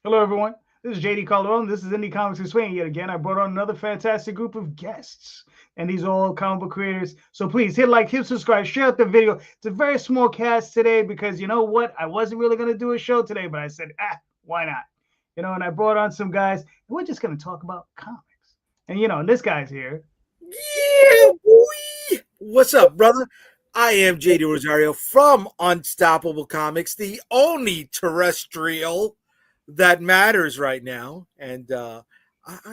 Hello, everyone. This is JD Calderon. This is Indie Comics and Swing. Yet again, I brought on another fantastic group of guests, and these are all comic book creators. So please hit like, hit subscribe, share out the video. It's a very small cast today because you know what? I wasn't really going to do a show today, but I said, why not? And I brought on some guys, and we're just going to talk about comics. And this guy's here. Yeah, boy. What's up, brother? I am Dee Rosario from Unstoppable Comics, the only terrestrial that matters right now. And I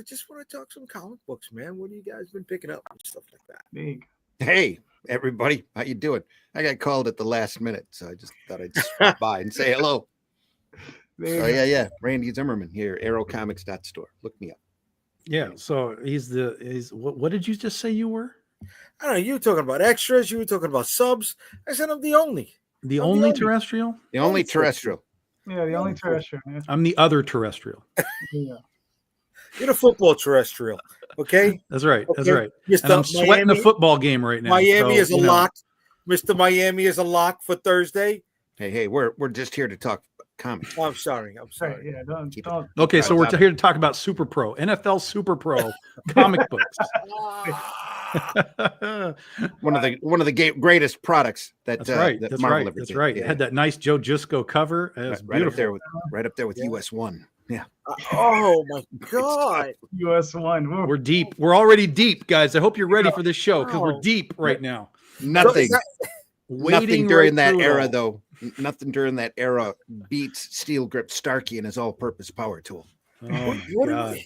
just want to talk some comic books, man. What have you guys been picking up and stuff like that? Big. Hey, everybody. How you doing? I got called at the last minute, so I just thought I'd stop by and say hello. So, yeah. Randy Zimmerman here, aerocomics.store. Look me up. Yeah, so he's what did you just say you were? I don't know. You were talking about extras. You were talking about subs. I said I'm the only. The only terrestrial? The only terrestrial. Yeah, the only terrestrial. I'm the other terrestrial. Yeah. You're the football terrestrial. Okay? That's right. That's Okay. right. Mr. And I'm sweating a football game right now. Miami so, is a lock. Mr. Miami is a lock for Thursday. Hey, we're just here to talk comics. Oh, I'm sorry. Right, yeah, don't. Okay, so we're here to talk about Super Pro, NFL Super Pro comic books. One of the greatest products that That's right. that That's Marvel right. ever That's did. right. Yeah. It had that nice Joe Jusko cover. It was right up beautiful. there with US1. Yeah. Oh my God. US1. Woo. We're deep. We're already deep, guys. I hope you're ready for this show because we're Wow. deep right now. Nothing Wading during right that through it era all. though. Nothing during that era beats Steel Grip Starkey and his all-purpose power tool. Oh my What do God.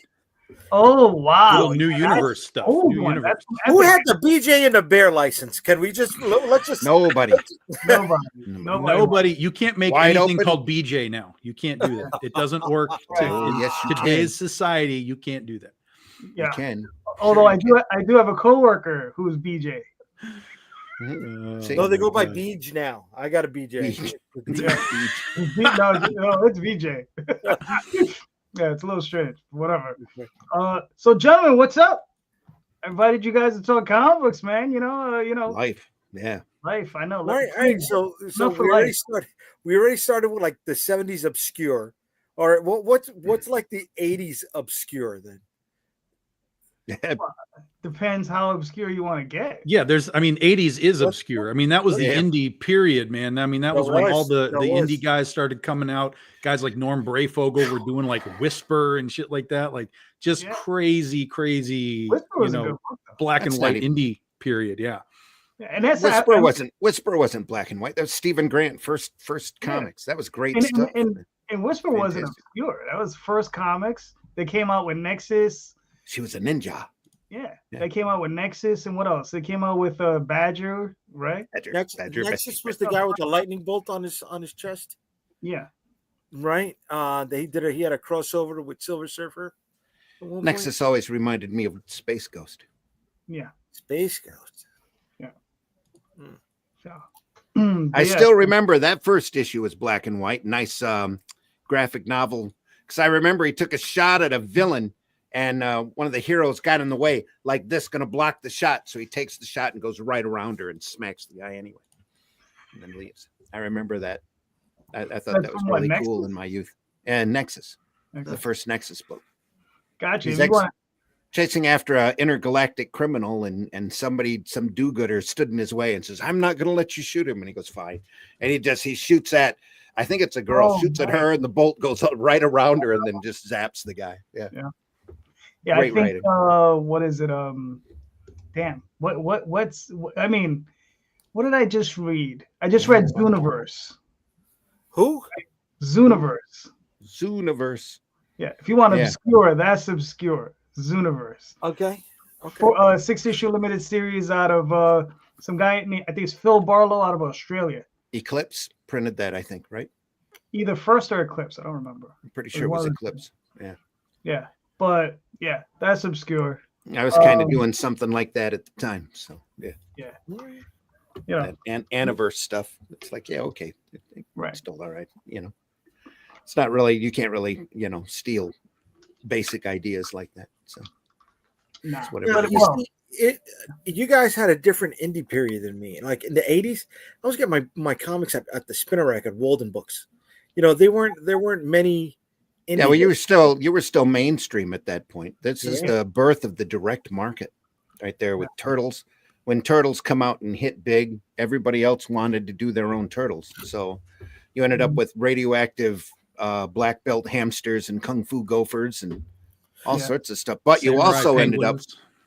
Oh, wow. Little new universe stuff. Old New one. universe. Who had the BJ and the Bear license? Can we just let's just Nobody. Nobody. You can't make Wide anything open. called BJ now. You can't do that. It doesn't work. In Yes, you today's society, you can't do that. Yeah. You can. Although I do have a coworker who's BJ. See? No, they go by God. Beej now. I got a BJ. No, it's VJ. Yeah, it's a little strange. Whatever. So gentlemen, what's up? I invited you guys to talk comic books, man. Life. Yeah. Life. I know. All right. So Enough for we already life. started. We already started with like the 70s obscure. All right. What's like the 80s obscure then? Depends how obscure you want to get. Yeah, 80s is obscure. I mean, that was the Yeah. indie period, man. I mean, that was when all the indie guys started coming out. Guys like Norm Brayfogle were doing like Whisper and shit like that. Like just crazy, Whisper was a good book, though. black That's and white not even- indie period. Yeah. Yeah, and that's Whisper wasn't black and white. That was Stephen Grant first comics. That was great stuff. And Whisper wasn't Fantastic. obscure. That was first comics. They came out with Nexus. She was a ninja. Yeah. Yeah. They came out with Nexus and what else? They came out with Badger, right? Nexus was the guy with the lightning bolt on his chest, Yeah. right? He had a crossover with Silver Surfer. at one point. Nexus always reminded me of Space Ghost. Yeah. Space Ghost. So, I still remember that first issue was black and white. Nice graphic novel. Because I remember he took a shot at a villain and one of the heroes got in the way like this, going to block the shot. So he takes the shot and goes right around her and smacks the guy anyway. And then leaves. I remember that. I thought that was really cool in my youth. And Nexus. The first Nexus book. Gotcha. He's chasing after an intergalactic criminal, and some do-gooder stood in his way and says, "I'm not going to let you shoot him." And he goes, "Fine." And he shoots at, I think it's a girl, shoots at her, and the bolt goes right around her, and then just zaps the guy. Yeah. Yeah. Great I think. writing. What is it? Damn. I mean, what did I just read? I just read Zooniverse. Who? Zooniverse. Zooniverse. Yeah. If you want obscure, that's obscure. Zooniverse. Okay. For 6-issue limited series out of some guy I think it's Phil Barlow out of Australia. Eclipse printed that, I think, right? Either First or Eclipse, I don't remember. I'm pretty sure it was Eclipse. Yeah, but yeah, that's obscure. I was kind of doing something like that at the time. So and Aniverse stuff. It's like, okay, right, still all right. It's not really, you can't really, steal basic ideas like that. So that's what it was. You guys had a different indie period than me. Like in the 80s, I was getting my comics at the spinner rack at Walden Books. There weren't many Yeah, well, you were still mainstream at that point. This is the birth of the direct market, right there with Turtles. When Turtles come out and hit big, everybody else wanted to do their own Turtles. So you ended up with radioactive black belt hamsters and kung fu gophers and all sorts of stuff. But you also ended up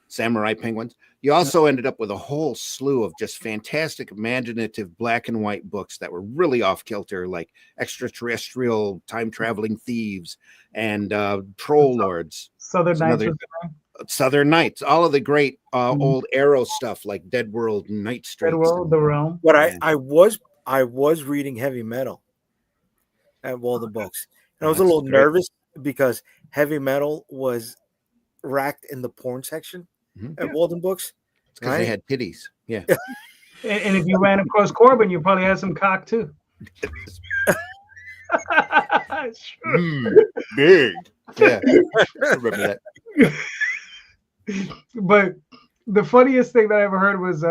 samurai penguins. You also ended up with a whole slew of just fantastic, imaginative black and white books that were really off kilter, like extraterrestrial time traveling thieves and troll lords. Southern Knights, all of the great old Arrow stuff like Dead World and Night Streets. Dead World, The Realm. But I was reading heavy metal at Walden Books. And I was a little nervous because heavy metal was racked in the porn section at Walden Books. It's because they had titties. Yeah. and if you ran across Corbin, you probably had some cock too. Big. Yeah. I remember that. But the funniest thing that I ever heard was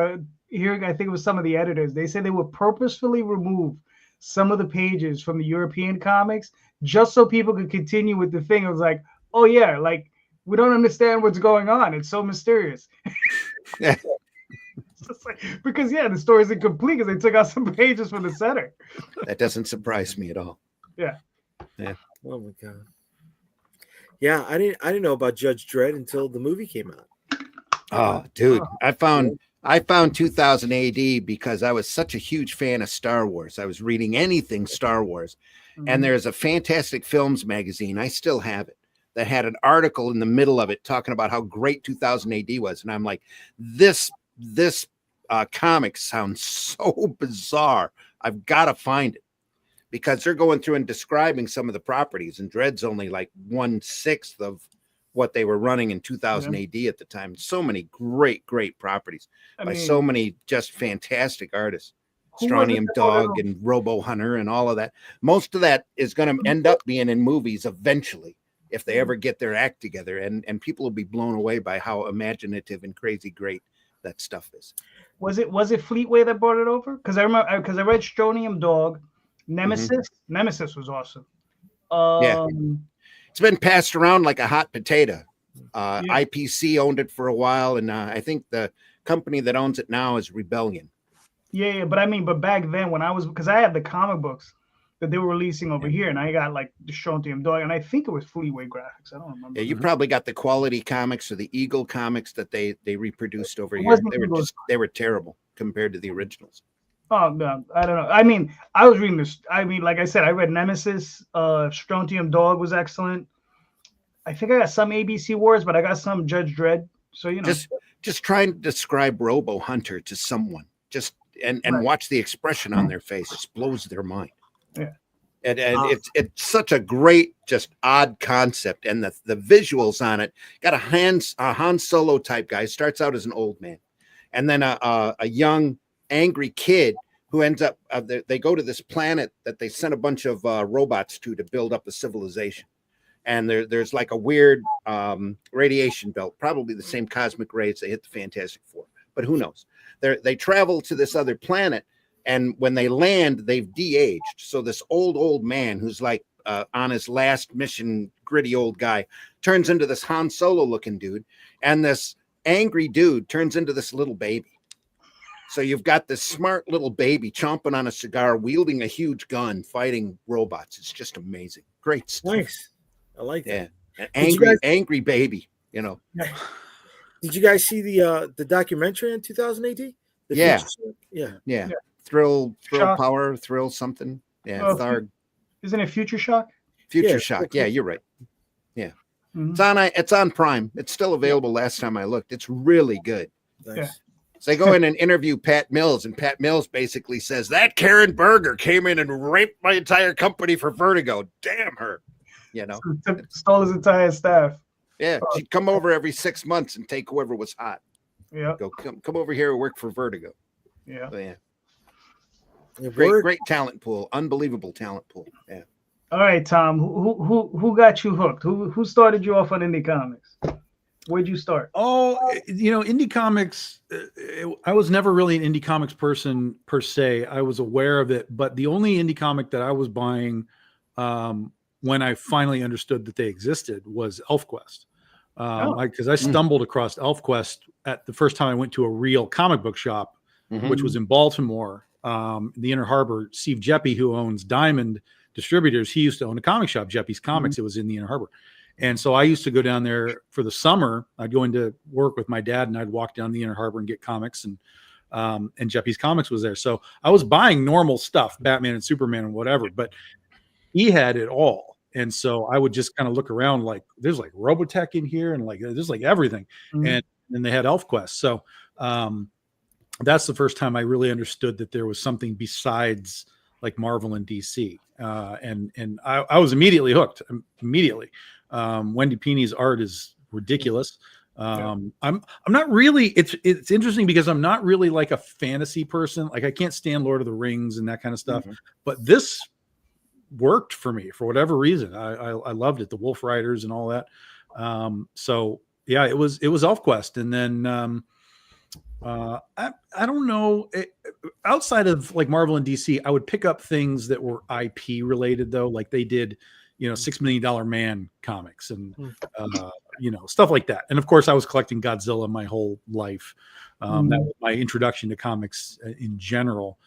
hearing, I think it was some of the editors, they said they would purposefully remove some of the pages from the European comics just so people could continue with the thing. It was like, oh yeah, like we don't understand what's going on. It's so mysterious. Yeah. Because the story is incomplete because they took out some pages from the center. That doesn't surprise me at all. Yeah. Yeah. Oh my god. Yeah, I didn't know about Judge Dredd until the movie came out. Oh, dude, I found 2000 AD because I was such a huge fan of Star Wars. I was reading anything Star Wars, and there's a Fantastic Films magazine. I still have it that had an article in the middle of it talking about how great 2000 AD was, and I'm like, this comic sounds so bizarre. I've got to find it. Because they're going through and describing some of the properties, and Dredd's only like 1/6 of what they were running in 2000 AD at the time. So many great properties by so many just fantastic artists. Strontium Dog and Robo Hunter and all of that. Most of that is going to end up being in movies eventually if they ever get their act together, and people will be blown away by how imaginative and crazy great that stuff is. Was it Fleetway that brought it over? Because I remember I read Strontium Dog. Nemesis was awesome. It's been passed around like a hot potato. IPC owned it for a while, and I think the company that owns it now is Rebellion. But back then when because I had the comic books that they were releasing over here, and I got like the Strontium Dog, and I think it was Fleetway Graphics. I don't remember. Yeah, you probably got the Quality Comics or the Eagle Comics that they reproduced over here. They were terrible compared to the originals. Oh no, I don't know. I was reading this. Like I said, I read Nemesis. Strontium Dog was excellent. I think I got some ABC Wars, but I got some Judge Dredd. So just trying to describe Robo Hunter to someone, and watch the expression on their face, just blows their mind. Yeah, and it's such a great, just odd concept, and the visuals on it. Got a Han Solo type guy, starts out as an old man, and then a young angry kid who ends up they go to this planet that they sent a bunch of robots to build up a civilization, and there's like a weird radiation belt, probably the same cosmic rays that hit the Fantastic Four, but who knows. They travel to this other planet, and when they land, they've de-aged. So this old man who's like on his last mission, gritty old guy, turns into this Han Solo looking dude, and this angry dude turns into this little baby. So you've got this smart little baby chomping on a cigar, wielding a huge gun, fighting robots. It's just amazing. Great stuff. Nice. I like that. An angry baby, Did you guys see the documentary in 2000 AD? Yeah. Thrill Power, Thrill something. Yeah. Tharg. Isn't it Future Shock? Future Shock. Yeah, you're right. Yeah. Mm-hmm. It's on Prime. It's still available last time I looked. It's really good. Nice. Yeah. So they go in and interview Pat Mills, and Pat Mills basically says, that Karen Berger came in and raped my entire company for Vertigo. Damn her. Stole his entire staff. Yeah, she'd come over every 6 months and take whoever was hot. Yeah. Go come over here and work for Vertigo. Yeah. So, Great talent pool. Unbelievable talent pool. Yeah. All right, Tom. Who got you hooked? Who started you off on indie comics? Where'd you start? Oh, indie comics. I was never really an indie comics person per se. I was aware of it, but the only indie comic that I was buying when I finally understood that they existed was ElfQuest. Because I stumbled across ElfQuest at the first time I went to a real comic book shop, which was in Baltimore, the Inner Harbor. Steve Jeppy, who owns Diamond Distributors, he used to own a comic shop, Jeppy's Comics. It was in the Inner Harbor. And so I used to go down there for the summer. I'd go into work with my dad and I'd walk down the Inner Harbor and get comics, and Jeppy's Comics was there. So I was buying normal stuff, Batman and Superman and whatever, but he had it all. And so I would just kind of look around, like there's like Robotech in here and like there's like everything. And they had ElfQuest. So that's the first time I really understood that there was something besides like Marvel and DC. And I was immediately hooked. Immediately. Wendy Pini's art is ridiculous. I'm not really, it's interesting because I'm not really like a fantasy person. Like I can't stand Lord of the Rings and that kind of stuff, but this worked for me for whatever reason. I loved it. The Wolf Riders and all that. So yeah, it was ElfQuest. And then, I don't know, outside of like Marvel and DC, I would pick up things that were IP related though. Like they did, $6 Million Man comics and, stuff like that. And of course I was collecting Godzilla my whole life. That was my introduction to comics in general.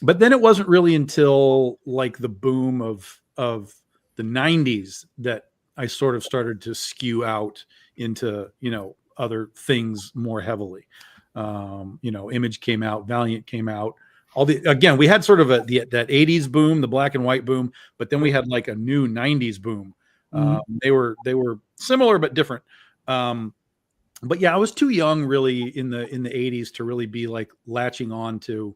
But then it wasn't really until like the boom of the 90s that I sort of started to skew out into, other things more heavily. Image came out, Valiant came out. Again, we had sort of that 80s boom, the black and white boom, but then we had like a new 90s boom. They were similar but different. But yeah, I was too young really in the 80s to really be like latching on to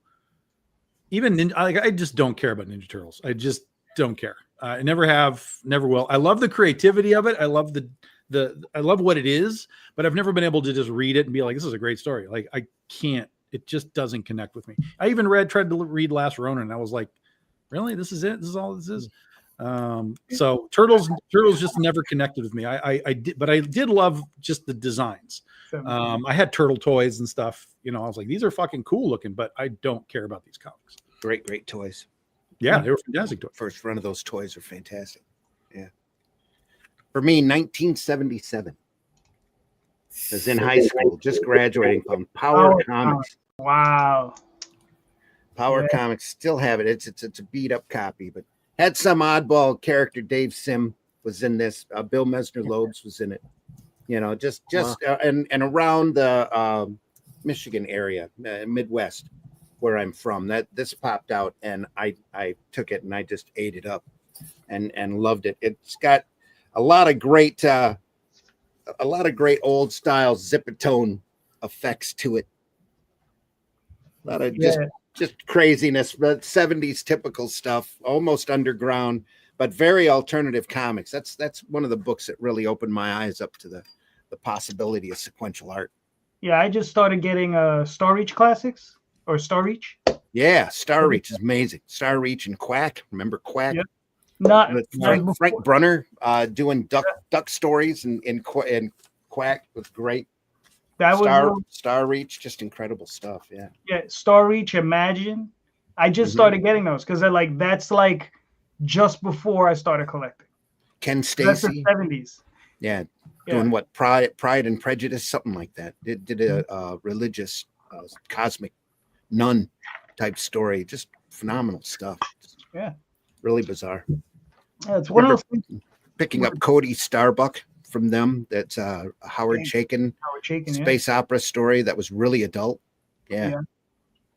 even I just don't care about Ninja Turtles. I just don't care. I never have, never will. I love the creativity of it. I love I love what it is, but I've never been able to just read it and be like, this is a great story. Like I can't, it just doesn't connect with me. I even tried to read Last Ronin and I was like, really, this is it? This is all this is? So Turtles just never connected with me. I did love just the designs. I had turtle toys and stuff. I was like, these are fucking cool looking, but I don't care about these comics. Great toys. Yeah, they were fantastic toys. First run of those toys are fantastic. Yeah. For me, 1977. I was in high school, just graduating from Power Comics. Wow. Power Comics still have it. It's a beat up copy, but had some oddball character. Dave Sim was in this. Bill Mesner Loebs was in it. And around the Michigan area, Midwest, where I'm from. This popped out, and I took it and I just ate it up, and loved it. It's got a lot of great old style Zipatone effects to it. A lot of just craziness, but 70s typical stuff, almost underground, but very alternative comics. That's one of the books that really opened my eyes up to the possibility of sequential art. Yeah, I just started getting Star Reach classics or Star Reach. Yeah, Star Reach is amazing. Star Reach and Quack. Remember Quack? Yep. Frank Brunner doing duck stories and Quack was great. Star Reach, just incredible stuff. Yeah. Yeah, Star Reach, Imagine. I just started getting those because that's like just before I started collecting. Ken Stacy. That's the 70s. Yeah. Doing what? Pride and Prejudice, something like that. It did a religious cosmic nun type story. Just phenomenal stuff. Yeah. Really bizarre. Yeah, it's one of those picking up Cody Starbuck from them. That's Howard Chaykin space opera story that was really adult. Yeah.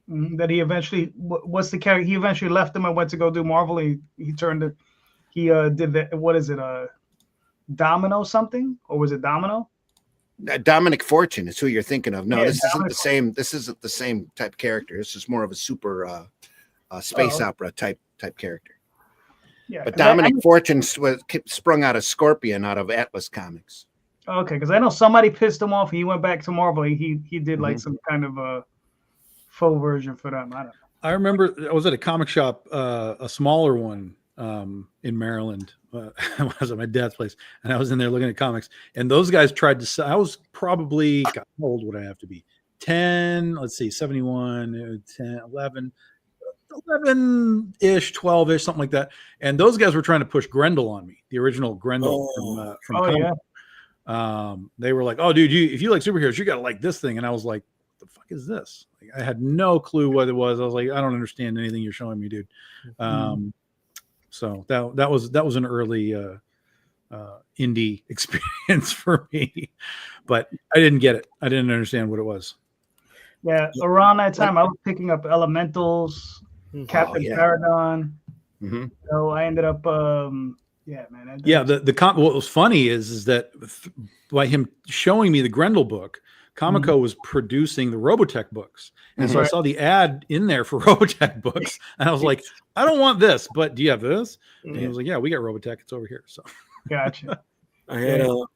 That he eventually what's the character? He eventually left them and went to go do Marvel. He did the what is it? Domino something, or was it Domino? Dominic Fortune is who you're thinking of. No, this isn't the same. This isn't the same type character. This is more of a super space opera type character. Yeah, but Dominic Fortune was sprung out of Scorpion, out of Atlas Comics. Okay, because I know somebody pissed him off. He went back to Marvel. He did like some kind of a full version for them. I don't know. I remember I was at a comic shop, a smaller one in Maryland. I was at my dad's place, and I was in there looking at comics. And those guys tried to sell. I was probably, God, how old would I have to be? 10, let's see, 71, 10, 11. 11-ish, 12-ish, something like that. And those guys were trying to push Grendel on me, the original Grendel from Oh, yeah. They were like, "Oh, dude, if you like superheroes, you got to like this thing." And I was like, "The fuck is this?" Like, I had no clue what it was. I was like, "I don't understand anything you're showing me, dude." So that was an early indie experience for me, but I didn't get it. I didn't understand what it was. Yeah, around that time, I was picking up Elementals, Captain Paragon. So I ended up, yeah, man. What was funny is that by him showing me the Grendel book, Comico was producing the Robotech books, and so I saw the ad in there for Robotech books, and I was like, "I don't want this, but do you have this?" And he was like, "Yeah, we got Robotech. It's over here." So, gotcha. I had you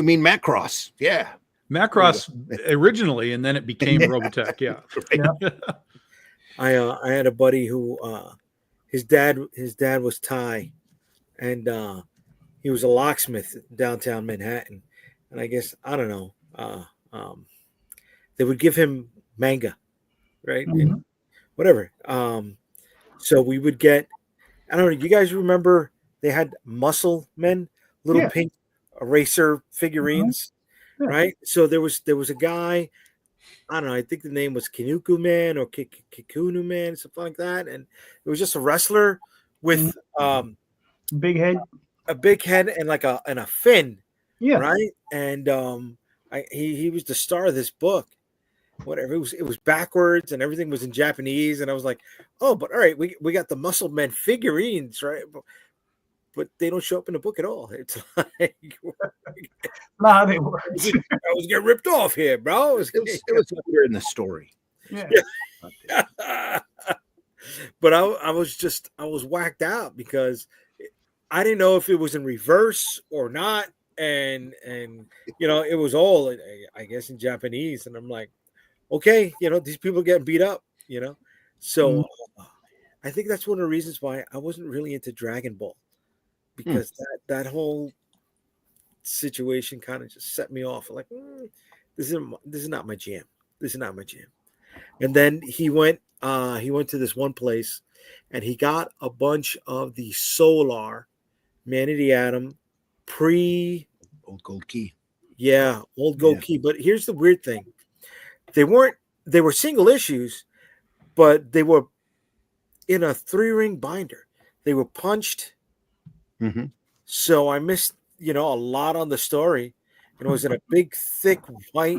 mean Macross? Yeah. Macross originally, and then it became Robotech. Yeah. I had a buddy who his dad was Thai, and he was a locksmith downtown Manhattan, and I guess I don't know. They would give him manga, right? And whatever. So we would get. I don't know. You guys remember they had Muscle Men, little pink eraser figurines. Right, so there was a guy, I don't know, I think the name was Kinuku Man or Kikunu Man, something like that, and it was just a wrestler with big head, a big head, and like a fin, right, and he was the star of this book. Whatever, it was backwards and everything was in Japanese, and I was like, oh, but all right, we got the Muscle Men figurines, right? But they don't show up in the book at all. It's like, nah, they were. I was getting ripped off here, bro. It was weird in the story. Yeah. But I was whacked out because I didn't know if it was in reverse or not, and it was all, I guess, in Japanese, and I'm like, okay, these people getting beat up, so I think that's one of the reasons why I wasn't really into Dragon Ball. Because that whole situation kind of just set me off. Like, this is not my jam. This is not my jam. And then he went to this one place, and he got a bunch of the Solar Man of the Atom Old Gold Key. Yeah, Old Gold Key. But here's the weird thing: they were single issues, but they were in a 3-ring binder. They were punched. So I missed, a lot on the story, and it was in a big, thick white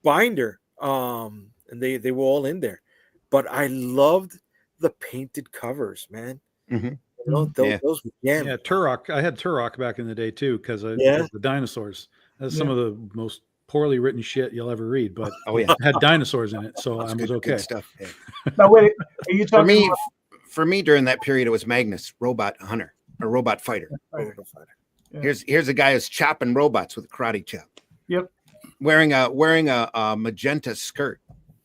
binder. And they were all in there, but I loved the painted covers, man. Those were Turok. I had Turok back in the day too, because the dinosaurs. That's some of the most poorly written shit you'll ever read, but it had dinosaurs in it, so I was okay. Good stuff. Yeah. Now wait, are you talking for me during that period, it was Magnus, Robot Hunter. A robot fighter. Yeah. Here's a guy who's chopping robots with a karate chop. Yep. Wearing a magenta skirt.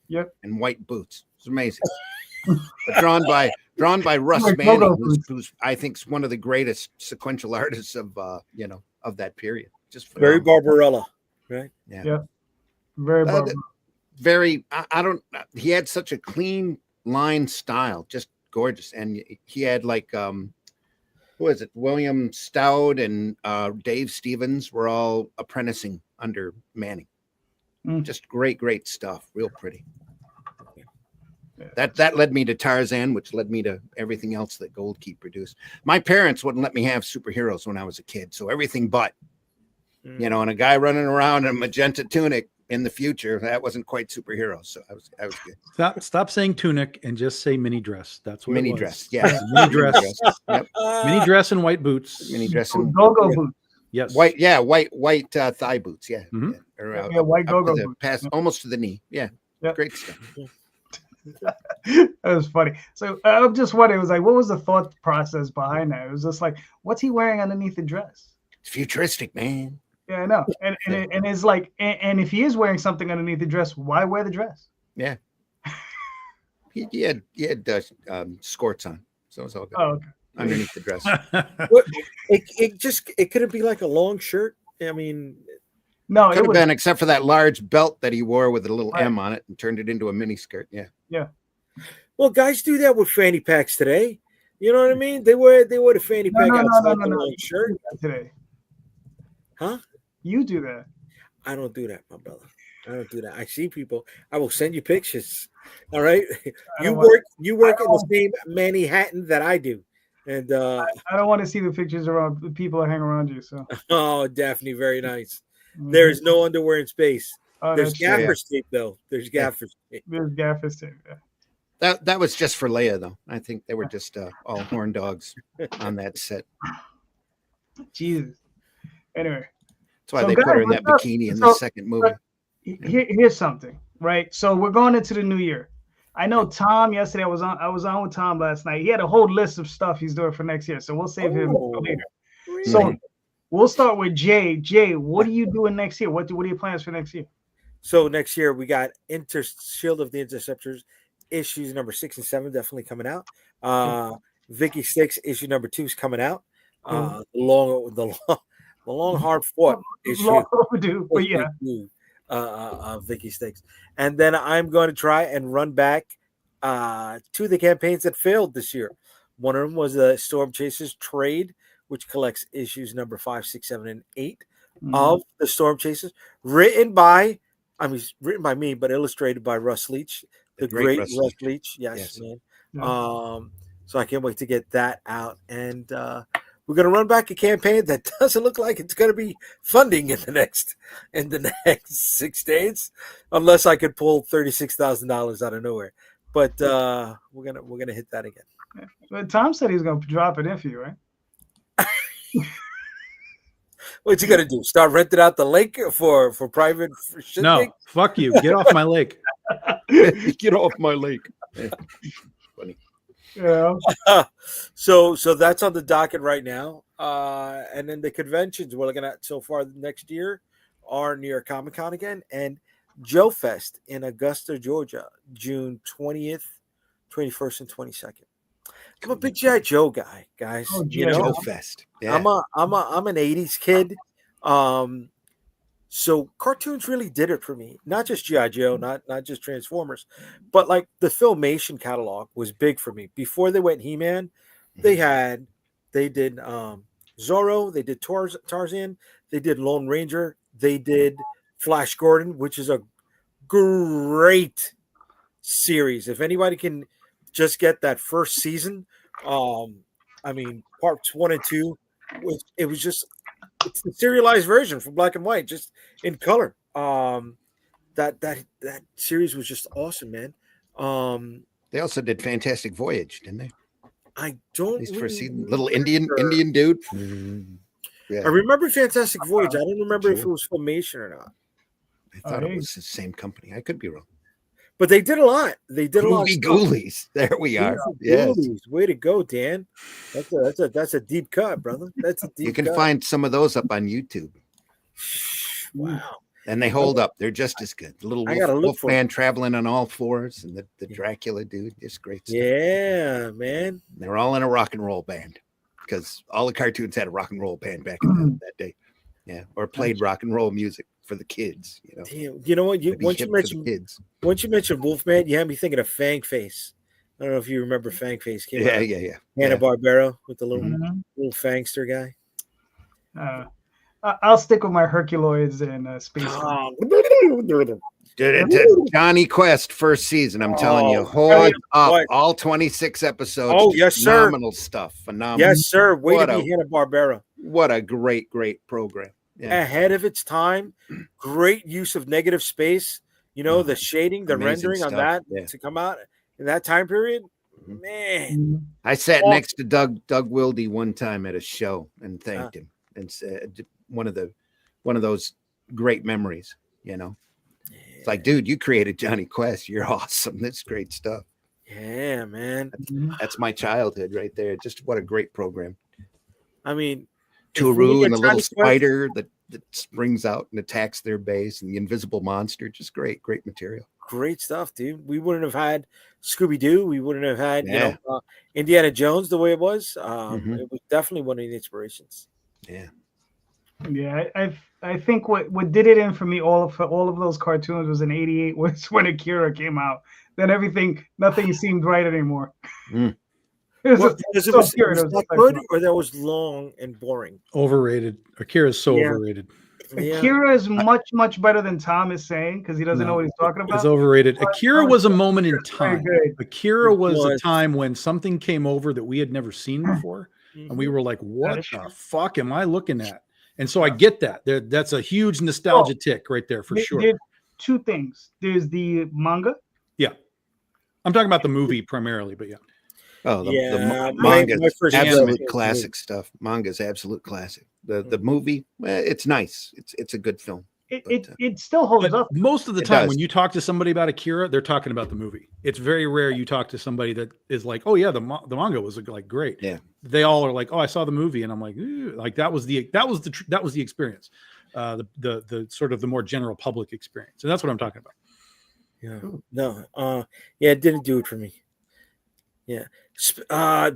Yep. And white boots. It's amazing. But drawn by Russ Manning, who's I think is one of the greatest sequential artists of of that period. Just very Barbarella, right? Yeah. Yep. Very Barbarella. Very. I don't. He had such a clean line style, just gorgeous, and he had like who is it? William Stout and Dave Stevens were all apprenticing under Manning. Just great stuff. Real pretty. That led me to Tarzan, which led me to everything else that Gold Key produced. My parents wouldn't let me have superheroes when I was a kid, so everything but, and a guy running around in a magenta tunic in the future, that wasn't quite superheroes. So I was good. Stop saying tunic and just say mini dress. That's what mini it was. Dress. Yeah, mini dress. Yep. Mini dress and white boots. Mini dress and go-go boots. Yes. White. Yeah, white thigh boots. Yeah. White go-go boots. Past almost to the knee. Yeah. Yep. Great stuff. That was funny. So I'm just wondering, it was like, what was the thought process behind that? It was just like, what's he wearing underneath the dress? It's futuristic, man. Yeah, I know. And it's like, and if he is wearing something underneath the dress, why wear the dress? Yeah. he had skirts on, so it's all good. Oh, okay. Underneath the dress. It couldn't be like a long shirt. I mean, no, could have been, except for that large belt that he wore with a little M on it and turned it into a mini skirt. Yeah. Yeah. Well, guys do that with fanny packs today. You know what I mean? They wear the fanny No, pack no, no, no, outside no, the no. long You shirt. do that today. Huh? You do that. I don't do that, my brother. I don't do that. I see people. I will send you pictures. All right. I You don't want. you work I in the don't- same Manhattan that I do. And I don't want to see the pictures around the people that hang around you. So. oh, Daphne, very nice. Mhm. There is no underwear in space. Oh, There's that's true. gaffer's tape though. There's Yeah. gaffer's tape. There's gaffers too. Yeah. That was just for Leia, though. I think they were just all horn dogs on that set. Jesus. Anyway, That's why So, they put her in guys, that what's up? bikini in So- the second movie. here's something, right? So we're going into the new year. I know Tom yesterday. I was on with Tom last night. He had a whole list of stuff he's doing for next year. So we'll save him for later. Really? So we'll start with Jay. Jay, what are you doing next year? What are your plans for next year? So next year we got Shield of the Interceptors issues number 6 and 7 definitely coming out. Vicky 6 issue number 2 is coming out. The long hard fought issue. Long overdue, but yeah. Vicky Sticks. And then I'm going to try and run back to the campaigns that failed this year. One of them was the Storm Chasers trade, which collects issues number 5, 6, 7, and 8 of the Storm Chasers, written by me, but illustrated by Russ Leach, the great Russ Leach. Yes, man. Yeah. So I can't wait to get that out. And we're going to run back a campaign that doesn't look like it's going to be funding in the next 6 days, unless I could pull $36,000 out of nowhere. But we're gonna hit that again. Yeah. But Tom said he's going to drop it in for you, right? What's he gonna do? Start renting out the lake for private? No, fuck you. Get off my lake. Get off my lake. Funny. Yeah. So that's on the docket right now. And then the conventions we're looking at so far next year are New York Comic Con again and Joe Fest in Augusta, Georgia, June 20th, 21st, and 22nd. I'm a big G.I. Joe guy, guys. Oh, you know, Joe Fest. Yeah. I'm an 80s kid. So cartoons really did it for me. Not just G.I. Joe, not just Transformers, but like the Filmation catalog was big for me. Before they went He-Man, they did Zorro, they did Tarzan, they did Lone Ranger, they did Flash Gordon, which is a great series. If anybody can just get that first season, parts 1 and 2, it's the serialized version from black and white, just in color. That series was just awesome, man. They also did Fantastic Voyage, didn't they? I don't. At least for a season. Little Indian dude. Yeah. I remember Fantastic Voyage. I don't remember if it was Filmation or not. I thought it was the same company. I could be wrong. But they did a lot. They did a lot. Ghoulies. There we are. Yes. Way to go, Dan. That's a deep cut, brother. That's a deep. You can cut. find some of those up on YouTube. Wow. And they hold up. They're just as good. The little wolf man traveling on all fours and the Dracula dude. Just great stuff. Yeah, man. They're all in a rock and roll band because all the cartoons had a rock and roll band back in that day. Yeah. Or played rock and roll music for the kids. You know. Damn. You know what? Once you mentioned Wolfman, you had me thinking of Fang Face. I don't know if you remember Fang Face. Yeah. Hanna-Barbera with the little fangster guy. I'll stick with my Herculoids and Space. Johnny Quest first season. I'm telling you, hold up. All 26 episodes. Oh, yes, sir. Phenomenal stuff. Phenomenal. Yes, sir. Way to be Hanna-Barbera. What a great program. Yeah. Ahead of its time. Great use of negative space. You know, the shading, the rendering on that to come out in that time period. Man. I sat next to Doug Wilde one time at a show and thanked him and said one of those great memories, you know. It's like, dude, you created Johnny Quest. You're awesome. That's great stuff. Yeah, man. That's my childhood right there. Just what a great program. I mean, Turu and the little spider that springs out and attacks their base and the invisible monster. Just great material. Great stuff, dude. We wouldn't have had Scooby-Doo. We wouldn't have had, Indiana Jones the way it was. It was definitely one of the inspirations. Yeah. Yeah, I think what did it in for me all of those cartoons was in '88 was when Akira came out. Then nothing seemed right anymore. Mm. It was Well, just because so Akira, it was it was that just like, good, or that was long and boring. Overrated. Akira's so Yeah. overrated. Yeah. Akira is much better than Tom is saying because he doesn't know No, what he's talking it's about. overrated. Akira was a moment in Akira's very time. good. Akira It was a was. time when something came over that we had never seen before, and we Mhm. were like, That "What is the true. fuck am I looking at?" And so I get that. That's a huge So nostalgia tick right there for sure. there's two things. There's the manga. Yeah, I'm talking about the movie primarily, but yeah. Oh, Yeah, manga's my first absolute impression was classic stuff. Manga's absolute classic. The Mhm. movie, it's nice. It's a good film. But It still holds But up. most of the It time, does. when you talk to somebody about Akira, they're talking about the movie. It's very rare you talk to somebody that is like, "Oh yeah, the manga was like great." Yeah. They all are like, "Oh, I saw the movie," and I'm like, "Like that was the experience, the sort of the more general public experience," and that's what I'm talking about. Yeah. No. Yeah, it didn't do it for me. Yeah.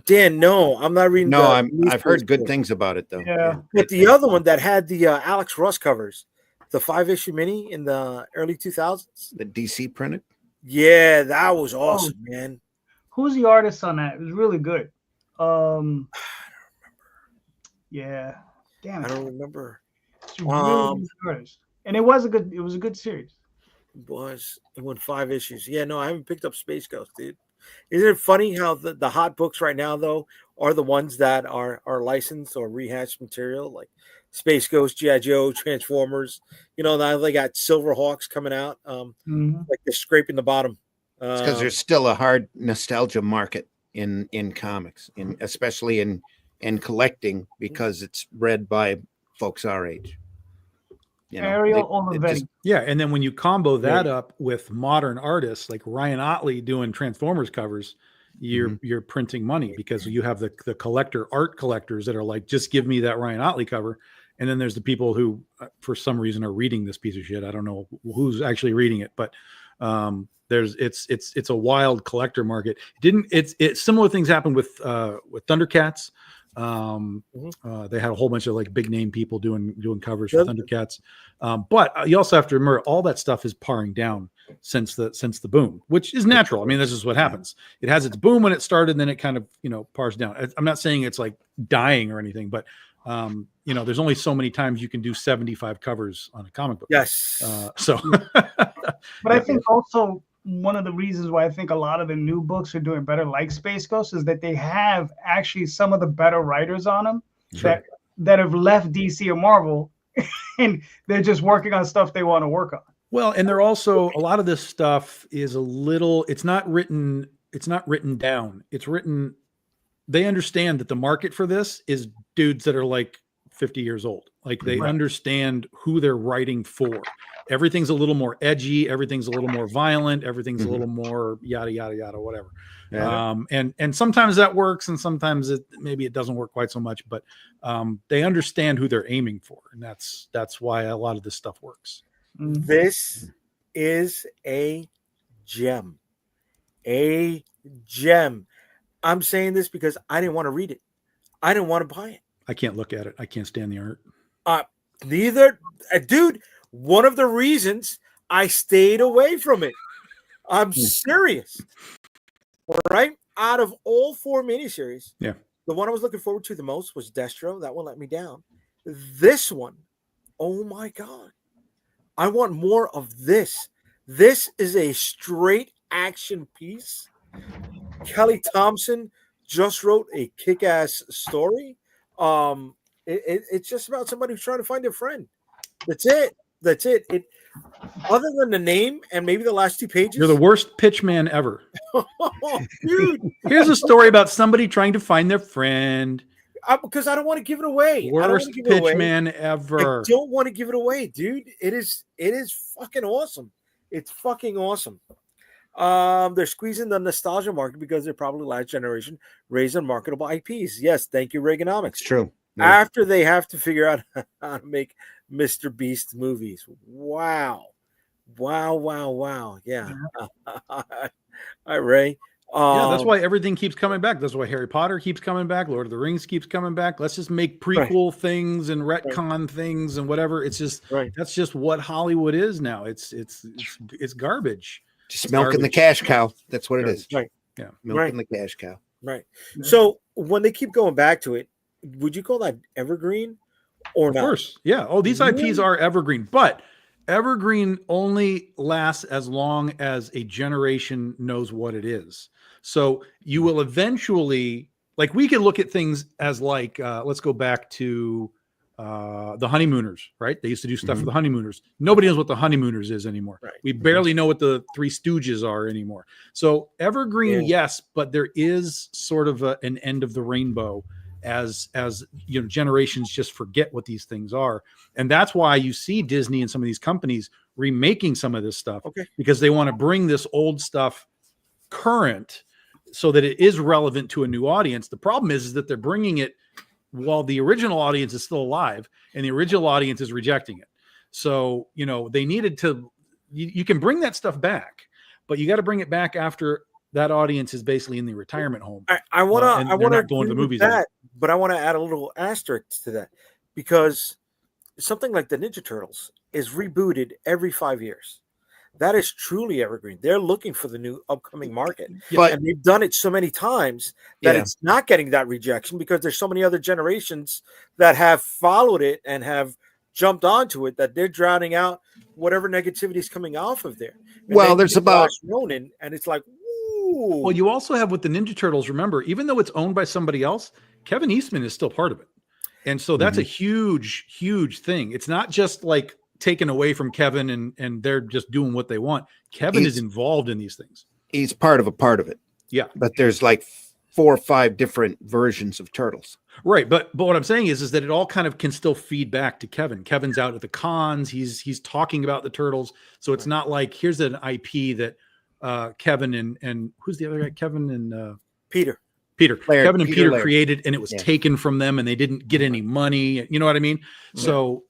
Dan, no, I'm not reading No, the I've heard good newspapers. things about it though. Yeah. But the other one that had the Alex Ross covers, the 5-issue mini in the early 2000s. The DC printed. Yeah, that was Oh, awesome, man. who's the artist on that? It was really good. Yeah. Damn I it. don't remember. It's a really good artist. And it was a good series. It went 5 issues. Yeah, no, I haven't picked up Space Ghost, dude. Isn't it funny how the hot books right now though are the ones that are licensed or rehashed material, like Space Ghost, G.I. Joe, Transformers. Now they got Silver Hawks coming out. Mhm. Like they're scraping the bottom. It's because there's still a hard nostalgia market in comics, especially in collecting, because it's read by folks our age. Ariel It just Olivetti. Yeah, and then when you combo that Right. up with modern artists like Ryan Otley doing Transformers covers, you're printing money because you have the art collectors that are like, just give me that Ryan Otley cover, and then there's the people who, for some reason, are reading this piece of shit. I don't know who's actually reading it, but it's a wild collector market. It's similar things happened with Thundercats. They had a whole bunch of like big name people doing covers for Yep. Thundercats. But you also have to remember all that stuff is paring down since the boom, which is natural. I mean, this is what happens. It has its boom when it started, and then it kind of pars down. I'm not saying it's like dying or anything, but there's only so many times you can do 75 covers on a comic book. Yes. So, But I think also one of the reasons why I think a lot of the new books are doing better, like Space Ghost, is that they have actually some of the better writers on them that have left DC or Marvel, and they're just working on stuff they want to work on. well, and they're also, a lot of this stuff is it's not written down. It's written, they understand that the market for this is dudes that are like 50 years old. Like they Right. understand who they're writing for. Everything's a little more edgy. Everything's a little more violent. Everything's a little more yada, yada, yada, whatever. Yeah. And sometimes that works, and sometimes maybe it doesn't work quite so much, but they understand who they're aiming for. And that's why a lot of this stuff works. Mhm. This is a gem. A gem. I'm saying this because I didn't want to read it. I didn't want to buy it. I can't look at it. I can't stand the art. Neither, dude. One of the reasons I stayed away from it. I'm serious. All right. Out of all 4 miniseries, Yeah. the one I was looking forward to the most was Destro. That one let me down. This one, oh my god, I want more of this. This is a straight action piece. Kelly Thompson just wrote a kick-ass story. It's just about somebody who's trying to find a friend. That's it. Other than the name and maybe the last 2 pages. You're the worst pitch man ever. Dude. Here's a story about somebody trying to find their friend. Because I don't want to give it away. Worst pitch man ever. I don't want to give it away, dude. It is fucking awesome. It's fucking awesome. They're squeezing the nostalgia market because they're probably last generation raised on marketable IPs. Yes, thank you, Reaganomics. It's true. Yeah. After they have to figure out how to make Mr. Beast movies. Wow. Yeah. All right, Ray. Yeah, that's why everything keeps coming back. That's why Harry Potter keeps coming back. Lord of the Rings keeps coming back. Let's just make prequel things and retcon things and whatever. It's just that's just what Hollywood is now. It's garbage. Just It's milking the garbage. cash cow. That's what it is. Right. Yeah. Milking the cash cow. Right. So when they keep going back to it, would you call that evergreen or Of not? course. Yeah. Oh, these IPs are evergreen, but evergreen only lasts as long as a generation knows what it is. So you will eventually, like, we can look at things as like, let's go back to the Honeymooners, right? They used to do stuff for the Honeymooners. Nobody knows what the Honeymooners is anymore. Right. We barely know what the Three Stooges are anymore. So evergreen, yes, but there is sort of an end of the rainbow as you know, generations just forget what these things are. And that's why you see Disney and some of these companies remaking some of this stuff, because they want to bring this old stuff current so that it is relevant to a new audience. The problem is that they're bringing it while the original audience is still alive and the original audience is rejecting it. So, you know, they needed to, you can bring that stuff back, but you got to bring it back after that audience is basically in the retirement home. I want to go to the movies. But I want to add a little asterisk to that, because something like the Ninja Turtles is rebooted every 5 years. That is truly evergreen. They're looking for the new upcoming market, and they've done it so many times that it's not getting that rejection, because there's so many other generations that have followed it and have jumped onto it that they're drowning out whatever negativity is coming off of there. And well, there's about Ronin, and it's like, well, you also have with the Ninja Turtles, remember, even though it's owned by somebody else, Kevin Eastman is still part of it. And so that's a huge, huge thing. It's not just like taken away from Kevin and they're just doing what they want. Kevin is involved in these things. He's part of it. Yeah. But there's like 4 or 5 different versions of Turtles. Right. But what I'm saying is that it all kind of can still feed back to Kevin. Kevin's out at the cons. He's talking about the Turtles. So it's not like here's an IP that Kevin and who's the other guy? Kevin and Peter. Kevin and Peter created, and it was taken from them, and they didn't get any money. You know what I mean? So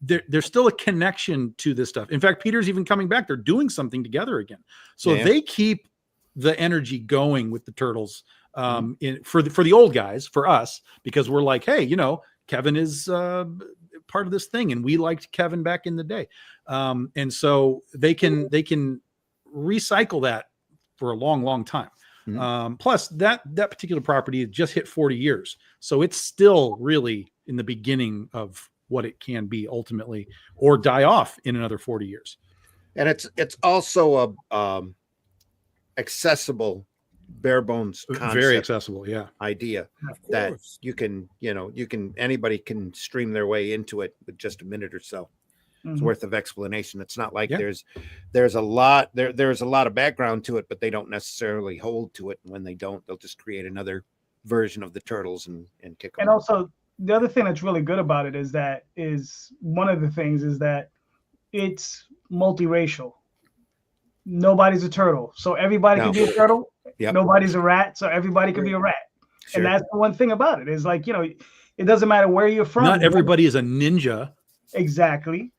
there's still a connection to this stuff. In fact, Peter's even coming back. They're doing something together again. So they keep the energy going with the Turtles for the old guys, for us, because we're like, hey, you know, Kevin is part of this thing, and we liked Kevin back in the day. And so they can recycle that for a long, long time. Plus that particular property just hit 40 years. So it's still really in the beginning of what it can be ultimately, or die off in another 40 years. And it's also a accessible, bare bones concept, very accessible idea that anybody can stream their way into it with just a minute or so. It's worth of explanation. It's not like there's a lot of background to it, but they don't necessarily hold to it. And when they don't, they'll just create another version of the Turtles and kick them. And also the other thing that's really good about it is that it's multiracial. Nobody's a turtle, so everybody can be a turtle. Nobody's a rat, so everybody can be a rat. Sure. And that's the one thing about it is, like, you know, it doesn't matter where you're from. Not everybody is a ninja. Exactly.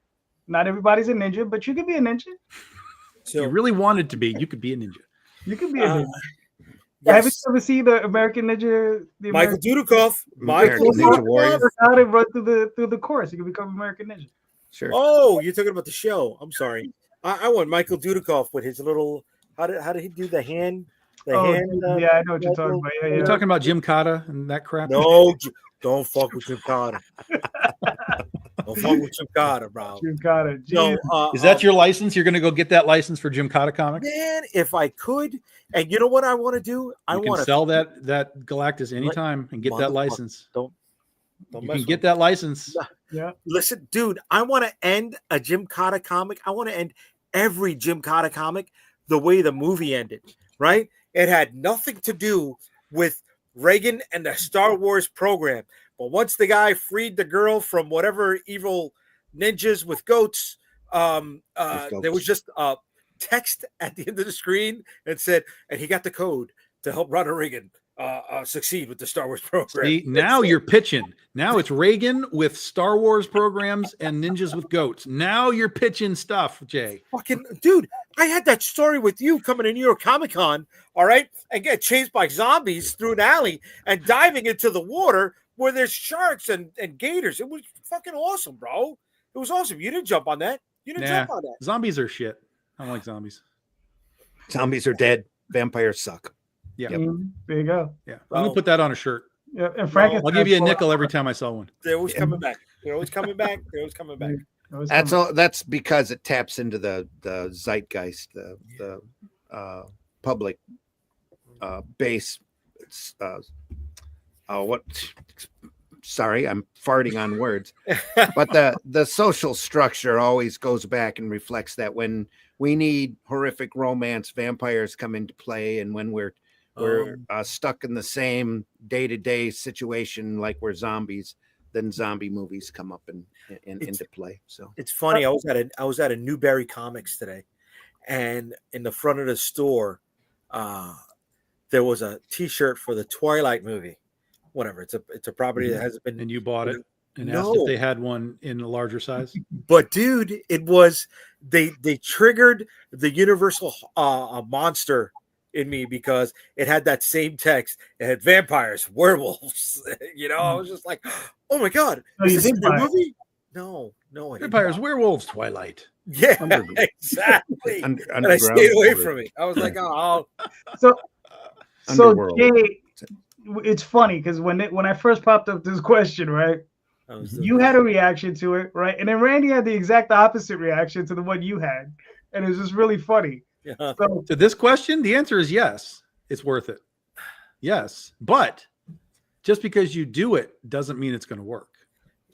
Not everybody's a ninja, but you could be a ninja. So, if you really wanted to be, you could be a ninja. You could be a ninja. Have you ever seen the American Ninja? Michael Dudikoff. Michael Ninja Warrior. How they run through the course. You can become American Ninja. Sure. Oh, you're talking about the show. I'm sorry. I want Michael Dudikoff with his little. How did he do the hand? Yeah, I know what you're talking about. Yeah, You're talking about Jim Cotta and that crap. No, don't fuck with Jim Cotta. Don't fuck with Jim Cotta, bro. Jim Cotta. No, is that your license? You're going to go get that license for Jim Cotta comics? Man, if I could, and you know what I want to do? I want to sell that Galactus anytime and get that license. Don't you can get that license. Yeah. Listen, dude, I want to end a Jim Cotta comic. I want to end every Jim Cotta comic the way the movie ended, right? It had nothing to do with Reagan and the Star Wars program. But once the guy freed the girl from whatever evil ninjas with goats, there was just a text at the end of the screen and said, and he got the code to help Ronald Reagan succeed with the Star Wars program. See, now you're pitching. Now it's Reagan with Star Wars programs and ninjas with goats. Now you're pitching stuff, Jay. Fucking dude, I had that story with you coming to New York Comic Con, all right, and get chased by zombies through an alley and diving into the water where there's sharks and gators. It was fucking awesome, bro. It was awesome. You didn't jump on that. You didn't jump on that. Zombies are shit. I don't like zombies. Zombies are dead. Vampires suck. Yeah. Yep. There you go. Yeah. I'm going to put that on a shirt. Yeah, and Frankenstein. I'll give you a nickel every time I sell one. They're always coming back. They're always coming back. They're always coming back. That's all. That's because it taps into the zeitgeist, the public base. It's, what? Sorry, I'm farting on words. But the social structure always goes back and reflects that when we need horrific romance, vampires come into play, and when we're stuck in the same day-to-day situation like we're zombies, then zombie movies come up into play. So it's funny. I was at a Newberry Comics today, and in the front of the store, there was a T-shirt for the Twilight movie. Whatever. It's a property that hasn't been. And you bought it and asked if they had one in a larger size. But dude, it was they triggered the Universal monster in me because it had that same text. It had vampires, werewolves. I was just like, oh my god, is this a movie? No, vampires, werewolves, Twilight. Yeah, exactly. And I stayed away from it. I was like, oh. So Jay, it's funny because when I first popped up this question, right? You had a reaction to it, right? And then Randy had the exact opposite reaction to the one you had, and it was just really funny. Yeah. So, to this question, the answer is yes. It's worth it. Yes, but just because you do it doesn't mean it's going to work.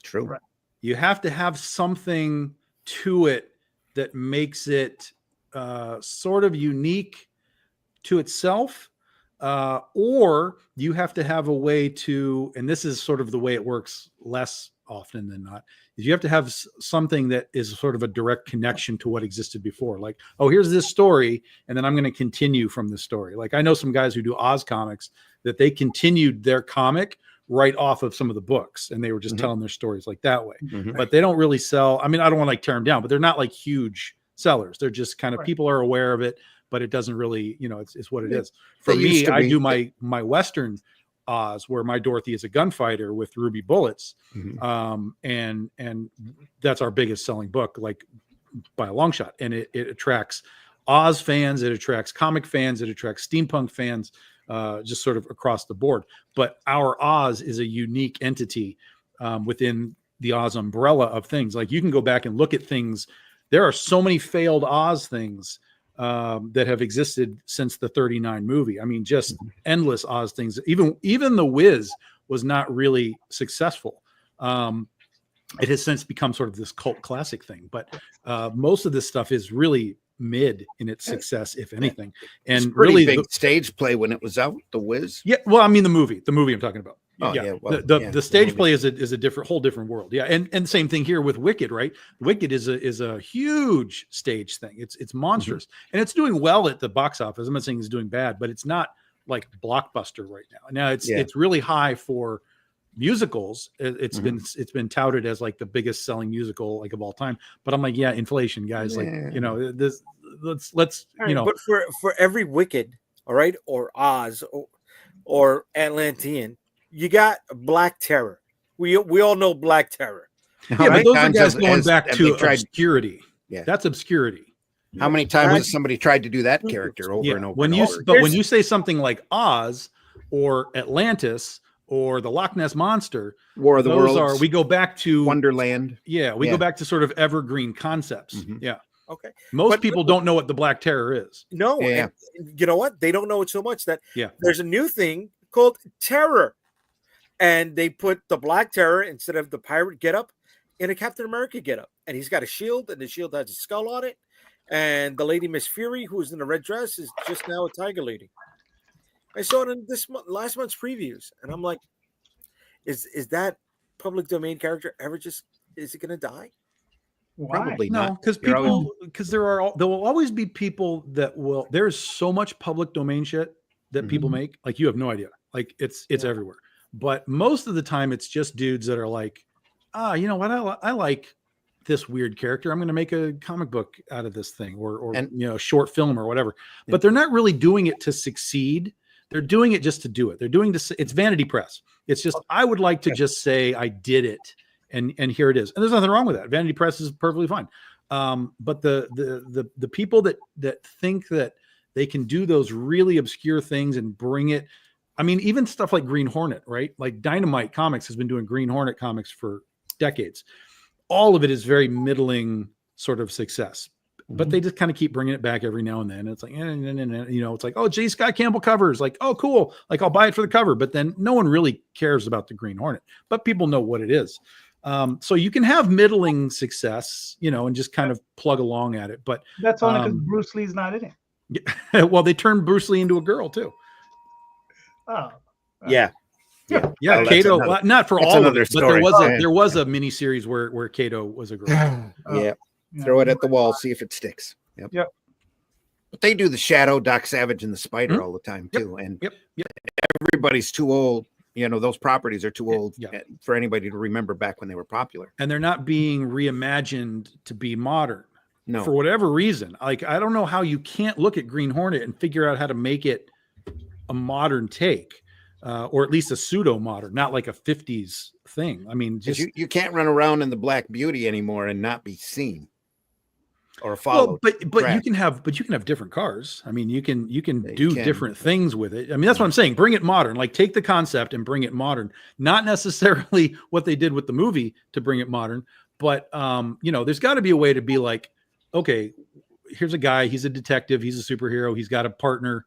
True. Right. You have to have something to it that makes it sort of unique to itself, or you have to have a way to, and this is sort of the way it works less often than not, is you have to have something that is sort of a direct connection to what existed before. Like, oh, here's this story, and then I'm going to continue from this story. Like I know some guys who do Oz comics that they continued their comic right off of some of the books, and they were just telling their stories like that way. But they don't really sell. I mean, I don't want to like tear them down, but they're not like huge sellers. They're just kind of people are aware of it, but it doesn't really, it's what it is. For me, I do my Western Oz where my Dorothy is a gunfighter with ruby bullets. And that's our biggest selling book, like by a long shot. And it attracts Oz fans, it attracts comic fans, it attracts steampunk fans, just sort of across the board. But our Oz is a unique entity within the Oz umbrella of things. Like you can go back and look at things. There are so many failed Oz things that have existed since the 39 movie. I mean, just endless Oz things. Even the Wiz was not really successful. It has since become sort of this cult classic thing, but most of this stuff is really mid in its success, if anything. And it's pretty really big stage play when it was out, the Wiz. Yeah, well, I mean the movie I'm talking about. The stage play is a whole different world. Yeah, and same thing here with Wicked, right? Wicked is a huge stage thing. It's monstrous, and it's doing well at the box office. I'm not saying it's doing bad, but it's not like blockbuster right now. Now it's really high for musicals. It's been touted as like the biggest selling musical like of all time. But I'm like, yeah, inflation, guys. Like this. Let's But for every Wicked, all right, or Oz or Atlantean, you got Black Terror. We all know Black Terror. Yeah, but those are guys going back to obscurity. Yeah, that's obscurity. How many times has somebody tried to do that character over and over? When you say something like Oz or Atlantis or the Loch Ness Monster, War of the Worlds, we go back to Wonderland. Yeah, we go back to sort of evergreen concepts. Yeah. Okay. Most people don't know what the Black Terror is. No. Yeah. And you know what? They don't know it so much that there's a new thing called Terror. And they put the Black Terror instead of the pirate getup in a Captain America getup. And he's got a shield, and the shield has a skull on it. And the lady Miss Fury, who's in a red dress, is just now a tiger lady. I saw it in last month's previews, and I'm like, is that public domain character ever is it going to die? Why? Probably not. Because there will always be people that will. There's so much public domain shit that people make. Like you have no idea. Like it's everywhere. but most of the time it's just dudes that are like, you know what, I like this weird character. I'm going to make a comic book out of this thing, or short film or whatever. But they're not really doing it to succeed. They're doing it just to do it. They're doing this. It's vanity press. It's just, I would like to just say I did it, and here it is. And there's nothing wrong with that. Vanity press is perfectly fine. But the people that think that they can do those really obscure things and bring it. I mean, even stuff like Green Hornet, right? Like Dynamite Comics has been doing Green Hornet comics for decades. All of it is very middling sort of success, but they just kind of keep bringing it back every now and then. It's like, it's like, oh, J. Scott Campbell covers, like, oh, cool. Like, I'll buy it for the cover, but then no one really cares about the Green Hornet, but people know what it is. So you can have middling success, and just kind of plug along at it. But that's only because Bruce Lee's not in it. Well, they turned Bruce Lee into a girl too. Oh, yeah. Well, Kato, not for all of it, story. But there was a mini series where Kato was a girl. Throw it at the wall, see if it sticks. Yep. But they do the Shadow, Doc Savage, and the Spider all the time too. And everybody's too old. Those properties are too old for anybody to remember back when they were popular. And they're not being reimagined to be modern. No, for whatever reason. Like, I don't know how you can't look at Green Hornet and figure out how to make it a modern take. Or at least a pseudo modern, not like a 50s thing. I mean, just you can't run around in the Black Beauty anymore and not be seen or followed. Well, but you can have different cars. I mean, you can do different things with it. I mean, that's what I'm saying. Bring it modern. Like, take the concept and bring it modern. Not necessarily what they did with the movie to bring it modern, but there's got to be a way to be like, okay, here's a guy. He's a detective. He's a superhero. He's got a partner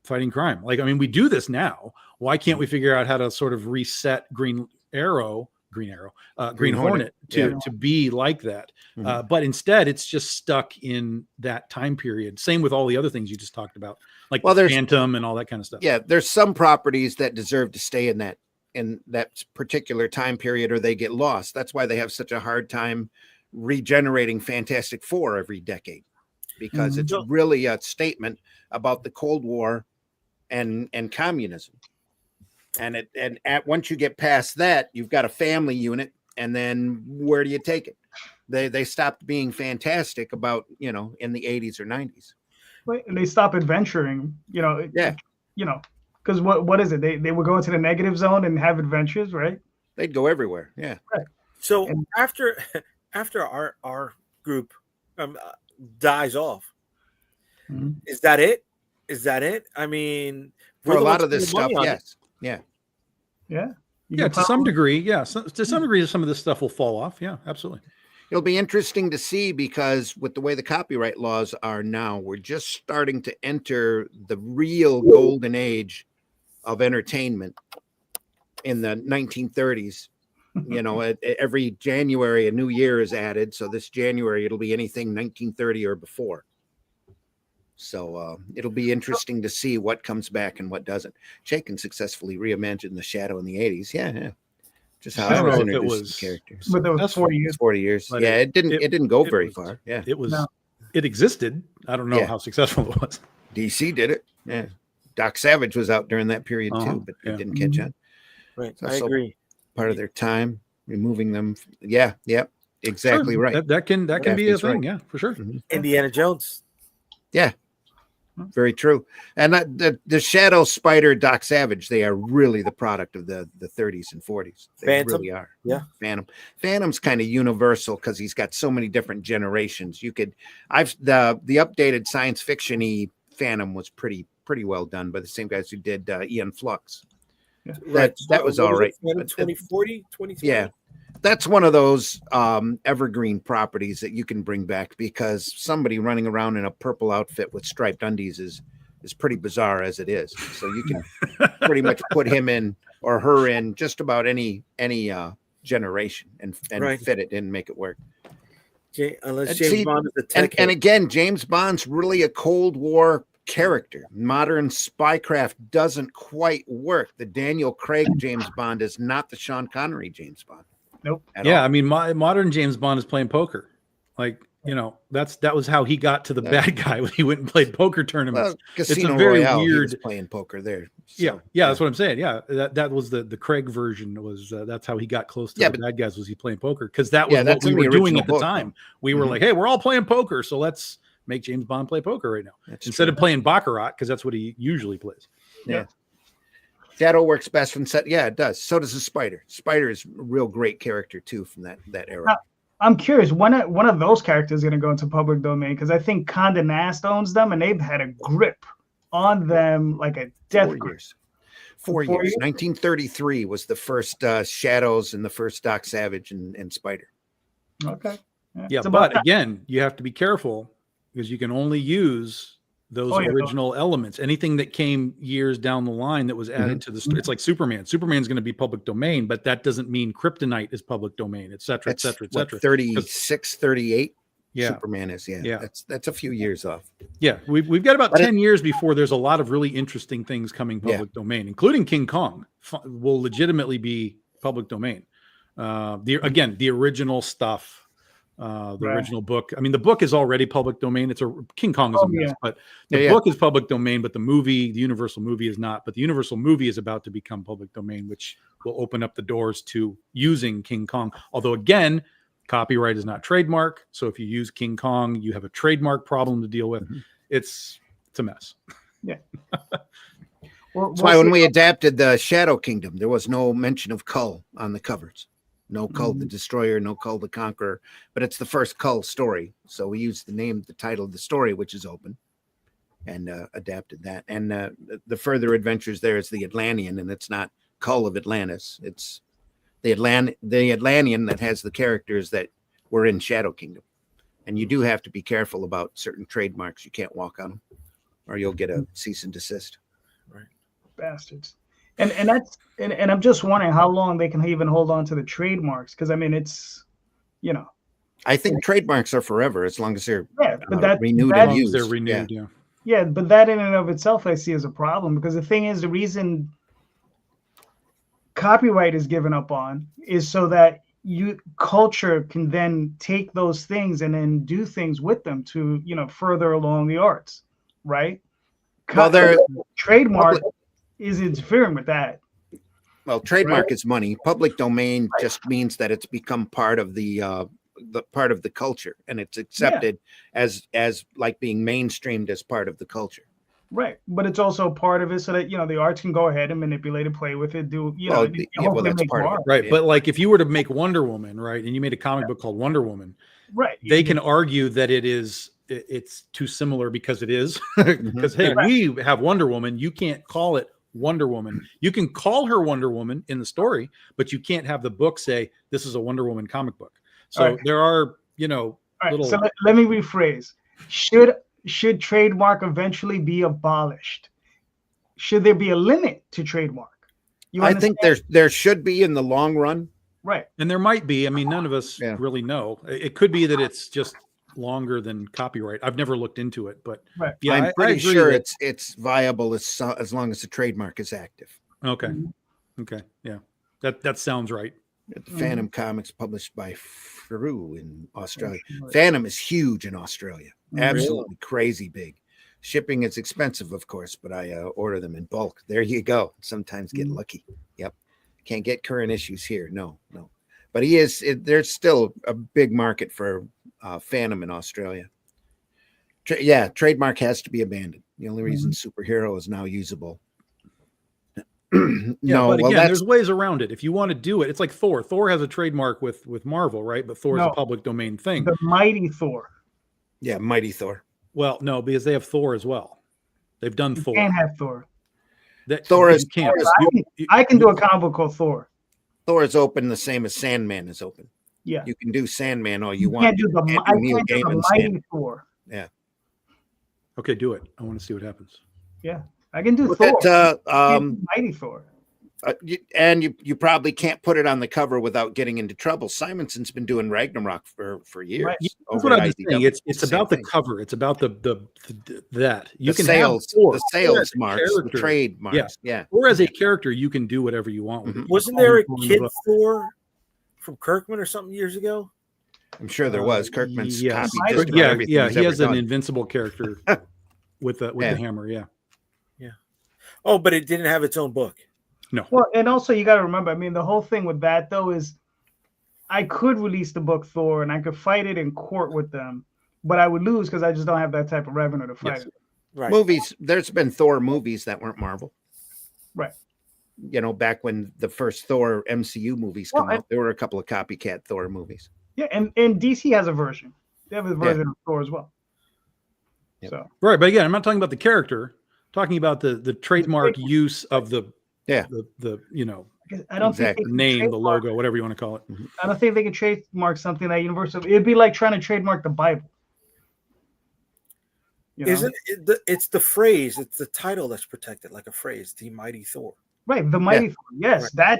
fighting crime. Like, I mean, we do this now. Why can't we figure out how to sort of reset Green Hornet to be like that? But instead, it's just stuck in that time period. Same with all the other things you just talked about, like the Phantom and all that kind of stuff. Yeah, there's some properties that deserve to stay in that particular time period, or they get lost. That's why they have such a hard time regenerating Fantastic Four every decade, because it's really a statement about the Cold War and communism. And once you get past that, you've got a family unit, and then where do you take it? They stopped being fantastic about in the 80s or 90s. Right, and they stop adventuring. Because what is it? They would go into the negative zone and have adventures, right? They'd go everywhere. Yeah. Right. So after our group dies off, is that it? Is that it? I mean, for a lot of this stuff, yes. To some degree, to some degree, some of this stuff will fall off. Yeah, absolutely. It'll be interesting to see, because with the way the copyright laws are now, we're just starting to enter the real golden age of entertainment in the 1930s. Every January, a new year is added. So this January, it'll be anything 1930 or before. So it'll be interesting to see what comes back and what doesn't. Chaykin successfully reimagined the Shadow in the 80s. Yeah. Just how I was introduced to the character. But that was 40 years. 40 years. But it didn't go very far. Yeah. It existed. I don't know how successful it was. DC did it. Yeah. Doc Savage was out during that period too, but it didn't catch on. Right. I agree. Part of their time, removing them. Yeah. Exactly right. That can be a thing. Right. Yeah, for sure. Indiana Jones. Yeah. Very true. And the Shadow, Spider, Doc Savage, they are really the product of the 30s and 40s. They Phantom. Really are. Yeah. Phantom's kind of universal because he's got so many different generations. The updated science fiction-y Phantom was pretty well done by the same guys who did Ian Flux. Yeah. That was all right. 2040, 2020. Yeah. That's one of those evergreen properties that you can bring back, because somebody running around in a purple outfit with striped undies is pretty bizarre as it is. So you can pretty much put him in or her in just about any generation and fit it in and make it work. Unless James Bond is a tech. And again, James Bond's really a Cold War character. Modern spycraft doesn't quite work. The Daniel Craig James Bond is not the Sean Connery James Bond. Nope. Yeah, all. I mean, modern James Bond is playing poker. Like, you know, that was how he got to the bad guy when he went and played poker tournaments. Well, Casino it's a very Royale, he weird was playing poker there. So, yeah, that's what I'm saying. Yeah, that was the Craig version. Was that's how he got close to the bad guys? Was he playing poker? Because that was what we were doing at the time. We were like, hey, we're all playing poker, so let's make James Bond play poker right now instead of playing baccarat, because that's what he usually plays. Yeah. Shadow works best from set. Yeah, it does. So does the Spider. Spider is a real great character too from that era. I'm curious, when of those characters going to go into public domain? Because I think Condé Nast owns them, and they've had a grip on them like a death grip. 4 years. 1933 was the first Shadows and the first Doc Savage and Spider. Okay. Yeah, but again, you have to be careful because you can only use those original elements. Anything that came years down the line that was added to the story. It's like Superman. Superman's going to be public domain, but that doesn't mean Kryptonite is public domain, et cetera, et cetera, et cetera. 36, 38. Yeah. Superman is. Yeah. That's a few years off. Yeah. We've got about 10 years before there's a lot of really interesting things coming public domain, including King Kong will legitimately be public domain. The original stuff. Original book. I mean, the book is already public domain. King Kong is a mess, but the book is public domain, but the Universal movie is not. But the Universal movie is about to become public domain, which will open up the doors to using King Kong. Although, again, copyright is not trademark. So if you use King Kong, you have a trademark problem to deal with. It's a mess. Yeah. That's why when we adapted the Shadow Kingdom, there was no mention of Kull on the covers. No Kull the Destroyer, no Kull the Conqueror, but it's the first Kull story. So we used the title of the story, which is open, and adapted that. And the further adventures there is the Atlantean, and it's not Kull of Atlantis. It's the Atlantean that has the characters that were in Shadow Kingdom. And you do have to be careful about certain trademarks. You can't walk on them, or you'll get a cease and desist. Right, bastards. And I'm just wondering how long they can even hold on to the trademarks, because I mean it's, I think trademarks are forever as long as they're renewed and used. They're renewed, yeah. But that in and of itself I see as a problem, because the thing is, the reason copyright is given up on is so that culture can then take those things and then do things with them to further along the arts, right? Trademark is interfering with that. Well, trademark is money. Public domain just means that it's become part of the part of the culture, and it's accepted as like being mainstreamed as part of the culture. Right, but it's also part of it so that the arts can go ahead and manipulate and play with it. That's part of it. Right, but like if you were to make Wonder Woman, right, and you made a comic book called Wonder Woman, right, they can argue that it's too similar because it is because we have Wonder Woman. You can't call it Wonder Woman. You can call her Wonder Woman in the story, but you can't have the book say this is a Wonder Woman comic book. So there are, little. So let me rephrase. Should trademark eventually be abolished? Should there be a limit to trademark? I think there should be in the long run. Right. And there might be. I mean, none of us really know. It could be that it's just longer than copyright. I've never looked into it, but I'm pretty sure it's viable as long as the trademark is active. Okay. Okay. Yeah. That sounds right. The Phantom Comics published by Frew in Australia. Phantom is huge in Australia. Absolutely crazy big. Shipping is expensive, of course, but I order them in bulk. There you go. Sometimes get lucky. Yep. Can't get current issues here. No. But there's still a big market for Phantom in Australia. Trademark has to be abandoned. The only reason superhero is now usable. But again, there's ways around it. If you want to do it, it's like Thor. Thor has a trademark with Marvel, right? But Thor is a public domain thing. The Mighty Thor. Yeah, Mighty Thor. Well, no, because they have Thor as well. They've done Thor. You can't have Thor. Thor is can't. I can do a comic book called Thor. Thor is open the same as Sandman is open. Yeah. You can do Sandman all you want. I can't do the Mighty Thor. Yeah. Okay, do it. I want to see what happens. Yeah. I can do Thor. Mighty Thor. And you probably can't put it on the cover without getting into trouble. Simonson's been doing Ragnarok for years. Right. That's what I'm saying. It's about the cover. It's about that you can sales, have the sales marks, the trade marks. Yeah. Or as a character, you can do whatever you want with it. Wasn't there a kid Thor from Kirkman or something years ago? I'm sure there was. Kirkman's yes. copied just about yeah, everything yeah. he's He ever has an done. invincible character with the Yeah. hammer. Yeah. Oh, but it didn't have its own book. No. Well, and also you got to remember, I mean, the whole thing with that though is I could release the book Thor and I could fight it in court with them, but I would lose because I just don't have that type of revenue to fight Yes. it. Right. Movies. There's been Thor movies that weren't Marvel. Right. You know, back when the first Thor MCU movies come out, there were a couple of copycat Thor movies. Yeah, and DC has a version. They have a version of Thor as well. Yep. So Right, but again, I'm not talking about the character. I'm talking about the trademark use of the you know, I don't Exactly. think the they can name, the trademark- logo, whatever you want to call it. I don't think they can trademark something that Universal. It'd be like trying to trademark the Bible. You know? Isn't it it's the phrase, it's the title that's protected, like a phrase, the mighty Thor. Right, the mighty Thor. Yes, Right.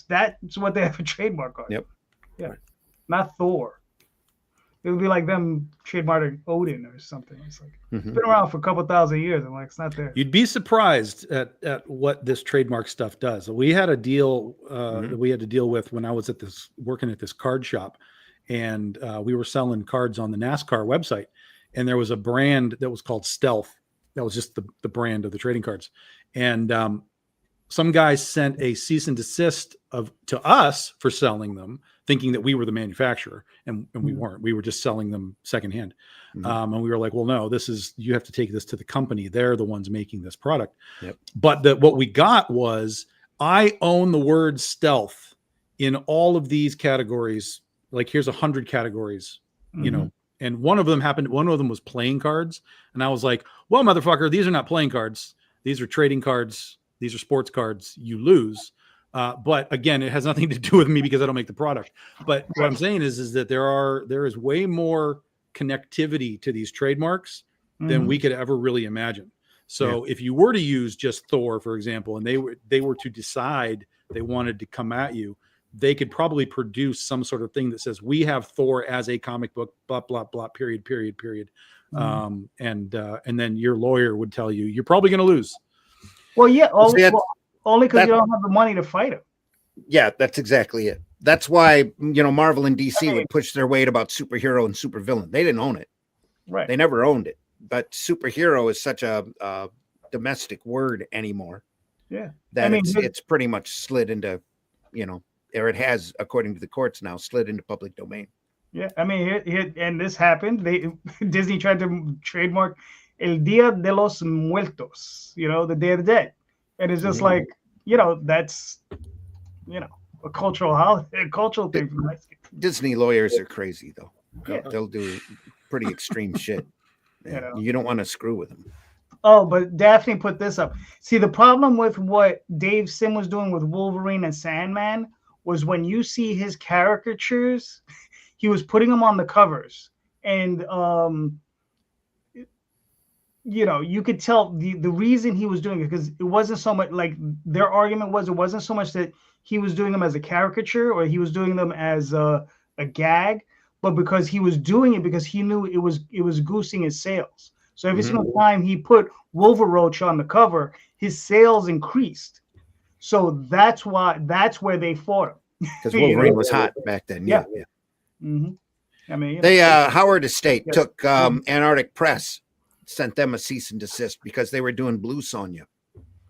that's what they have a trademark on. Yep. Yeah, Right. not Thor. It would be like them trademarking Odin or something. It's like Mhm. it's been around for a couple thousand years. I'm like, it's not there. You'd be surprised at what this trademark stuff does. We had a deal that we had to deal with when I was working at this card shop, and we were selling cards on the NASCAR website, and there was a brand that was called Stealth. That was just the brand of the trading cards, and some guy sent a cease and desist to us for selling them, thinking that we were the manufacturer, and we weren't. We were just selling them secondhand. And we were like, well, no, you have to take this to the company. They're the ones making this product. Yep. But what we got was, I own the word stealth in all of these categories. Like, here's 100 categories, you know, and one of them was playing cards. And I was like, well, motherfucker, these are not playing cards. These are trading cards. These are sports cards. You lose. But again, it has nothing to do with me because I don't make the product. But what I'm saying is that there is way more connectivity to these trademarks than we could ever really imagine. So if you were to use just Thor, for example, and they were to decide they wanted to come at you, they could probably produce some sort of thing that says, we have Thor as a comic book, blah, blah, blah, period. And then your lawyer would tell you, you're probably going to lose. Well, yeah, only because that- you don't have the money to fight him. Yeah, that's exactly it. That's why, you know, Marvel and DC would push their weight about superhero and supervillain. They didn't own it. Right. They never owned it. But superhero is such a domestic word anymore. Yeah. That I mean, it's pretty much slid into, you know, or it has, according to the courts now, slid into public domain. Yeah, I mean, and this happened. Disney tried to trademark El Día de los Muertos, you know, the Day of the Dead, and it's just like, you know, that's, you know, a cultural holiday, a cultural thing for Mexico. Disney lawyers are crazy, though. Yeah. They'll do pretty extreme shit. You know. You don't want to screw with them. Oh, but Daphne put this up. See, the problem with what Dave Sim was doing with Wolverine and Sandman was when you see his caricatures, he was putting them on the covers, and you know, you could tell the reason he was doing it, because it wasn't so much like their argument was, it wasn't so much that he was doing them as a caricature or he was doing them as a gag, but because he was doing it because he knew it was goosing his sales. So every single time he put Wolveroach on the cover, his sales increased. So that's where they fought him. Because Wolverine was hot back then. Yeah. Mm-hmm. I mean, They Howard Estate took Antarctic Press, sent them a cease and desist because they were doing Blue Sonja.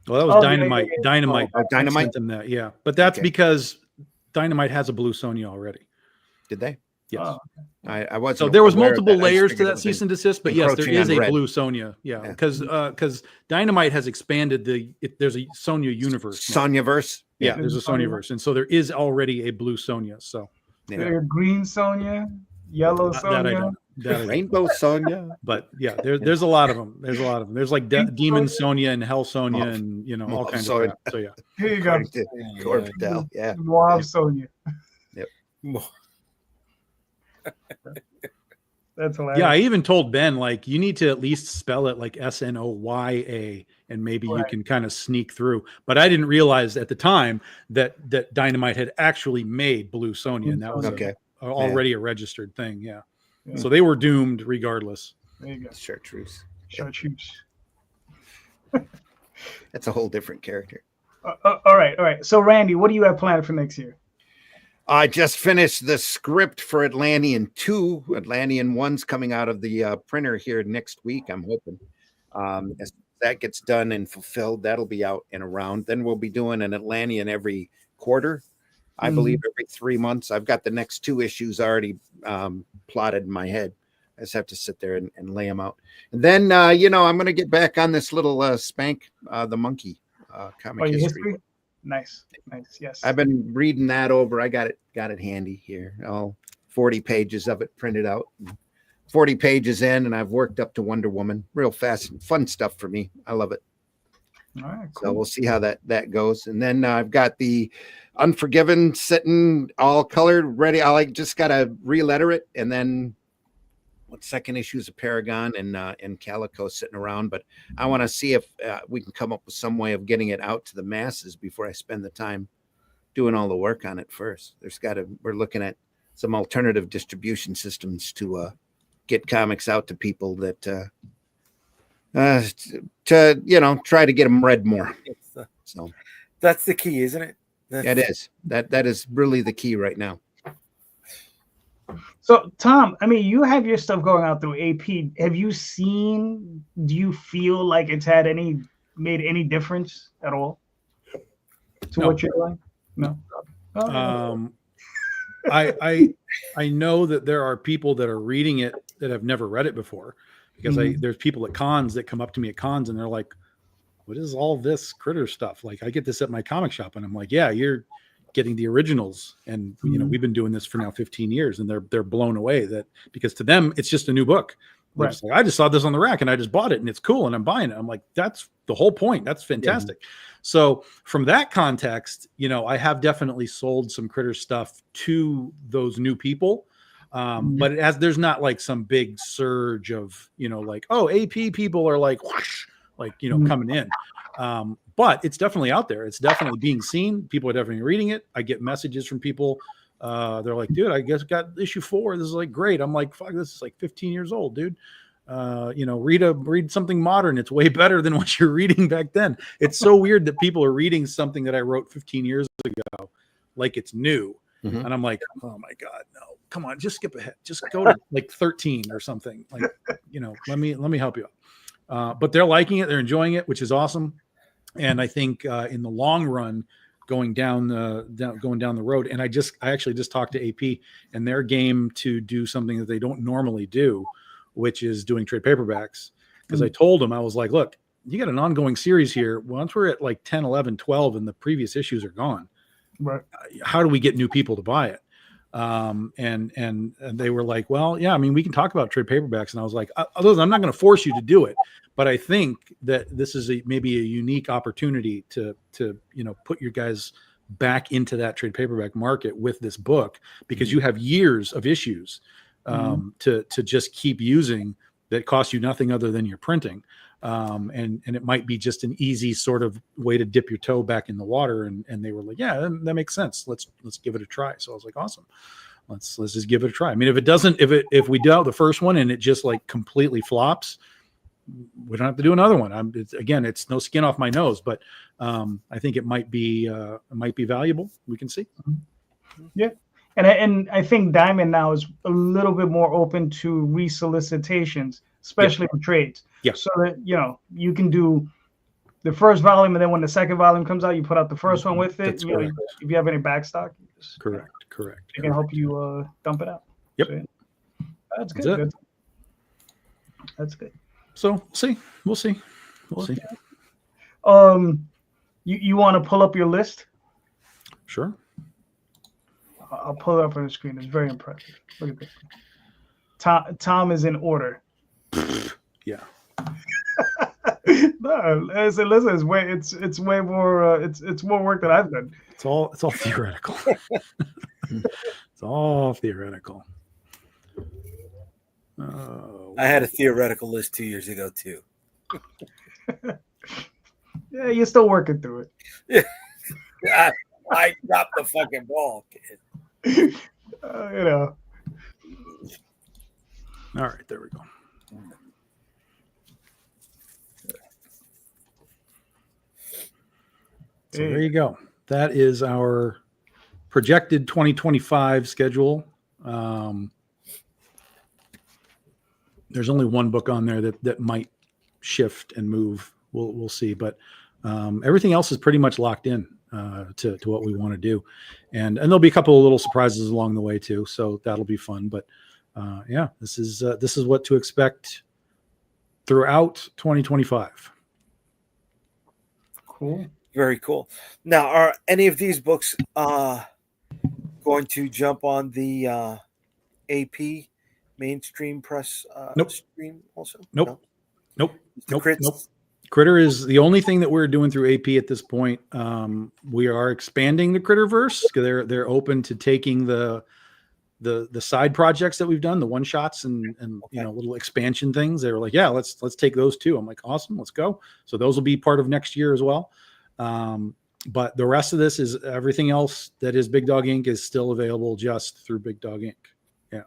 Well, that was Dynamite. Dynamite. Dynamite sent them that, yeah. But that's because Dynamite has a Blue Sonja already. Did they? Yes. Oh. I wasn't. So there was aware of multiple that. I just layers to figured it that was cease and desist, but yes, there encroaching is on a Red. Blue Sonja. Yeah, because Dynamite has expanded there's a Sonja universe. now. Sonjaverse. Yeah, there's a Sonja verse, and so there is already a Blue Sonja. So There, green Sonya, yellow that I Sonya. don't. That I don't. Rainbow Sonja. But yeah, there's a lot of them. There's like Demon Sonja and Hell Sonja and you know all kinds of crap. So yeah. Here you go. According to Gore Vidal. Yeah. Noir Sonya. Yep. That's hilarious. Yeah, I even told Ben, like, you need to at least spell it like Snoya, and maybe you can kind of sneak through. But I didn't realize at the time that Dynamite had actually made Blue Sonja, and that was already a registered thing. Yeah. So they were doomed regardless. There you go. Chartreuse. Chartreuse. That's a whole different character. All right. So Randy, what do you have planned for next year? I just finished the script for Atlantean 2. Atlantean 1's coming out of the printer here next week, I'm hoping. As that gets done and fulfilled, that'll be out and around. Then we'll be doing an Atlantean every quarter. I believe every 3 months. I've got the next 2 issues already plotted in my head. I just have to sit there and lay them out. And then, I'm going to get back on this little Spank the Monkey comic history. Nice. Yes. I've been reading that over. I got it handy here. All 40 pages of it printed out. 40 pages in, and I've worked up to Wonder Woman. Real fast and fun stuff for me. I love it. All right, cool. So we'll see how that goes. And then I've got the Unforgiven sitting all colored, ready. I just got to re-letter it. And then second issues of Paragon and Calico sitting around. But I want to see if we can come up with some way of getting it out to the masses before I spend the time doing all the work on it first. We're looking at some alternative distribution systems to get comics out to people that try to get them read more. So that's the key, isn't it? That is. That is really the key right now. So, Tom, I mean, you have your stuff going out through AP. Have you seen? Do you feel like it's made any difference at all to what you're doing? No. I know that there are people that are reading it that have never read it before, because there's people at cons that come up to me at cons and they're like, "What is all this critter stuff?" Like, I get this at my comic shop, and I'm like, "Yeah, you're getting the originals." And we've been doing this for now 15 years, and they're blown away that, because to them it's just a new book. Right. Just like, I just saw this on the rack and I just bought it and it's cool and I'm buying it. I'm like, that's the whole point. That's fantastic. Yeah. So from that context, I have definitely sold some critter stuff to those new people. But there's not like some big surge of, like, oh, AP people are like, whoosh, like, coming in. But it's definitely out there. It's definitely being seen. People are definitely reading it. I get messages from people. They're like, dude, I guess got issue 4. This is like great. I'm like, fuck, this is like 15 years old, dude. Read something modern. It's way better than what you're reading back then. It's so weird that people are reading something that I wrote 15 years ago like it's new. And I'm like, oh my God, no, come on, just skip ahead. Just go to like 13 or something. Like, let me help you out. But they're liking it. They're enjoying it, which is awesome. And I think in the long run, going down the road, and I actually just talked to AP, and their game to do something that they don't normally do, which is doing trade paperbacks. Because I told them, I was like, look, you got an ongoing series here. Once we're at like 10, 11, 12, and the previous issues are gone, right? How do we get new people to buy it? And they were like, well, yeah, I mean, we can talk about trade paperbacks. And I was like, I'm not going to force you to do it, but I think that this is maybe a unique opportunity to put your guys back into that trade paperback market with this book, because you have years of issues to just keep using that cost you nothing other than your printing. And it might be just an easy sort of way to dip your toe back in the water. And they were like, yeah, that makes sense. Let's give it a try. So I was like, awesome. Let's just give it a try. I mean, if we do the first one and it just like completely flops, we don't have to do another one. It's no skin off my nose, but I think it might be valuable. We can see. Yeah. And I think Diamond now is a little bit more open to resolicitations, especially for trades. Yeah. So that, you can do the first volume, and then when the second volume comes out, you put out the first one with it. That's correct. If you have any backstock, correct. It can help you dump it out. Yep. So, that's good. That's good. So we'll see. You want to pull up your list? Sure. I'll pull it up on the screen. It's very impressive. Look at this. Tom is in order. Yeah. No, listen. It's way more. It's more work than I've done. It's all theoretical. It's all theoretical. I had a theoretical list 2 years ago too. Yeah, you're still working through it. I dropped the fucking ball, kid. All right, there we go. So there you go. That is our projected 2025 schedule. There's only one book on there that might shift and move. We'll see, but everything else is pretty much locked in to what we want to do, and there'll be a couple of little surprises along the way too. So that'll be fun. But yeah, this is what to expect throughout 2025. Cool. Very cool. Now, are any of these books going to jump on the AP mainstream press Nope. stream also? Nope. No? Nope. Crits? Nope. Critter is the only thing that we're doing through AP at this point. We are expanding the Critterverse. They're open to taking the side projects that we've done, the one shots and you know, little expansion things. They were like, yeah, let's take those too. I'm like, awesome, let's go. So those will be part of next year as well. But the rest of this is everything else that is Big Dog Inc. is still available just through Big Dog Inc. Yeah,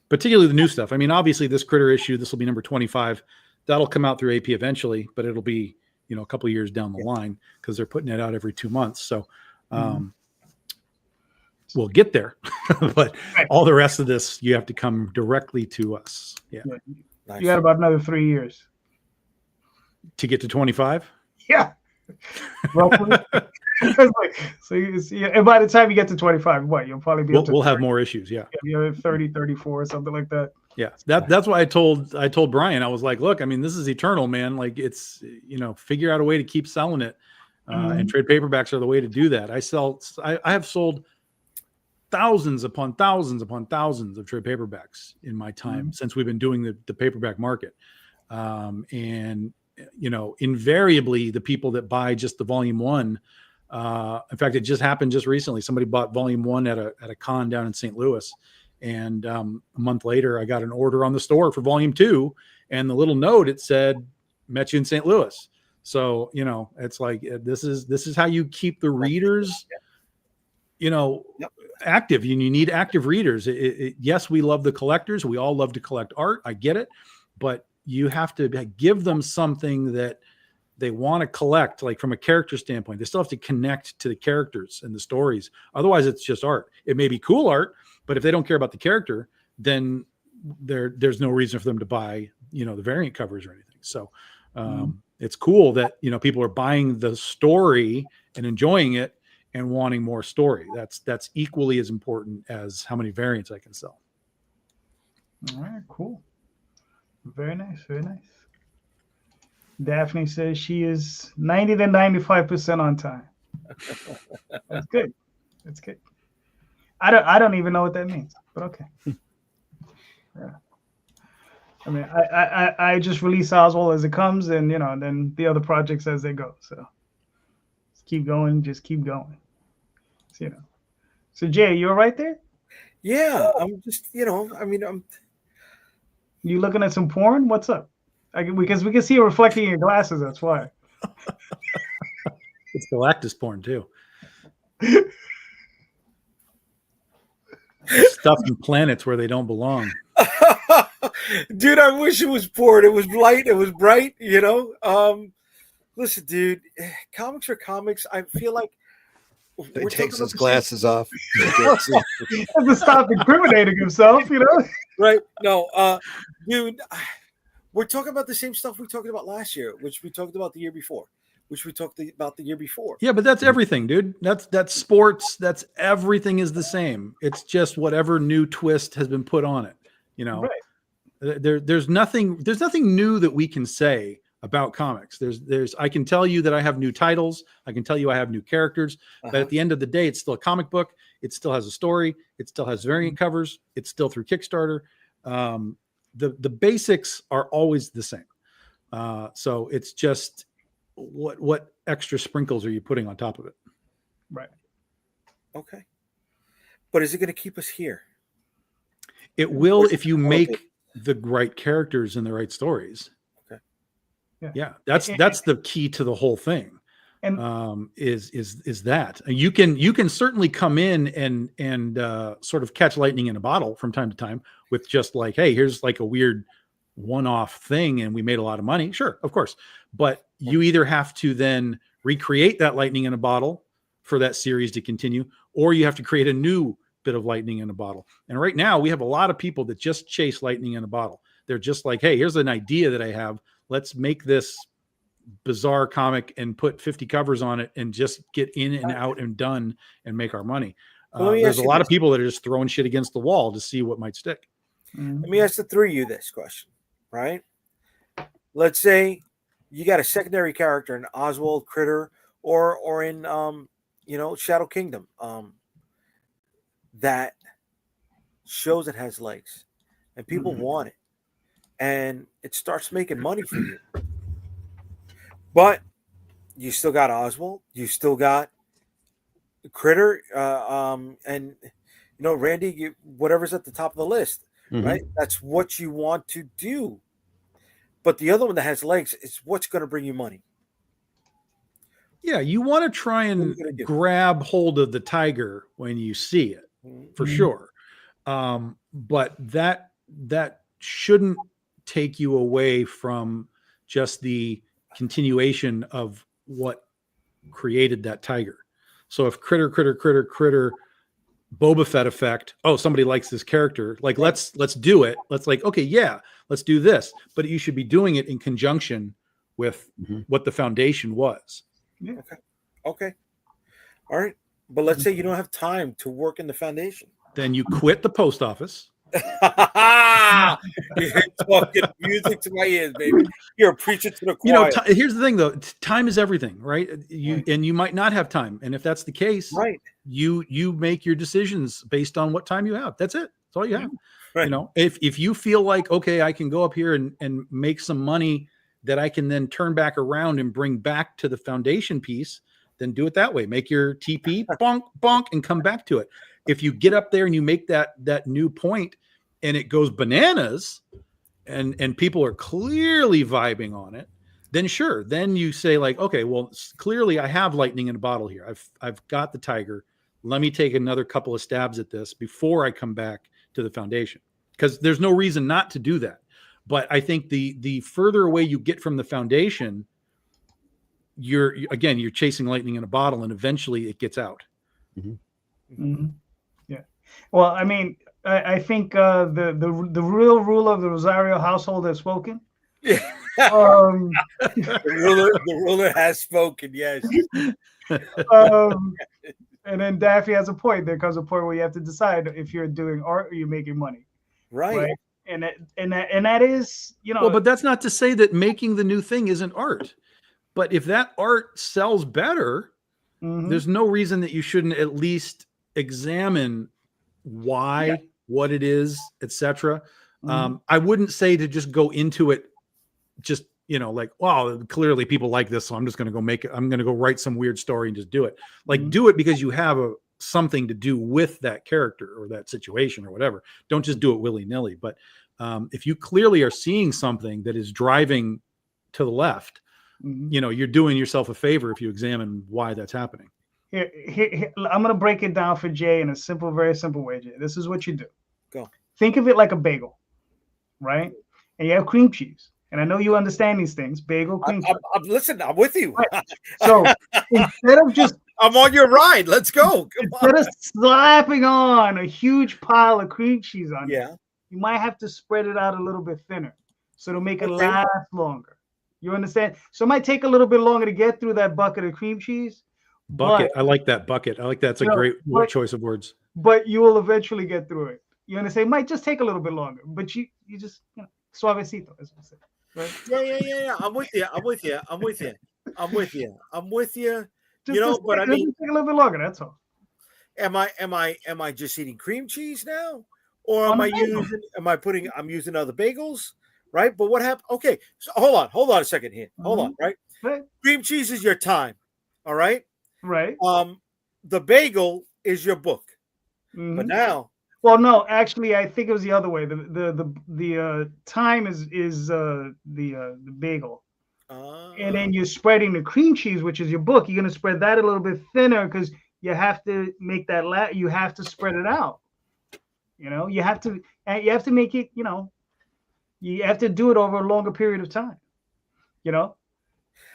particularly the new stuff. I mean, obviously this Critter issue, this will be number 25. That'll come out through AP eventually, but it'll be, you know, a couple of years down the line because they're putting it out every 2 months. So we'll get there, but all the rest of this, you have to come directly to us. Yeah. Nice. You got about another 3 years To get to 25. Yeah. Roughly. So and by the time you get to 25, what you'll probably be. We'll have more issues. Yeah. You're 30, 34, something like that. Yeah. That's why I told Brian, I was like, look, I mean, this is eternal, man. Like it's, you know, figure out a way to keep selling it. And trade paperbacks are the way to do that. I have sold thousands upon thousands upon thousands of trade paperbacks in my time since we've been doing the paperback market. And, you know, invariably the people that buy just the volume one, in fact, it just happened just recently. Somebody bought volume one at a con down in St. Louis. And a month later, I got an order on the store for volume two. And the little note, it said, met you in St. Louis. So, you know, it's like, this is how you keep the readers, you know, active. You need active readers. Yes, we love the collectors. We all love to collect art. I get it. But you have to give them something that they want to collect, like from a character standpoint. They still have to connect to the characters and the stories. Otherwise, it's just art. It may be cool art, but if they don't care about the character, then there's no reason for them to buy, you know, the variant covers or anything. So it's cool that, you know, people are buying the story and enjoying it and wanting more story. That's equally as important as how many variants I can sell. All right, cool. Very nice, very nice. Daphne says she is 90 to 95% on time. That's good. That's good. I don't even know what that means, but okay. Yeah. I mean, I just release Oswald as it comes, and you know, and then the other projects as they go. So just keep going, just keep going. So, you know. So Jay, you're right there? Yeah, I'm just, you know, I mean, You looking at some porn? What's up? Because we can see it reflecting in your glasses. That's why. It's Galactus porn too. Stuffing planets where they don't belong. Dude, I wish it was porn. It was light. It was bright. You know. Listen, dude, comics are comics. I feel like he takes his glasses off. He has to stop incriminating himself. You know. Right? No, dude. We're talking about the same stuff we talked about last year, which we talked about the year before, which we talked about the year before. Yeah, but that's everything, dude. That's sports. That's everything is the same. It's just whatever new twist has been put on it. You know, right. There's nothing new that we can say about comics. I can tell you that I have new titles. I can tell you I have new characters. But at the end of the day, it's still a comic book. It still has a story. It still has variant covers. It's still through Kickstarter. The basics are always the same. So it's just what extra sprinkles are you putting on top of it? Right. Okay. But is it going to keep us here? It will if you make the right characters and the right stories. Okay. Yeah. That's the key to the whole thing. And is that you can certainly come in and sort of catch lightning in a bottle from time to time with just like, hey, here's like a weird one-off thing and we made a lot of money. Sure, of course. But you either have to then recreate that lightning in a bottle for that series to continue, or you have to create a new bit of lightning in a bottle. And right now we have a lot of people that just chase lightning in a bottle. They're just like, hey, here's an idea that I have. Let's make this bizarre comic and put 50 covers on it and just get in and out and done and make our money. There's a lot of people that are just throwing shit against the wall to see what might stick. Let me ask the three of you this question, right? Let's say you got a secondary character in Oswald, Critter, or in Shadow Kingdom, that shows it has legs and people want it, and it starts making money for you. But you still got Oswald, you still got Critter, and Randy, whatever's at the top of the list, right? That's what you want to do. But the other one that has legs is what's going to bring you money. Yeah, you want to try and grab hold of the tiger when you see it, for sure. But that shouldn't take you away from just the continuation of what created that tiger. So if critter Boba Fett effect, oh, somebody likes this character, like let's do it. Let's let's do this. But you should be doing it in conjunction with what the foundation was. Yeah. Okay. All right. But let's say you don't have time to work in the foundation. Then you quit the post office. You're talking music to my ears, baby. You're a preacher to the choir. Here's the thing, though. Time is everything, right? And you might not have time. And if that's the case, right, you make your decisions based on what time you have. That's it. That's all you have. Right. If you feel like, okay, I can go up here and make some money that I can then turn back around and bring back to the foundation piece, then do it that way. Make your TP, bonk, bonk, and come back to it. If you get up there and you make that new point and it goes bananas and people are clearly vibing on it, then sure. Then you say like, okay, well, clearly I have lightning in a bottle here. I've got the tiger. Let me take another couple of stabs at this before I come back to the foundation, because there's no reason not to do that. But I think the further away you get from the foundation, you're chasing lightning in a bottle, and eventually it gets out. Yeah. Well, I mean, I think the real rule of the Rosario household has spoken. Yeah. The ruler has spoken. Yes. And then Daffy has a point. There comes a point where you have to decide if you're doing art or you're making money. Right? And that is, Well, but that's not to say that making the new thing isn't art. But if that art sells better, there's no reason that you shouldn't at least examine why, what it is, etc. I wouldn't say to just go into it just, like, wow, clearly people like this, so I'm just going to go make it. I'm going to go write some weird story and just do it. Like, do it because you have something to do with that character or that situation or whatever. Don't just do it willy-nilly. But if you clearly are seeing something that is driving to the left, you're doing yourself a favor if you examine why that's happening. Here, I'm going to break it down for Jay in a very simple way, Jay. This is what you do. Go. Think of it like a bagel, right? And you have cream cheese. And I know you understand these things. Bagel, cream cheese. Listen, I'm with you. Right. So instead of just... I'm on your ride. Let's go. Instead of slapping on a huge pile of cream cheese on it, you might have to spread it out a little bit thinner so to make it last longer. You understand? So it might take a little bit longer to get through that bucket of cream cheese. Bucket. I like that bucket. I like that. It's a great choice of words. But you will eventually get through it. You understand? It might just take a little bit longer, but you just, suavecito, as we say. Right? Yeah. I'm with you. Just but I mean, take a little bit longer. That's all. Am I just eating cream cheese now, or am I'm using other bagels, right? But what happened? Okay, so hold on a second here. Hold on, right? Cream cheese is your time, all right? Right. The bagel is your book, but now. Well, no, actually, I think it was the other way. The time is the bagel, and then you're spreading the cream cheese, which is your book. You're gonna spread that a little bit thinner because you have to make that you have to spread it out. You have to make it. You have to do it over a longer period of time. So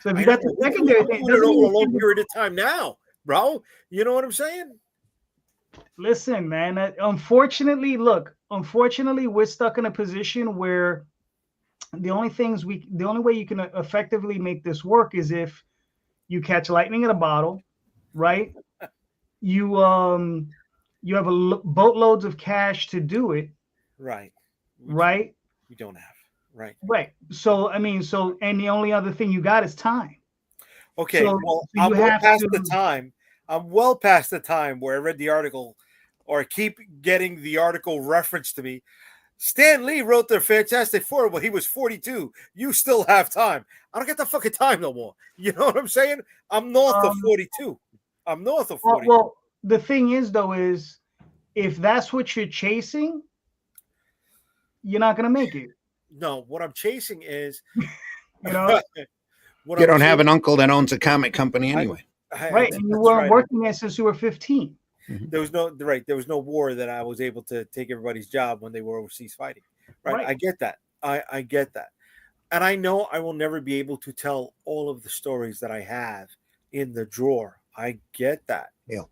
if you got the secondary thing, over a long period of time now. bro. You know what I'm saying? Listen, man. Unfortunately, we're stuck in a position where the only way you can effectively make this work is if you catch lightning in a bottle, right? You have boatloads of cash to do it, Right. right? We don't have. Right. Right. So I mean, and the only other thing you got is time. Okay. So, Well, so you I'm well have past to. the time. I'm well past the time where I read the article or keep getting the article referenced to me. Stan Lee wrote the Fantastic Four when he was 42. You still have time. I don't get the fucking time no more. You know what I'm saying? I'm north of 42. I'm north of 42. Well, the thing is, though, is if that's what you're chasing, you're not gonna make it. No, what I'm chasing is, You know, You don't have an uncle that owns a comic company anyway. right? And you weren't working there since you were 15. There was no war that I was able to take everybody's job when they were overseas fighting. Right. I get that. I get that. And I know I will never be able to tell all of the stories that I have in the drawer. I get that. Yeah.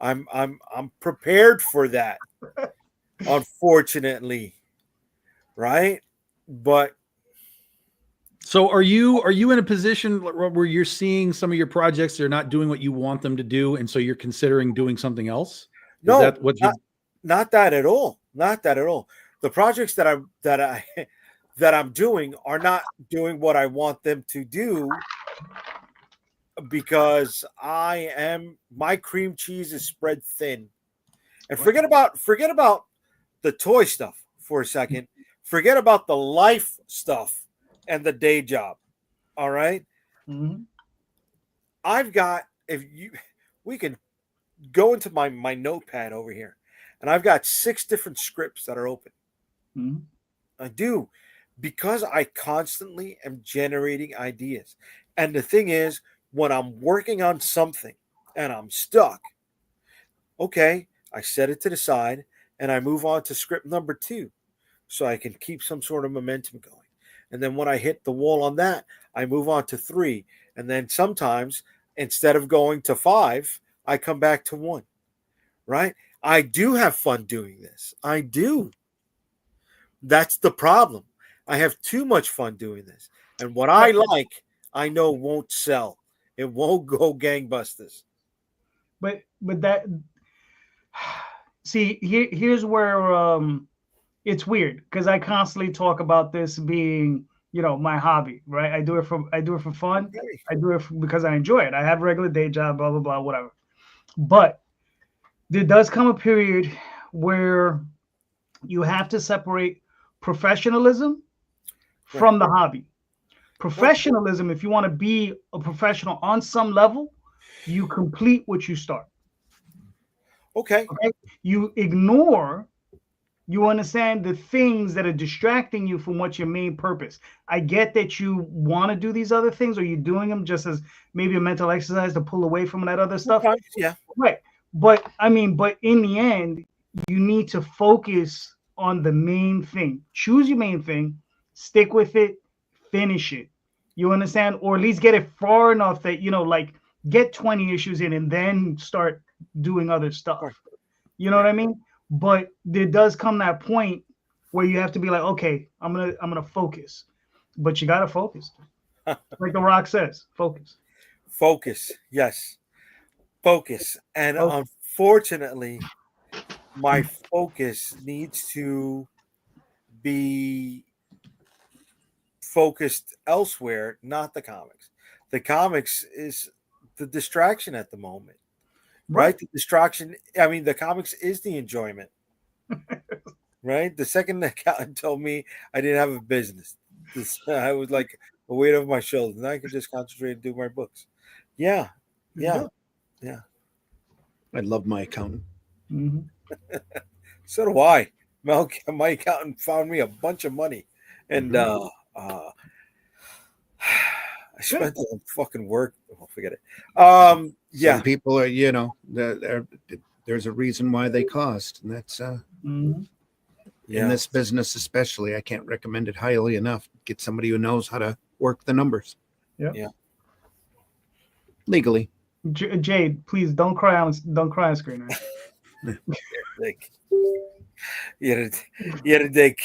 I'm prepared for that. Unfortunately. Right? But so are you in a position where you're seeing some of your projects they're not doing what you want them to do, and so you're considering doing something else? No, that what not that at all. Not that at all. The projects that I'm doing are not doing what I want them to do because my cream cheese is spread thin. And forget about the toy stuff for a second. Forget about the life stuff and the day job. All right. Mm-hmm. We can go into my notepad over here, and I've got 6 different scripts that are open. Mm-hmm. I do, because I constantly am generating ideas. And the thing is, when I'm working on something and I'm stuck, okay, I set it to the side and I move on to script number 2 so I can keep some sort of momentum going. And then when I hit the wall on that, I move on to 3. And then sometimes instead of going to 5, I come back to 1. Right? I do have fun doing this. I do. That's the problem. I have too much fun doing this. And what I like, I know won't sell. It won't go gangbusters. But that, see, here's where it's weird because I constantly talk about this being, my hobby, right? I do it for fun. Okay. I do it because I enjoy it. I have a regular day job, blah blah blah, whatever. But there does come a period where you have to separate professionalism from the hobby. Professionalism, if you want to be a professional on some level, you complete what you start. Okay. You understand the things that are distracting you from what's your main purpose. I get that you want to do these other things, or you're doing them just as maybe a mental exercise to pull away from that other stuff. Yeah. Right. But in the end, you need to focus on the main thing. Choose your main thing, stick with it, finish it. You understand? Or at least get it far enough that, get 20 issues in and then start doing other stuff. You know what I mean? But there does come that point where you have to be like, okay, I'm gonna focus. But you gotta focus. Like The Rock says, focus. Focus. Yes. Focus. And unfortunately, my focus needs to be focused elsewhere, not the comics. The comics is the distraction at the moment. Right? The distraction. I mean, the comics is the enjoyment. Right? The second the accountant told me I didn't have a business, I was like a weight off my shoulders, and I could just concentrate and do my books. Yeah. I love my accountant. Mm-hmm. So do I. My accountant found me a bunch of money, and I spent it on fucking work. Oh, forget it. Some people are, there's a reason why they cost, and that's in this business especially. I can't recommend it highly enough. Get somebody who knows how to work the numbers. Yeah. Legally. Jade, please don't cry on screen, man. Like, you had a dick.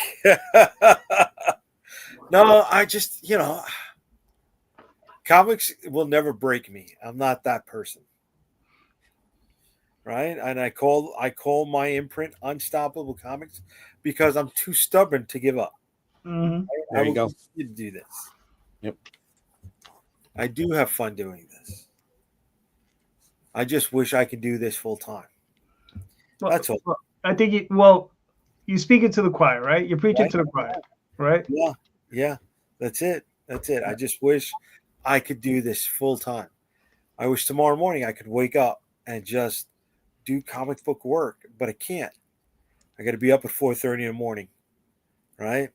No, I just, comics will never break me. I'm not that person. Right? And I call my imprint Unstoppable Comics because I'm too stubborn to give up. Mm-hmm. There you go. Continue to do this. Yep. I do have fun doing this. I just wish I could do this full time. That's all. I think you speak it to the choir, right? You're preaching Right. to the choir, right? Yeah. That's it. I just wish I could do this full time. I wish tomorrow morning I could wake up and just do comic book work, but I can't. I got to be up at 4:30 in the morning, right?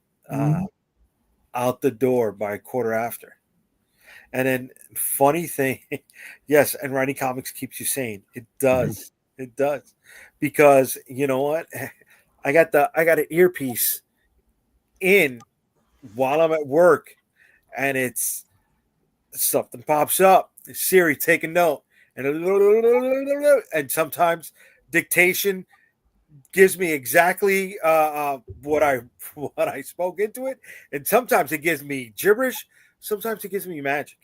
Out the door by 1:15. And then funny thing, yes, and writing comics keeps you sane. It does. It does. Because you know what? I got an earpiece in while I'm at work, and it's something pops up. Siri, take a note. And sometimes dictation gives me exactly what I spoke into it, and sometimes it gives me gibberish. Sometimes it gives me magic.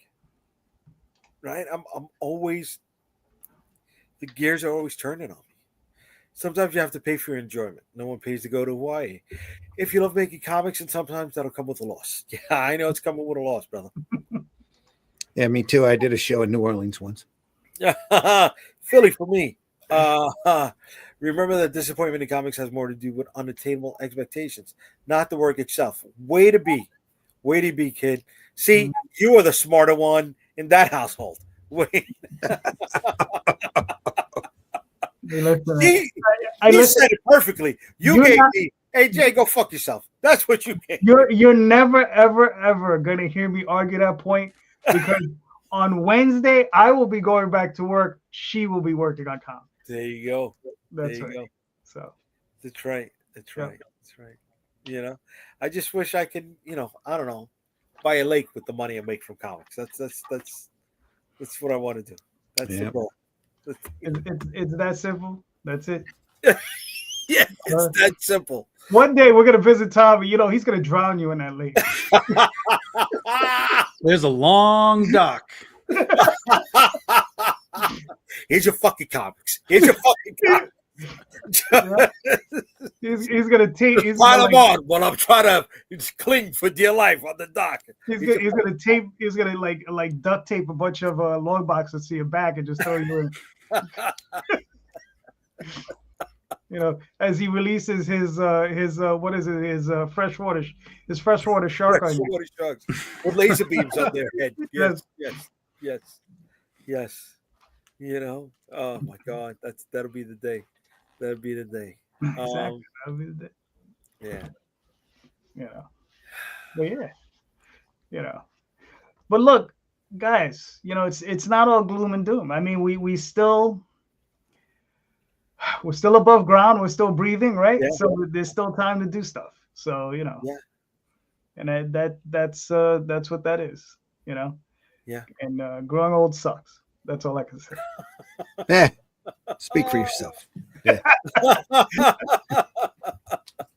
Right? I'm always, the gears are always turning on me. Sometimes you have to pay for your enjoyment. No one pays to go to Hawaii. If you love making comics, and sometimes that'll come with a loss. Yeah, I know it's coming with a loss, brother. Yeah, me too. I did a show in New Orleans once. Philly for me. Remember that disappointment in comics has more to do with unattainable expectations, not the work itself. Way to be, kid. See, you are the smarter one in that household. Wait. You said it perfectly. You gave me, hey Jay, go fuck yourself. That's what you gave. You're never ever gonna hear me argue that point, because on Wednesday I will be going back to work. She will be working on comics. There you go. That's right. So that's right. That's right. That's right. I just wish I could, I don't know, buy a lake with the money I make from comics. That's what I want to do. That's the goal. It's that simple. That's it. Yeah, it's that simple. One day we're gonna visit Tom, and he's gonna drown you in that lake. There's a long dock. Here's your fucking comics. Here's your fucking comics. He's gonna tape. Pile them on while I'm trying to cling for dear life on the dock. He's gonna tape. He's gonna like duct tape a bunch of long boxes to your back and just throw you in. As he releases his what is it? His freshwater shark on you. Freshwater sharks with laser beams on their head. Yes. Oh my God, that'll be the day. That'll be the day. Exactly. That'll be the day. Yeah. But But look, guys, it's not all gloom and doom. I mean, we're still above ground. We're still breathing, right? Yeah. So there's still time to do stuff. So Yeah. And that's what that is. Yeah. And growing old sucks. That's all I can say. Speak for yourself.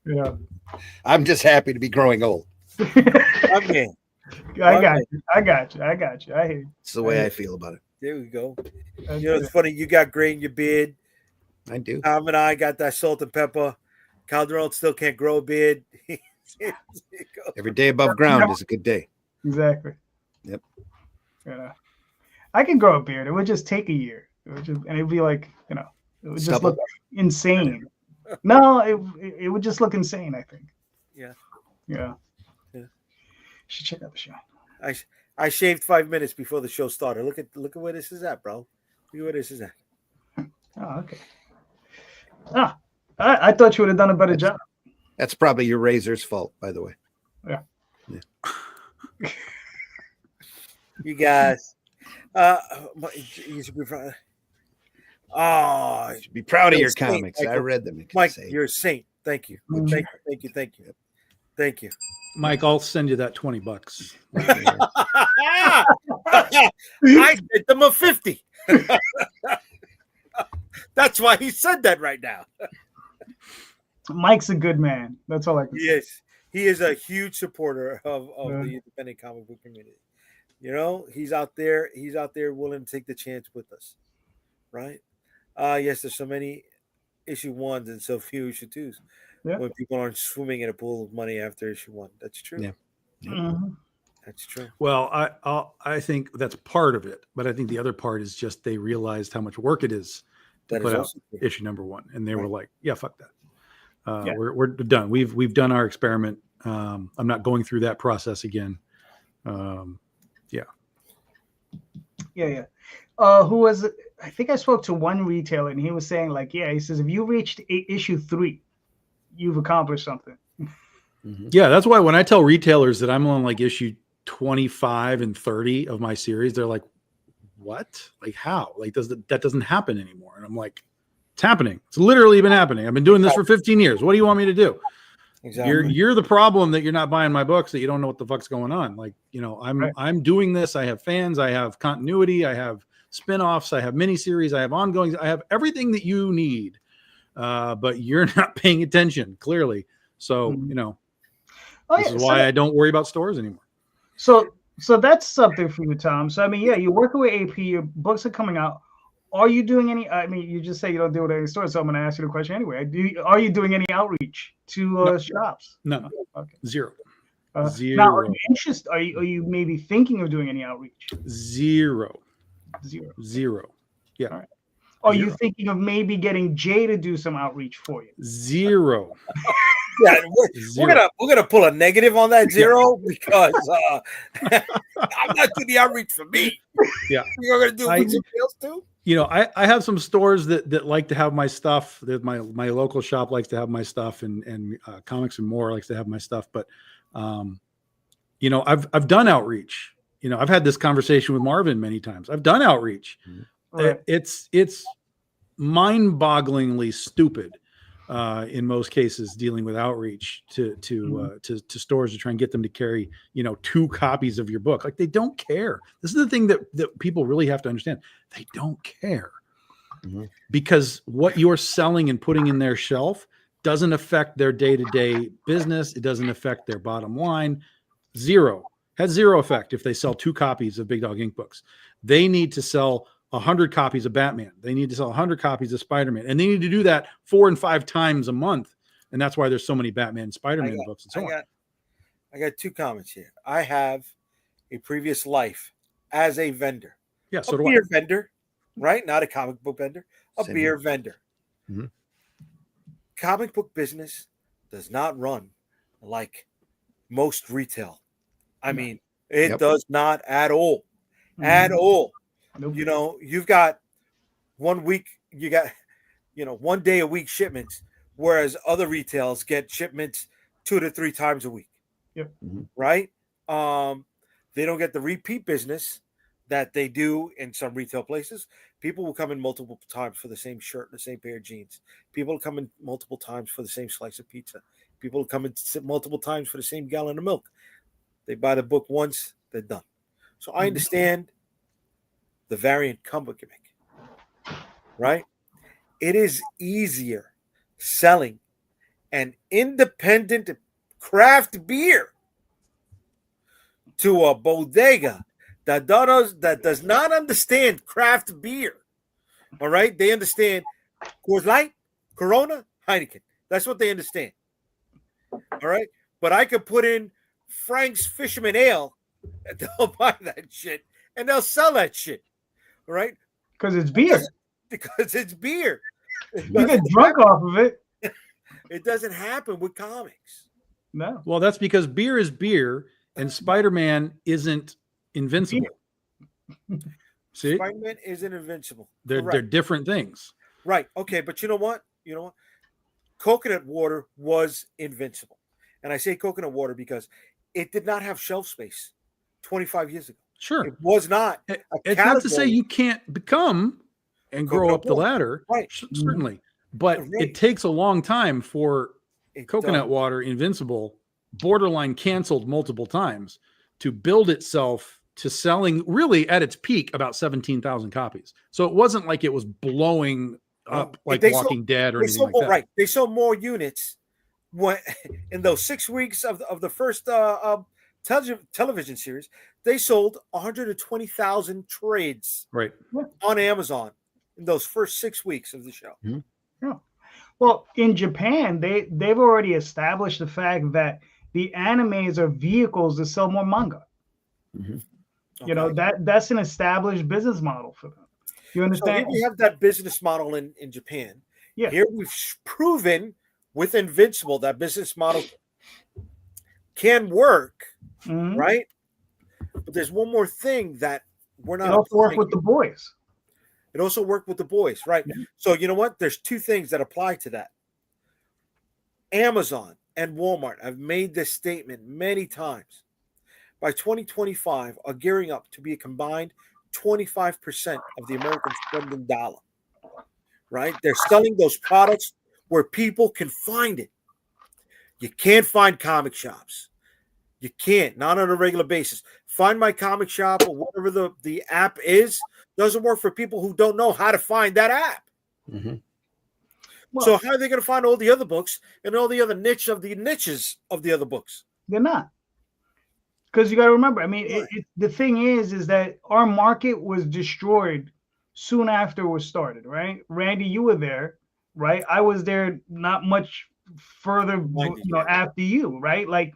Yeah. I'm just happy to be growing old. Okay. I got you. I hear you. It's the way I feel about it. There we go. It's funny. You got gray in your beard. I do. Tom and I got that salt and pepper. Calderon still can't grow a beard. Every day above ground is a good day. Exactly. Yep. I can grow a beard. It would just take a year. It'd be like, it would just look insane. No, it would just look insane, I think. Yeah. Should check out the show. I shaved 5 minutes before the show started. Look at where this is at, bro. Look at where this is at. Oh, okay. I thought you would have done a better job. That's probably your razor's fault, by the way. Yeah. You guys, you should be proud. Oh, you should be proud of your saint, comics. Michael. I read them. Mike, you're a saint. Thank you. Thank you. Mike, I'll send you that $20. I sent them a 50. That's why he said that right now. Mike's a good man. That's all I can He say. is. He is a huge supporter of Yeah. the independent comic book community. You know, he's out there. He's out there willing to take the chance with us, right? Yes, there's so many issue ones and so few issue twos. Yeah. When people aren't swimming in a pool of money after issue one, that's true. Yeah. Mhm. That's true. Well, I think that's part of it, but I think the other part is just they realized how much work it is to That is put out also true. issue number one, and they were like, "Yeah, fuck that. Yeah. We're done. We've done our experiment. I'm not going through that process again." Yeah. Who was it? I think I spoke to one retailer and he was saying like, yeah, he says if you reached issue 3, you've accomplished something. Yeah, that's why when I tell retailers that I'm on like issue 25 and 30 of my series, they're like, "What? Like how? Like that doesn't happen anymore?" And I'm like, "It's happening. It's literally been happening. I've been doing this for 15 years. What do you want me to do?" Exactly. You're the problem that you're not buying my books, that you don't know what the fuck's going on. Like, I'm doing this. I have fans. I have continuity. I have spinoffs. I have miniseries. I have ongoings. I have everything that you need. But you're not paying attention, clearly. So, this is why I don't worry about stores anymore. So that's something for you, Tom. So, I mean, yeah, you're working with AP. Your books are coming out. Are you doing any? I mean, you just say you don't deal with any stores, so I'm going to ask you the question anyway. Are you doing any outreach to shops? No. Okay. Zero. Now, are you interested? Are you maybe thinking of doing any outreach? Zero. Yeah. All right. Are you thinking of maybe getting Jay to do some outreach for you? Zero. Yeah, we're gonna pull a negative on that zero because I'm not doing the outreach for me. Yeah, you're gonna do it for somebody else too. I have some stores that like to have my stuff. That my local shop likes to have my stuff, and Comics and More likes to have my stuff. But I've done outreach. I've had this conversation with Marvin many times. I've done outreach. Right. It's mind-bogglingly stupid. In most cases, dealing with outreach to stores to try and get them to carry 2 copies of your book. Like, they don't care. This is the thing that people really have to understand. They don't care because what you're selling and putting in their shelf doesn't affect their day-to-day business. It doesn't affect their bottom line. Has zero effect if they sell 2 copies of Big Dog Ink books. They need to sell 100 copies of Batman. They need to sell 100 copies of Spider-Man, and they need to do that 4 and 5 times a month. And that's why there's so many Batman and Spider-Man books and so on. I got 2 comments here. I have a previous life as a vendor. Yeah, so a beer vendor, right? Not a comic book vendor, a beer vendor. Mm-hmm. Comic book business does not run like most retail. I mean, it does not at all. At all. Nope. You've got 1 week, you got, 1 day a week shipments, whereas other retails get shipments 2 to 3 times a week. Yep. Right? They don't get the repeat business that they do in some retail places. People will come in multiple times for the same shirt and the same pair of jeans. People will come in multiple times for the same slice of pizza. People will come in multiple times for the same gallon of milk. They buy the book once, they're done. So I understand the variant combo gimmick, right? It is easier selling an independent craft beer to a bodega that does not understand craft beer. All right, they understand Coors Light, Corona, Heineken. That's what they understand. All right, but I could put in Frank's Fisherman Ale, and they'll buy that shit and they'll sell that shit. Right? Because it's beer. Because it's beer. You get drunk off of it. It doesn't happen with comics. No. Well, that's because beer is beer and Spider-Man isn't invincible. See? Spider-Man isn't invincible. They're different things. Right. Okay, but you know what? Coconut water was invincible. And I say coconut water because it did not have shelf space 25 years ago. Sure. It was not. It's not to say you can't become and grow up the ladder. Right. Certainly. But it takes a long time for coconut water, invincible, borderline canceled multiple times, to build itself to selling really at its peak about 17,000 copies. So it wasn't like it was blowing up like Walking Dead or anything like that. Right. They sold more units when in those 6 weeks of the first television series. They sold 120,000 trades Right. on Amazon in those first 6 weeks of the show. Mm-hmm. Yeah. Well, in Japan, they've already established the fact that the animes are vehicles to sell more manga. Mm-hmm. You know, that's an established business model for them. You understand? So here we have that business model in Japan. Yeah. Here we've proven with Invincible that business model can work, Mhm. right? But there's one more thing that we're not. It also work with the boys. It also worked with the boys, right? Yeah. So you know what? There's two things that apply to that. Amazon and Walmart have made this statement many times. By 2025, are gearing up to be a combined 25% of the American spending dollar. Right? They're selling those products where people can find it. You can't find comic shops. You can't, not on a regular basis. Find My Comic Shop or whatever the app is, doesn't work for people who don't know how to find that app. Mm-hmm. Well, So how are they going to find all the other books and all the other niches of the other books? they're not. Because you got to remember, I mean, the thing is that our market was destroyed soon after it was started, right? Randy, you were there, right? I was there not much further, after you, right? Like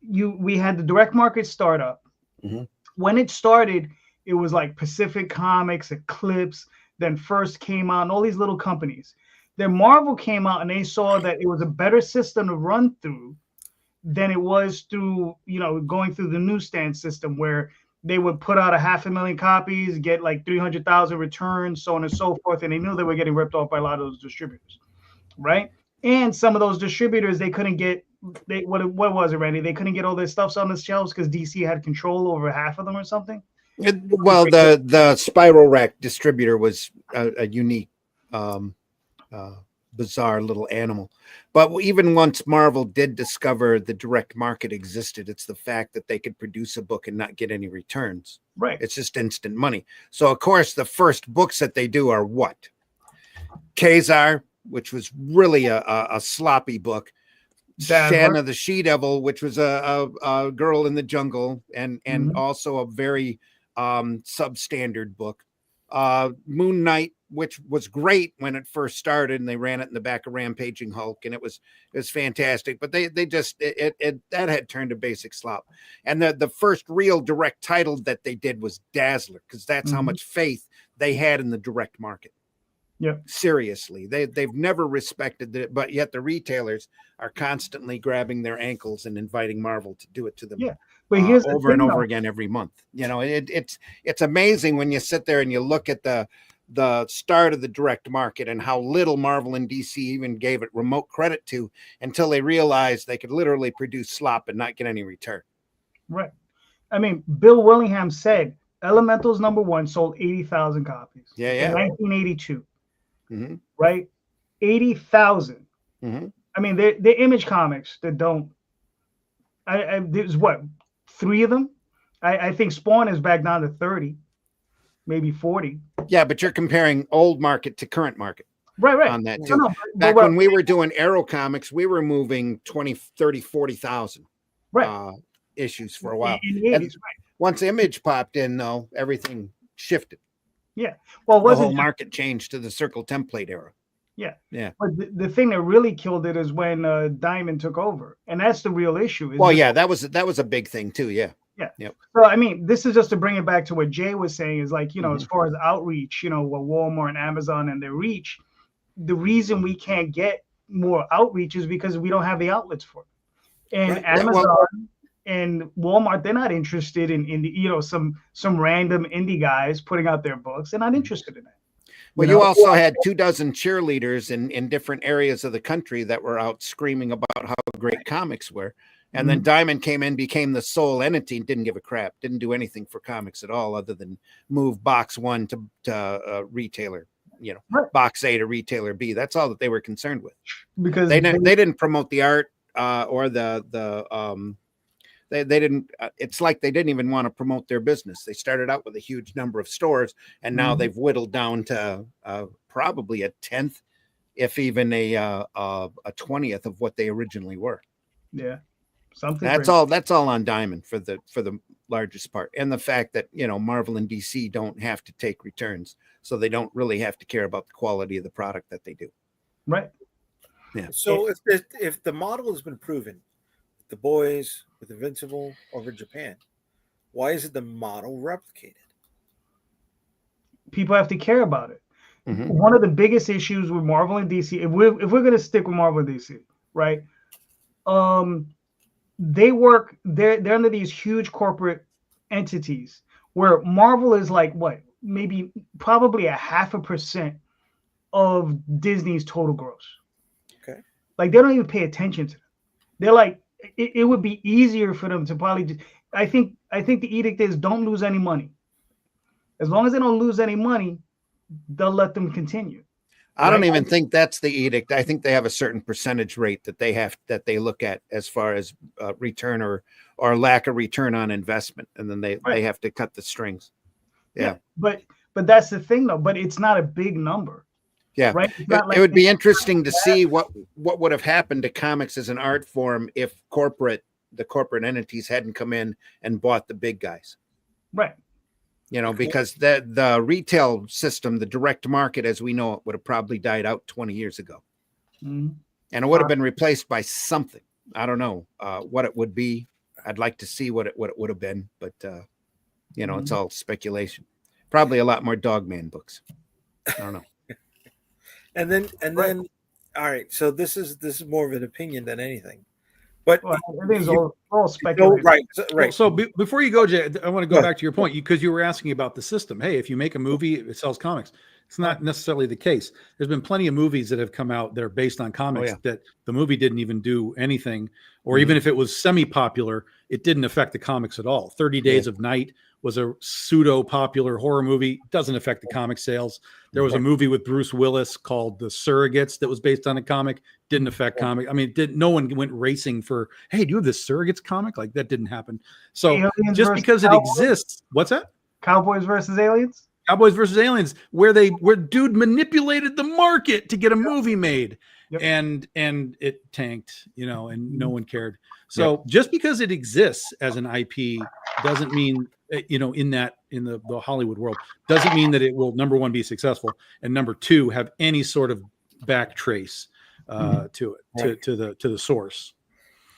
we had the direct market startup. Mm-hmm. When it started, it was like Pacific Comics, Eclipse, then First came out, and all these little companies. Then Marvel came out, and they saw that it was a better system to run through than it was through, going through the newsstand system where they would put out 500,000 copies, get like 300,000 returns, so on and so forth. And they knew they were getting ripped off by a lot of those distributors, right? And some of those distributors, they couldn't get, what was it, Randy? They couldn't get all their stuff on the shelves because DC had control over half of them or something. Well, the Spiral Rack distributor was a unique, bizarre little animal. But even once Marvel did discover the direct market existed, it's the fact that they could produce a book and not get any returns. Right. It's just instant money. So, of course, the first books that they do are what? Kazar, which was really a sloppy book. Shan of the She-Devil, which was a girl in the jungle, and also a very substandard book. Moon Knight, which was great when it first started, and they ran it in the back of Rampaging Hulk, and it was fantastic. But they just that had turned to basic slop. And the first real direct title that they did was Dazzler, because that's how much faith they had in the direct market. Yeah, seriously, they've never respected it, but yet the retailers are constantly grabbing their ankles and inviting Marvel to do it to them. Yeah, but here's over and over again every month. It's amazing when you sit there and you look at the start of the direct market and how little Marvel and DC even gave it remote credit to until they realized they could literally produce slop and not get any return. Right. I mean, Bill Willingham said Elementals #1 sold 80,000 copies. Yeah. In 1982. Mm-hmm. Right? 80,000. Mm-hmm. I mean, they're Image Comics that don't. There's what, 3 of them? I think Spawn is back down to 30, maybe 40. Yeah, but you're comparing old market to current market. Right. On that too. Back when we were doing Arrow Comics, we were moving 20, 30, 40,000 issues for a while. In the 80s, right. Once Image popped in, though, everything shifted. Yeah. Well, the whole market changed to the circle template era. Yeah. But the thing that really killed it is when Diamond took over, and that's the real issue. That was a big thing too. Yeah. Yep. So I mean, this is just to bring it back to what Jay was saying is like, as far as outreach, what Walmart and Amazon and their reach, the reason we can't get more outreach is because we don't have the outlets for it. And Amazon and Walmart, they're not interested in some random indie guys putting out their books. They're not interested in that. Well, you also had 24 cheerleaders in different areas of the country that were out screaming about how great comics were. And then Diamond came in, became the sole entity, and didn't give a crap, didn't do anything for comics at all other than move box 1 to retailer, box A to retailer B. That's all that they were concerned with. Because they didn't promote the art or the They didn't. It's like they didn't even want to promote their business. They started out with a huge number of stores, and now they've whittled down to probably a tenth, if even a 20th of what they originally were. Yeah, something. That's all on Diamond for the largest part, and the fact that Marvel and DC don't have to take returns, so they don't really have to care about the quality of the product that they do. Right. Yeah. So if the model has been proven, with The Boys, with Invincible, over Japan, why isn't the model replicated? People have to care about it. One of the biggest issues with Marvel and DC, if we're going to stick with Marvel and DC, right? They're under these huge corporate entities where Marvel is like what, maybe probably 0.5% of Disney's total gross. Okay. Like they don't even pay attention to them. They're like, it would be easier for them to probably just, I think the edict is don't lose any money. As long as they don't lose any money, they'll let them continue. I don't even think that's the edict. I think they have a certain percentage rate that they look at as far as return or lack of return on investment, and then they have to cut the strings. Yeah. But that's the thing though. But it's not a big number. Yeah. Right. It would be interesting to see what would have happened to comics as an art form if the corporate entities hadn't come in and bought the big guys. Right. Because the retail system, the direct market as we know it, would have probably died out 20 years ago. And it would have been replaced by something. I don't know what it would be. I'd like to see what it would have been, but it's all speculation. Probably a lot more Dogman books. I don't know. and then all right, so this is more of an opinion than anything. But everything's all speculative. Right. So before you go, Jay, I want to go back to your point because you were asking about the system. Hey, if you make a movie, it sells comics. It's not necessarily the case. There's been plenty of movies that have come out that are based on comics that the movie didn't even do anything, or even if it was semi-popular, it didn't affect the comics at all. 30 Days of Night was a pseudo-popular horror movie. Doesn't affect the comic sales. There was a movie with Bruce Willis called The Surrogates that was based on a comic. Didn't affect comic. I mean, no one went racing for, hey, do you have this Surrogates comic? Like that didn't happen. So Aliens just because it exists, what's that? Cowboys versus Aliens? Cowboys versus Aliens, where dude manipulated the market to get a movie made. And it tanked, and no one cared. So just because it exists as an IP doesn't mean, in the Hollywood world, doesn't mean that it will, number one, be successful, and number two, have any sort of back trace to it, to the source.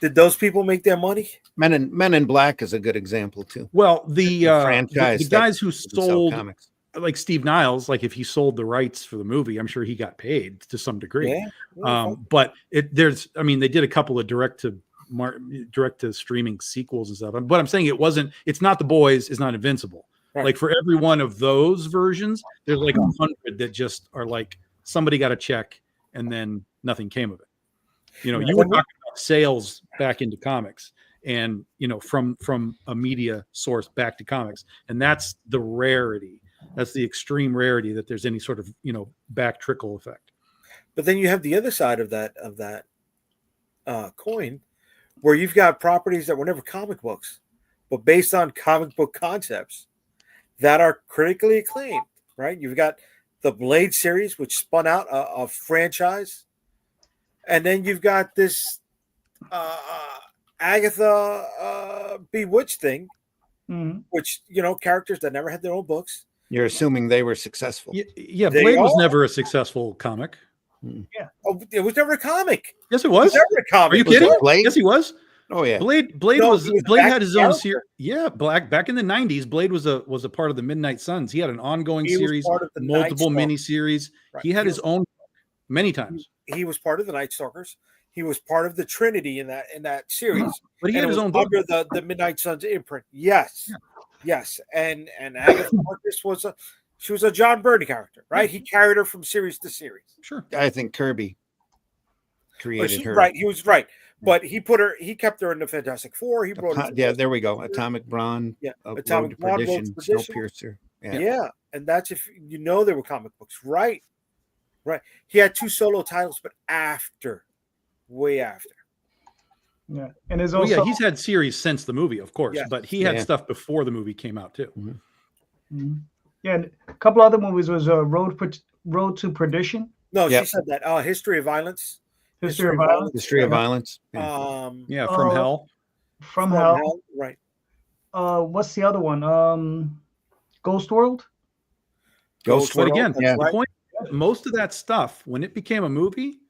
Did those people make their money? Men in Black is a good example too. Well, the franchise, the guys who sold comics, like Steve Niles, like if he sold the rights for the movie, I'm sure he got paid to some degree. But they did a couple of direct to streaming sequels and stuff. But I'm saying it's not The Boys, it's not Invincible. Right. Like for every one of those versions, there's like 100 that just are like somebody got a check and then nothing came of it. You were talking about sales back into comics and from a media source back to comics, and that's the rarity. That's the extreme rarity that there's any sort of back trickle effect. But then you have the other side of that coin, where you've got properties that were never comic books, but based on comic book concepts that are critically acclaimed. Right? You've got the Blade series, which spun out a franchise, and then you've got this Agatha Bewitched thing, which characters that never had their own books. You're assuming they were successful. Yeah, Blade was never a successful comic. Yeah. Oh, it was never a comic. Yes, it was. Never a comic. Are you kidding? Yes, he was. Oh yeah. Blade had his own series. Yeah, back in the 90s, Blade was a part of the Midnight Suns. He had an ongoing series, multiple miniseries. Right. He had his own many times. He was part of the Night Stalkers. He was part of the Trinity in that series. But he had his own under the Midnight Suns imprint. Yes. Yeah. Yes. And Agatha Marcus was a John Byrne character, right? He carried her from series to series. Sure. I think Kirby created her. Right. He was right. But he kept her in the Fantastic Four. He brought there we go. Atomic Blonde. Yeah. Atomic Blonde, Snowpiercer. Yeah. And that's if they were comic books. Right. Right. He had 2 solo titles, but way after. Yeah, and there's Oh also yeah, he's had series since the movie, of course, Yeah. but he had Yeah. stuff before the movie came out too. Mhm. Yeah, and a couple other movies was Road to Perdition, No, Yep. she said that. History of Violence. History of Violence, History of Violence. Yeah. Yeah, From Hell. From Hell. Right. What's the other one? Ghost World. Ghost But World. again, Yeah. the point, most of that stuff, when it became a movie,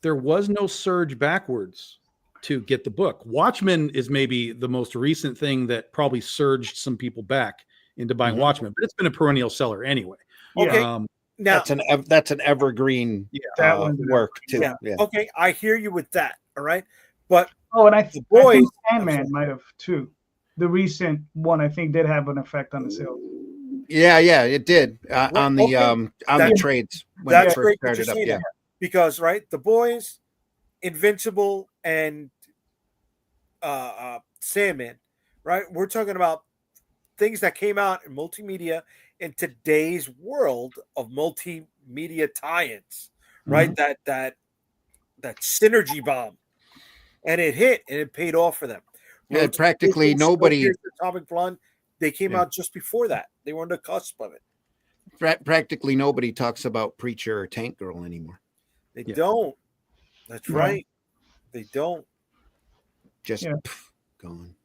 there was no surge backwards to get the book. Watchmen is maybe the most recent thing that probably surged some people back into buying Watchmen, but it's been a perennial seller anyway. Okay. Now That's an evergreen that one's work too. yeah. Yeah. Okay, I hear you with that. All right, but and I The think Boys- Sandman might have too. The recent one I think did have an effect on the sales. Yeah, it did on the Okay. on the trades when that's it first great that you're started up. saying Yeah, that because The Boys, Invincible, and Sandman, right? We're talking about things that came out in multimedia in today's world of multimedia tie-ins, right? That synergy bomb, and it hit and it paid off for them. Yeah, Road to practically Perdition, nobody- Snowpiercer, Atomic Blonde, they came Yeah. out just before that. They were on the cusp of it. practically nobody talks about Preacher or Tank Girl anymore. They Yeah. don't. That's Yeah. right. They don't. Just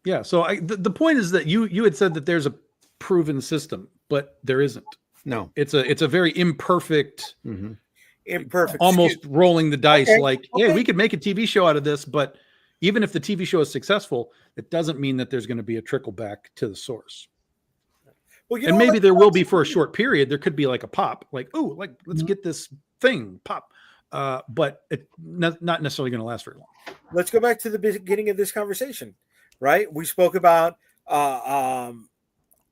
Yeah. So the point is that you had said that there's a proven system, but there isn't. no. It's a very imperfect, Mhm. Imperfect. almost Excuse- rolling the dice. Okay, Like, okay. yeah, we could make a TV show out of this, but even if the TV show is successful, it doesn't mean that there's going to be a trickle back to the source. Well, you And know maybe what? there will be for a short period. There could be like a pop, like, oh, like let's get this thing pop. But it's not necessarily going to last very long. Let's go back to the beginning of this conversation, right? We spoke about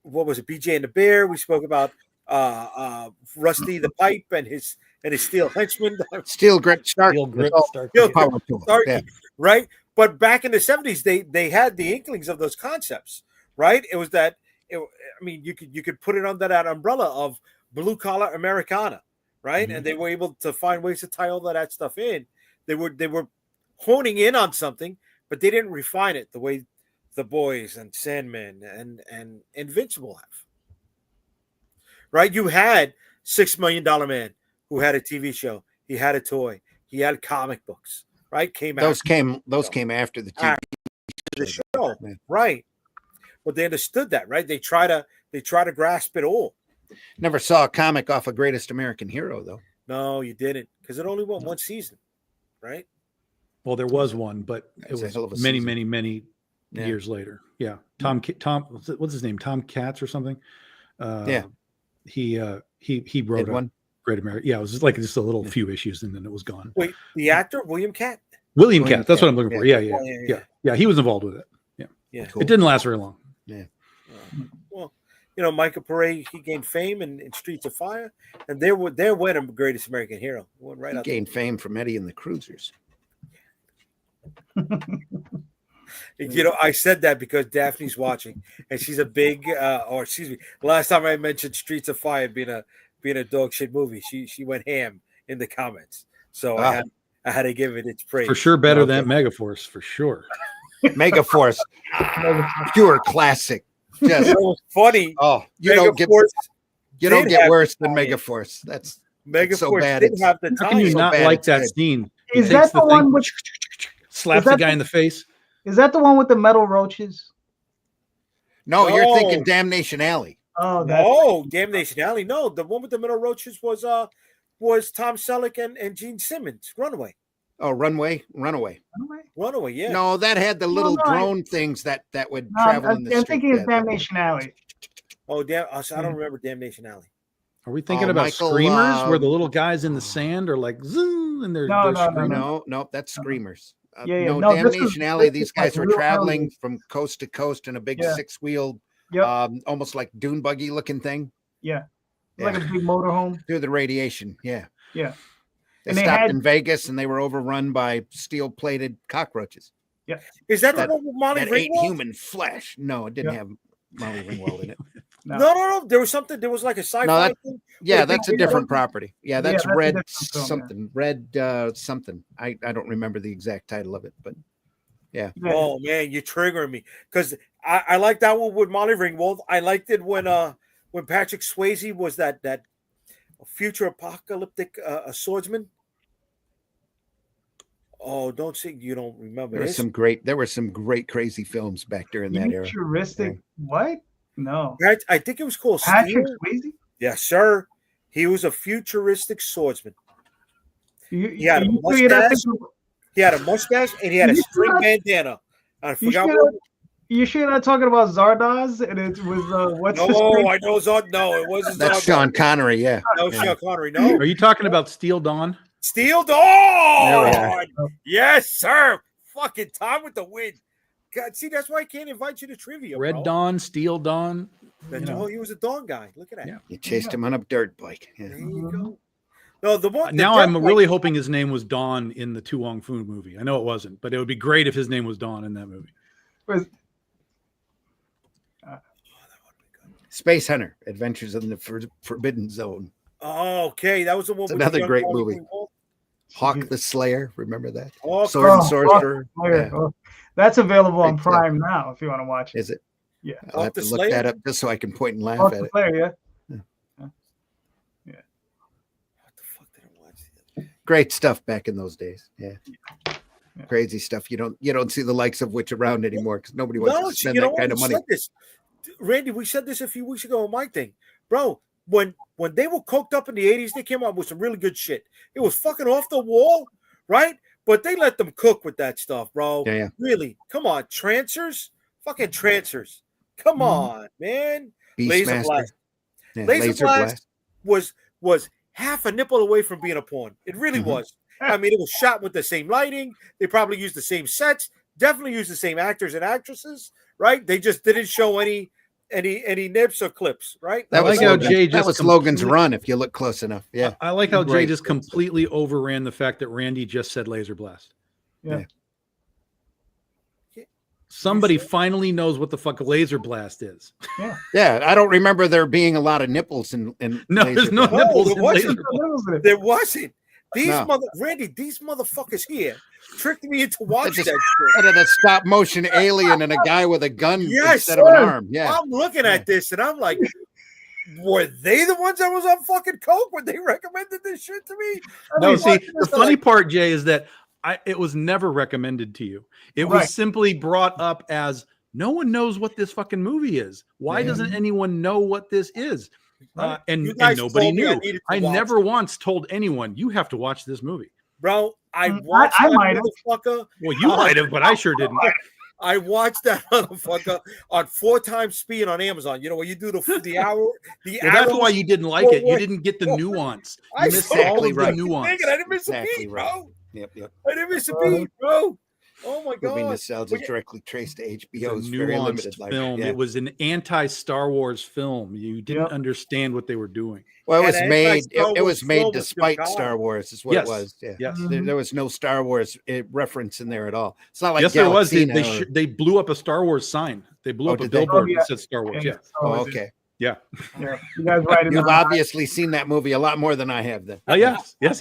what was it, BJ and the Bear. We spoke about Rusty the Pipe and his steel henchman, Steel grip start. Steel grip That's all start. Steel power to it. Starkey, Yeah. right? But back in the 70s, they had the inklings of those concepts, right? It was that. You could put it under that umbrella of blue collar Americana, right? And they were able to find ways to tie all of that stuff in. They were honing in on something, but they didn't refine it the way The Boys and Sandman and Invincible have. Right? You had $6 Million Man who had a TV show. He had a toy. He had comic books. Right? Those came after the TV. the show. Yeah. Right. But they understood that, right? They try to grasp it all. Never saw a comic off of Greatest American Hero though. No, you didn't, because it only went one season, right? Well, there was one, but it That's a was hell of a many, season. many Yeah. years later. Yeah, Tom, what's his name? Tom Katz or something. Yeah. He wrote Did a one. Great America. Yeah, it was just a little few issues, and then it was gone. Wait, the actor William Cat? William William Katz. That's Katz, what I'm looking for. yeah. Yeah. He was involved with it. Yeah. Cool. It didn't last very long. Well, Michael Pare, he gained fame in Streets of Fire, and there went a Greatest American Hero. He went right He out. gained fame from Eddie and the Cruisers. I said that because Daphne's watching, and she's a big, last time I mentioned Streets of Fire being a dog shit movie, she went ham in the comments. So I had to give it its praise. For sure, better than Megaforce. For sure. Megaforce, pure classic. Just It was funny. oh, you don't get worse than Megaforce. That's Megaforce so bad. didn't have the How can you time. so not bad like it's that good. scene? Is He takes that the one thing, with? slaps is that the guy the- in the face? Is that the one with the metal roaches? No, you're No. thinking Damnation Alley. Oh, that's No, Damnation Alley. No, the one with the middle roaches was Tom Selleck and Gene Simmons. Runaway. Oh, Runaway. Runaway, yeah. No, that had the little no, drone things that would No, travel I'm in the street. thinking of Yeah. Damnation Alley. Oh, damn. I don't remember Damnation Alley. Are we thinking Oh, about Michael, Screamers, where the little guys in the sand are like zoom and they're No, screaming? No, that's Screamers. Yeah. No, No, this was- Damnation Alley. this These was guys like were real traveling early. from coast to coast in a big Yeah. six-wheeled, Yep. almost like dune buggy looking thing Yeah. Like a big motorhome. through the radiation. Yeah. Yeah. They And they stopped had- in Vegas and they were overrun by steel-plated cockroaches Is that That- the one with Molly that ate Ringwald? human flesh. No, it didn't Yeah. have Molly Ringwald in it. No. There was something. There was like a sci-fi No, that- thing. Yeah, With that's a big different windows? property. Yeah, that's that's a Red different film, yeah. something. Red something. I don't remember the exact title of it, but Yeah. Yeah. Oh man, you're triggering me because I like that one with Molly Ringwald. I liked it when Patrick Swayze was that future apocalyptic swordsman. Oh, don't say you don't remember There this. were some great crazy films back during that era. Futuristic. What? No. I think it was called Patrick Steel. Swayze? Yes, sir. He was a futuristic swordsman. He had a You sure you're not mustache. thinking- He had a mustache and he had a You string sure- bandana. I You forgot sure, what. you sure you're not talking about Zardoz? And it was what's his No, name? I know Zod. No, it wasn't. That's Zod. Sean Connery. Yeah. No, Yeah. Sean Connery. No, Are you talking about Steel Dawn? Steel There we Dawn. are. Yes, sir. Fucking Tom with the win. God, see, that's why I can't invite you to trivia. Red bro. Dawn, Steel Dawn. That's you know. he was a Dawn guy. Look at that. Yeah. You chased him on a dirt bike. Yeah. There you go. No, the one. Now the I'm dirt really bike- hoping his name was Dawn in the Tu Wong Fu movie. I know it wasn't, but it would be great if his name was Dawn in that movie. Space Hunter: Adventures in the Forbidden Zone. Oh, okay, that was the one. It's with another the young great Molly movie. Ringwald. Hawk the Slayer. Remember that? Oh, Sword and Oh, Sorcerer. Fire. Yeah. Oh, that's available on Great stuff. Prime now if you want to watch it. Is it? Yeah. I'll have the to look Slayer? that up just so I can point and laugh Hawk at the it. Slayer, yeah. What the fuck did I watch? the other day? Great stuff back in those days. Yeah. Yeah. Crazy stuff. You don't see the likes of which around anymore because nobody wants No, to spend you know that kind what? of We money. said this. Randy, we said this a few weeks ago on my thing, bro. When they were coked up in the 80s, they came out with some really good shit. It was fucking off the wall, right? But they let them cook with that stuff, bro. Yeah, yeah. Really? Come on, trancers, fucking trancers. Come Mhm. on, man. Laser Beastmaster. Blast. Yeah, Laser Blast. Was half a nipple away from being a porn. It really Mhm. was. I mean, it was shot with the same lighting. They probably used the same sets. Definitely used the same actors and actresses, right? They just didn't show any nips or clips, right? That I was like how Logan's, Jay that just was Logan's completely- run if you look close enough. Yeah. I like how Jay Great. just completely overran the fact that Randy just said Laser Blast. Yeah. Somebody finally knows what the fuck a Laser Blast is. Yeah. I don't remember there being a lot of nipples in No, Laser there's no Blast. nipples there in wasn't. Laser Blast. There wasn't. No. Randy, these motherfuckers here tricked me into watching just- that shit. And then a stop motion alien and a guy with a gun Yes, instead of an sir. arm. Yeah. I'm looking at this and I'm like, were they the ones that was on fucking coke when they recommended this shit to me? No, I'm see, watching the this, I'm funny like, part, Jay, is that it was never recommended to you. It Right. was simply brought up as no one knows what this fucking movie is. Why Yeah. doesn't anyone know what this is? Right. And You guys nobody told me I knew. needed to I watch never it. once told anyone you have to watch this movie. Bro, I I watched that might have. motherfucker. Well, you might have, but I sure didn't. I watched that motherfucker on 4 times speed on Amazon. You know, when you do the hour, the Well, that's arrows- why you didn't like it. You forward. didn't get the nuance. I You missed saw all Exactly of right. the nuance. Thinking I didn't miss a Exactly beat, right. bro. Yep. I didn't miss a beat, bro. Oh my Movie god. nostalgia Well, yeah. directly traced to It's a HBO's very limited nuanced life. film. Yeah. It was an anti-Star Wars film. You didn't Yep. understand what they were doing. Well, it was And made. anti-Star It was Wars made film was despite good Star God. Wars. Is what Yes. it was. Yeah. Yes. There was no Star Wars reference in there at all. It's not like Yes, there was. They, Galaxina or- they blew up a Star Wars sign. They blew Oh, up a did they? billboard Oh, yeah. that said Star Wars. Yeah. Oh, okay. Yeah. Yeah. You guys right in You've the obviously seen that movie a lot more than I have. Then. Oh, yes. Yes.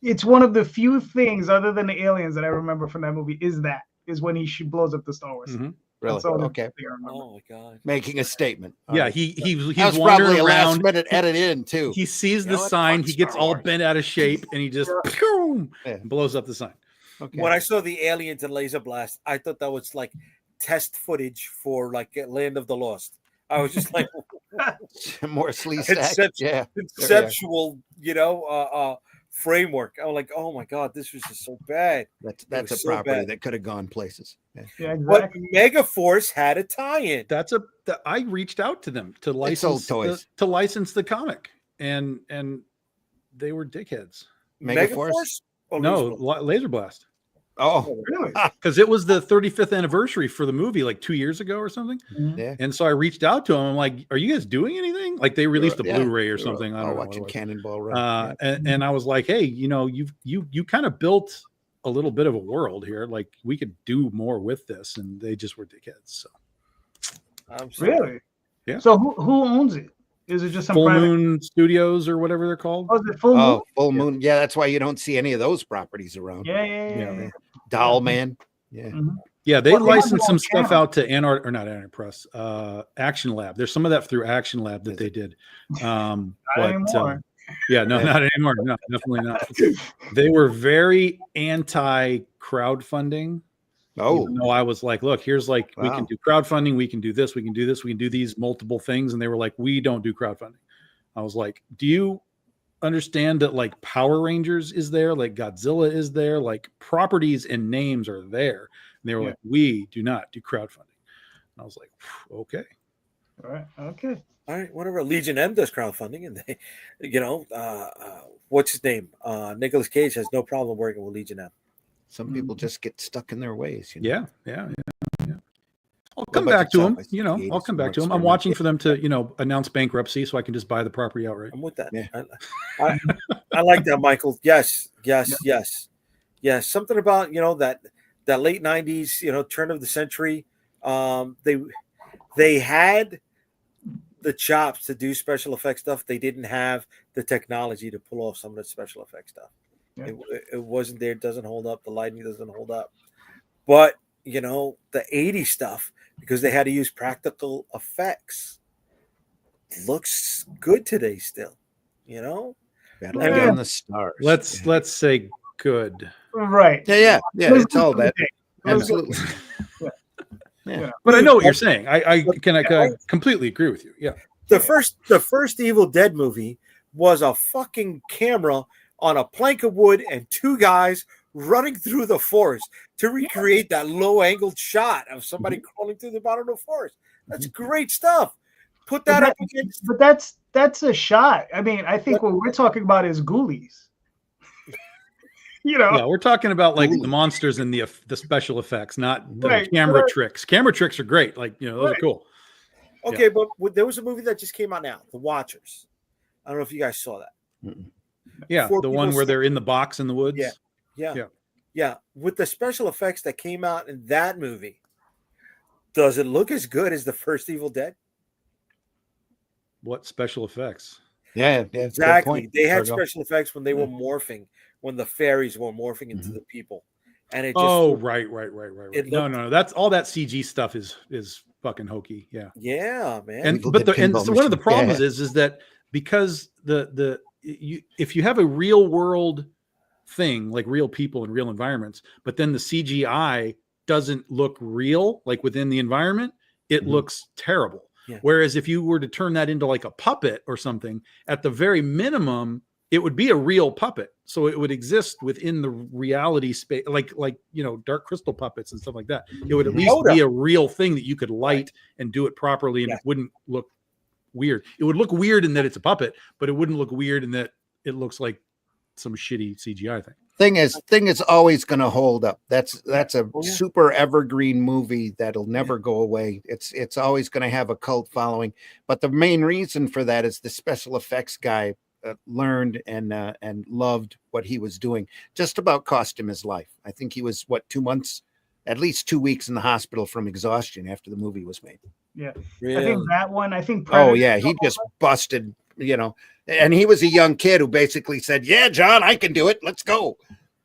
It's one of the few things other than the aliens that I remember from that movie is when he blows up the Star Wars. Mhm. Really? That's all the Okay. thing I remember. Oh my god. Making a statement. All Yeah. right. He's That was wandering probably a last around. minute edit in too. He sees You the know what? sign. Fuck He gets Star all Wars. bent out of shape, and he just boom, Yeah. blows up the sign. Okay. When I saw the aliens and Laser Blast, I thought that was like test footage for like Land of the Lost. I was just like More sleaze stack. Conception. Yeah. conceptual, framework. I'm like, oh my god, this was just so bad. That's a was so property bad. that could have gone places. Yeah. Yeah, But exactly. Megaforce had a tie-in. I reached out to them to sold license toys. to license the comic, and they were dickheads. Megaforce? Or No, Laser Laser Blast, Oh, Really? because it was the 35th anniversary for the movie like 2 years ago or something. yeah. And so I reached out to them. I'm like, "Are you guys doing anything?" Like they released a Yeah. Blu-ray or We were something. I all don't know. what watching it was. Cannonball Run. And I was like, "Hey, you kind of built a little bit of a world here. Like we could do more with this." And they just were dickheads. So I'm sorry. Really? Yeah. So who owns it? Is it just some Full private? Moon Studios or whatever they're called. Oh, is it Full Moon? Oh, Full Moon. Yeah, that's why you don't see any of those properties around. Yeah. Doll Man. Yeah. Yeah, they Well, they have licensed their own some stuff channel. out to or not Anart Press, Action Lab. There's some of that through Action Lab that Is they it? did. Not But anymore. yeah, no, not anymore. No, definitely not. They were very anti crowdfunding. Oh, Even though I was like, look, here's like we can wow. do crowdfunding, we can do this, we can do this, we can do these multiple things, and they were like, we don't do crowdfunding. I was like, do you understand that like Power Rangers is there, like Godzilla is there, like properties and names are there? And they were like, we do not do crowdfunding. And I was like, okay. All right. Okay. All right, whatever. Legion M does crowdfunding, and they, what's his name? Nicolas Cage has no problem working with Legion M. Some people just get stuck in their ways. You know? Yeah. I'll What come about back to yourself? them. I think the I'll 80s come were back to them. I'm experimental. watching for them to, announce bankruptcy so I can just buy the property outright. I'm with that. Yeah. I like that, Michael. Yes. Something about that late '90s, turn of the century. They had the chops to do special effects stuff. They didn't have the technology to pull off some of the special effects stuff. Yeah. It wasn't there. It doesn't hold up. The lighting doesn't hold up. But the '80s stuff, because they had to use practical effects, looks good today still. Battle Yeah. Beyond the Stars. Let's say good. Right. Yeah. It's all that. Let's go. Absolutely. Yeah. But I know what you're saying. I completely agree with you. Yeah. The first Evil Dead movie was a fucking camera on a plank of wood and two guys running through the forest to recreate that low-angled shot of somebody crawling through the bottom of the forest. That's great stuff. Put that up against. But that's a shot. I mean, I think what we're talking about is Ghoulies. Yeah, we're talking about like the monsters and the special effects, not the camera tricks. Camera tricks are great. Like, those are cool. Okay, but there was a movie that just came out now, The Watchers. I don't know if you guys saw that. Yeah, the one where they're in the box in the woods. Yeah. With the special effects that came out in that movie, does it look as good as the first Evil Dead? What special effects? Yeah, exactly. They had special effects when they were morphing, when the fairies were morphing into the people, and it just right. No, that's all that CG stuff is fucking hokey. Yeah, man. And so one of the problems is that because if you have a real world thing like real people in real environments, but then the CGI doesn't look real, like within the environment, it looks terrible. Yeah. Whereas if you were to turn that into like a puppet or something, at the very minimum, it would be a real puppet. So it would exist within the reality space, like Dark Crystal puppets and stuff like that. It would at least be a real thing that you could light and do it properly, and it wouldn't look weird. It would look weird in that it's a puppet, but it wouldn't look weird in that it looks like some shitty CGI thing. Thing is always going to hold up. That's a super evergreen movie that'll never go away. It's always going to have a cult following. But the main reason for that is the special effects guy learned and loved what he was doing. Just about cost him his life. I think he was 2 months, at least 2 weeks in the hospital from exhaustion after the movie was made. Yeah, really? I think that one. I think. Predator, he just busted. And he was a young kid who basically said, "Yeah, John, I can do it. Let's go."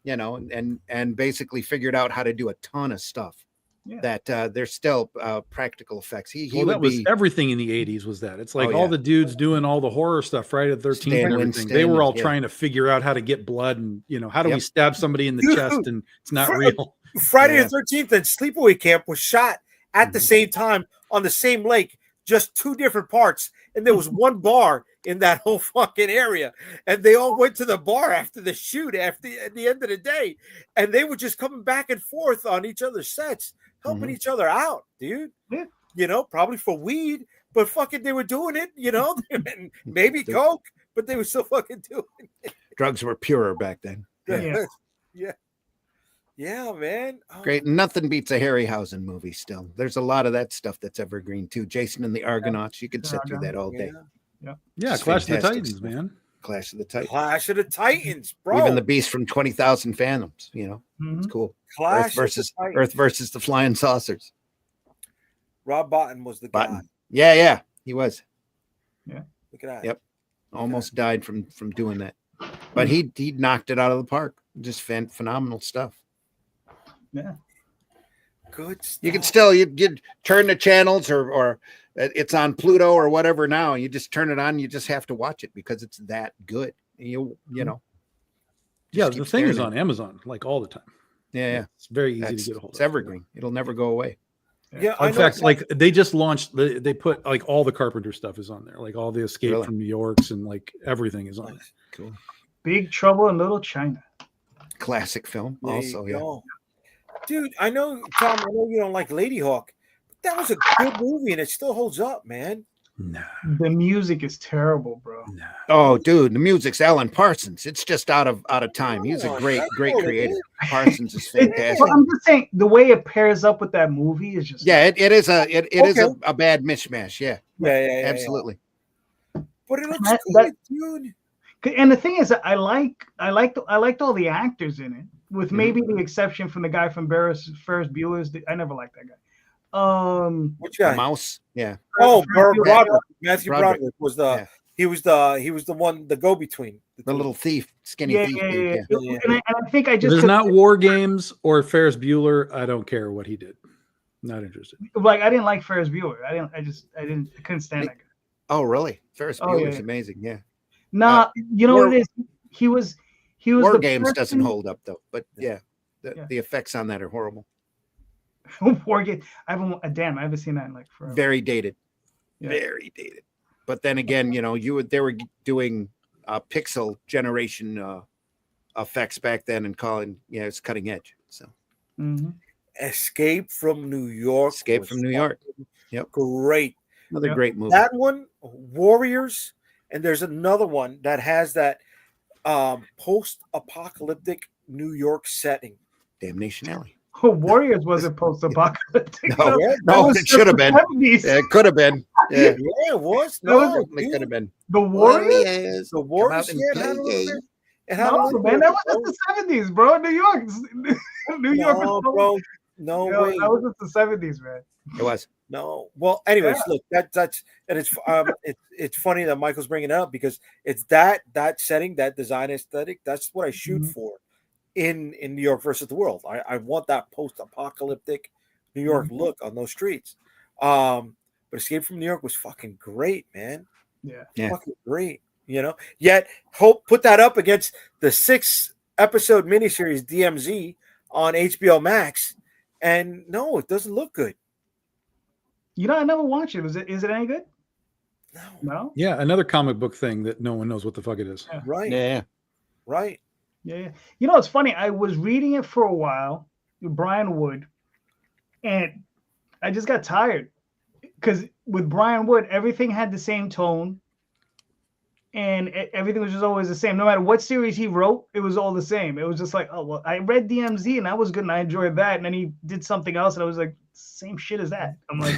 And basically figured out how to do a ton of stuff. Yeah. That there's still practical effects. That was everything in the 80s. Was that? It's like all the dudes doing all the horror stuff, Friday the 13th and everything. They were all trying to figure out how to get blood and how do we stab somebody in the chest and it's not real. Friday the 13th and Sleepaway Camp was shot at the same time on the same lake, just two different parts, and there was one bar in that whole fucking area, and they all went to the bar after the shoot at the end of the day, and they were just coming back and forth on each other's sets, helping each other out, dude. Yeah. Probably for weed, but fucking they were doing it, and maybe coke, but they were still fucking doing it. Drugs were purer back then. Yeah, man. Oh. Great. Nothing beats a Harryhausen movie still. There's a lot of that stuff that's evergreen too. Jason and the Argonauts. You could sit through that all day. Yeah, Clash of the Titans, stuff. Man. Clash of the Titans. Clash of the Titans, bro. Even the Beast from 20,000 Fathoms, It's cool. Clash Earth versus the Flying Saucers. Rob Bottin was the guy. Yeah, he was. Yeah. Look at that. Yep. Almost died from doing that. But he knocked it out of the park. Just phenomenal stuff. Yeah. Good stuff. You can still you turn the channels or it's on Pluto or whatever now. You just turn it on. You just have to watch it because it's that good. You know. Yeah, Just the keep thing is staring on Amazon like all the time. Yeah. It's very easy to get a hold of. It's evergreen. It'll never go away. Yeah, I In know. fact, like they just launched, they put like all the Carpenter stuff is on there, like all the Escape Really? from New York's and like everything is on there. Cool. Big Trouble in Little China. Classic film. There Also, you yeah. go. Dude, I know, Tom, I know you don't like Lady Hawk, but that was a good movie and it still holds up, man. Nah, The music is terrible, bro. nah. Oh, dude, the music's Alan Parsons. It's just out of time. He's a great creator. Parsons is fantastic. Well, I'm just saying the way it pairs up with that movie is just Yeah, it is a bad mishmash. Yeah, Yeah. absolutely. But it looks That- good, dude. And the thing is, I liked all the actors in it, with maybe the exception from the guy from Ferris Bueller's. I never liked that guy. Which The guy? mouse. Yeah. Oh, Ferris Bueller. Broderick. Matthew Broderick. Broderick was Yeah. he was the one, the go-between. The little thief, skinny Yeah, thief. yeah, dude, yeah. Yeah. And I think I If just it's not War Games or Ferris Bueller, I don't care what he did. Not interested. like I didn't like Ferris Bueller. I couldn't stand that guy. Oh, really? Ferris Oh, Bueller's yeah. amazing. Yeah. Nah, you know what it is? He was War the Games doesn't person- hold up though. But yeah, Yeah. the effects on that are horrible. War Games. I haven't seen that in like forever. Very dated. Yeah. Very dated. But then again, they were doing pixel generation effects back then and calling it's cutting edge. So Mhm. Escape from New York. Escape was from New York. fucking Yep. Great. Another Yep. great movie. That one, Warriors, and there's another one that has that post-apocalyptic New York setting. Damnation Alley. Warriors wasn't post-apocalyptic. No, That no, was it should have the been. 70s. Yeah, it could have been. Yeah, Yeah, it was. That was No, it dude, could have been. The Warriors. Warriors. the Come Warriors. out and Yeah, it had a play. little bit. It had a No, little man, bit that of was just the 70s, bro. New York. New York. no, was bro. No Yo, way. that was just the 70s, man. It was. No. Well, anyways, Yeah. look, that's and it's funny that Michael's bringing it up because it's that setting, that design aesthetic. That's what I shoot Mhm. for in New York versus the world. I want that post-apocalyptic New York look on those streets. But Escape from New York was fucking great, man. Yeah. Yeah. Fucking great. Yet put that up against the 6-episode miniseries DMZ on HBO Max, and no, it doesn't look good. I never watched it. Is it any good? No. No. Yeah, another comic book thing that no one knows what the fuck it is. Right. Yeah. Right. Yeah. It's funny. I was reading it for a while, Brian Wood, and I just got tired because with Brian Wood, everything had the same tone, and everything was just always the same. No matter what series he wrote, it was all the same. It was just like, oh well, I read DMZ and that was good and I enjoyed that, and then he did something else and I was like, same shit as that. I'm like,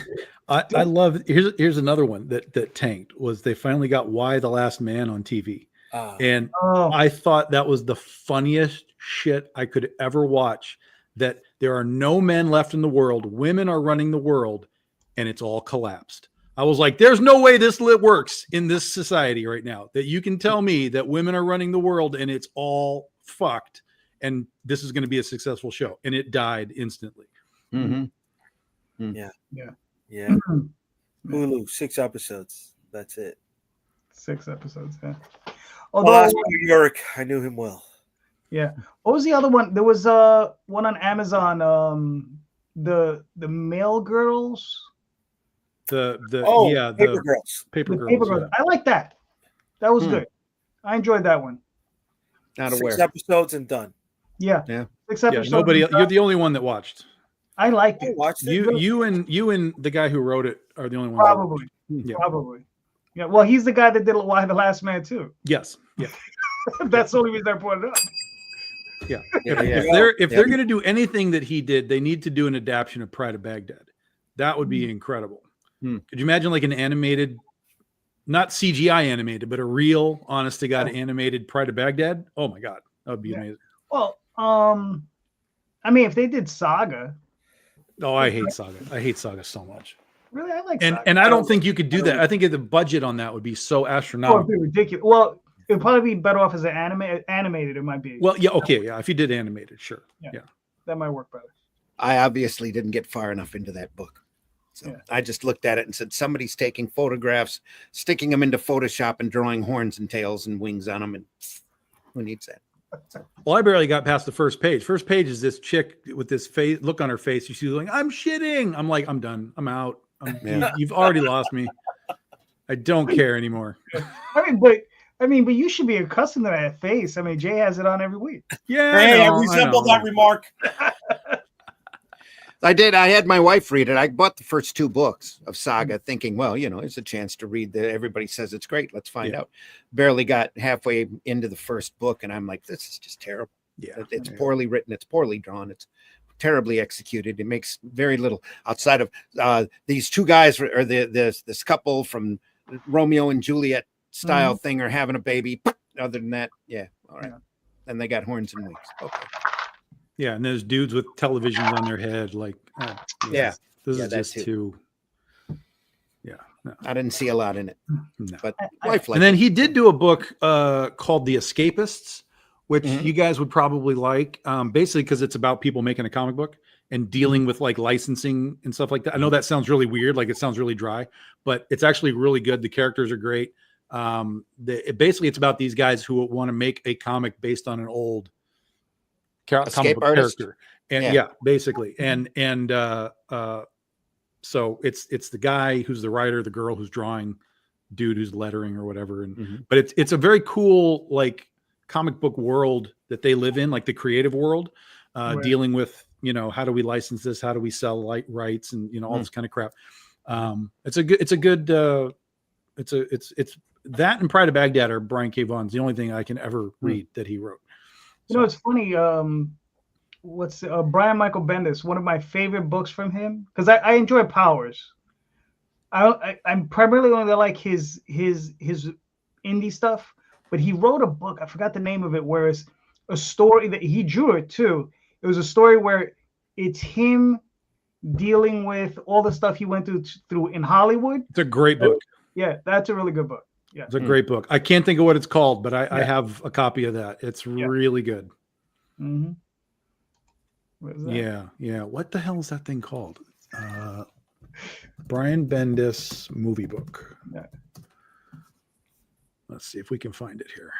I love. Here's another one that tanked was they finally got Why the Last Man on TV, and oh, I thought that was the funniest shit I could ever watch. That there are no men left in the world, women are running the world, and it's all collapsed. I was like, there's no way this works in this society right now. That you can tell me that women are running the world and it's all fucked, and this is going to be a successful show, and it died instantly. Mm-hmm. Yeah. Mhm. Hulu, 6 episodes. That's it. 6 episodes. Yeah. Well, Although, that's New York. I knew him well. yeah. What was the other one? There was one on Amazon. The Mail Girls. The Paper Girls. Paper The Girls. Paper Girls. I like that. That was good. I enjoyed that one. Not 6 aware. episodes and done. Yeah. Yeah. 6 Yeah, episodes. nobody. You're the only one that watched. I liked I it. watched it. You and the guy who wrote it are the only ones. Probably. Yeah. Probably. Yeah. Well, he's the guy that did Why the Last Man too. Yes. Yeah. That's the only reason I brought it up. Yeah. Yeah, yeah. If they're going to do anything that he did, they need to do an adaptation of Pride of Baghdad. That would be incredible. Hmm. Could you imagine like an animated, not CGI animated, but a real, honest to God animated Pride of Baghdad? Oh my God, that would be amazing. Well, I mean, if they did Saga, Oh, I hate Saga. I hate Saga so much. really, I like And Saga. and I don't think you could do that. I think the budget on that would be so Oh, it'd astronomical. be ridiculous. Well, it'd probably be better off as an animated. It might be. Well, yeah, okay, yeah. If you did animated, sure. Yeah. Yeah. That might work better. I obviously didn't get far enough into that book. So Yeah. I just looked at it and said, somebody's taking photographs, sticking them into Photoshop and drawing horns and tails and wings on them. And who needs that? Well, I barely got past the first page. First page is this chick with this face look on her face. She's like, I'm shitting. I'm like, I'm done. I'm out. You've already lost me. I don't care anymore. I mean, but you should be accustomed to that face. I mean, Jay has it on every week. Yeah. Hey, I know, resembled know. that remark. I did. I had my wife read it. I bought the first 2 books of Saga thinking, well, it's a chance to read everybody says it's great. Let's find out. Barely got halfway into the first book. And I'm like, this is just terrible. Yeah. It's poorly written. It's poorly drawn. It's terribly executed. It makes very little outside of these 2 guys or this couple from Romeo and Juliet style thing are having a baby. Other than that, yeah. All right. Then they got horns and wings. Okay. Yeah, and there's dudes with televisions on their head, like, this is just too. Yeah, no. I didn't see a lot in it, but life. And then he did do a book called The Escapists, which you guys would probably like, basically because it's about people making a comic book and dealing with like licensing and stuff like that. I know that sounds really weird, like it sounds really dry, but it's actually really good. The characters are great. Basically, it's about these guys who want to make a comic based on an old comic book character, and basically, and so it's the guy who's the writer, the girl who's drawing, dude who's lettering or whatever, and but it's a very cool like comic book world that they live in, like the creative world, dealing with how do we license this, how do we sell rights, and all this kind of crap. It's that and Pride of Baghdad are Brian K. Vaughan's the only thing I can ever read that he wrote. So. It's funny. What's Brian Michael Bendis? One of my favorite books from him because I enjoy Powers. I'm primarily only like his indie stuff, but he wrote a book. I forgot the name of it. Where it's a story that he drew it too. It was a story where it's him dealing with all the stuff he went through in Hollywood. It's a great book. Yeah, that's a really good book. Yeah, it's a great book. I can't think of what it's called, but I have a copy of that. It's really good. Mm-hmm. Yeah. What the hell is that thing called? Brian Bendis movie book. Yeah. Let's see if we can find it here.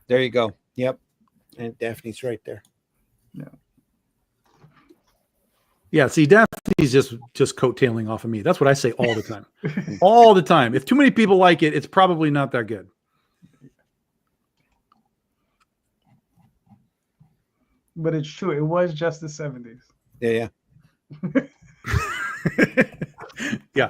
There you go. Yep. And Daphne's right there. Yeah. Yeah, see, Daphne's just coattailing off of me. That's what I say all the time. All the time. If too many people like it, it's probably not that good. But it's true. It was just the 70s. Yeah. Yeah.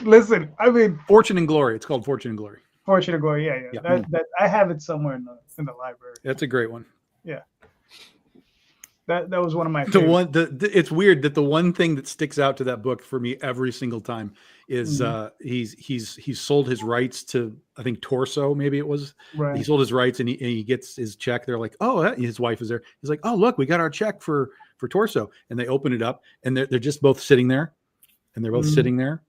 Listen, I mean, Fortune and Glory. It's called Fortune and Glory. Fortune and Glory. Yeah. That I have it somewhere in the library. That's a great one. Yeah. That was one of my favorites. It's weird that the one thing that sticks out to that book for me every single time is he's sold his rights to, I think, Torso, maybe it was. Right. He sold his rights and he gets his check. They're like, oh, his wife is there. He's like, oh, look, we got our check for Torso. And they open it up and they're just both sitting there, and they're both sitting there,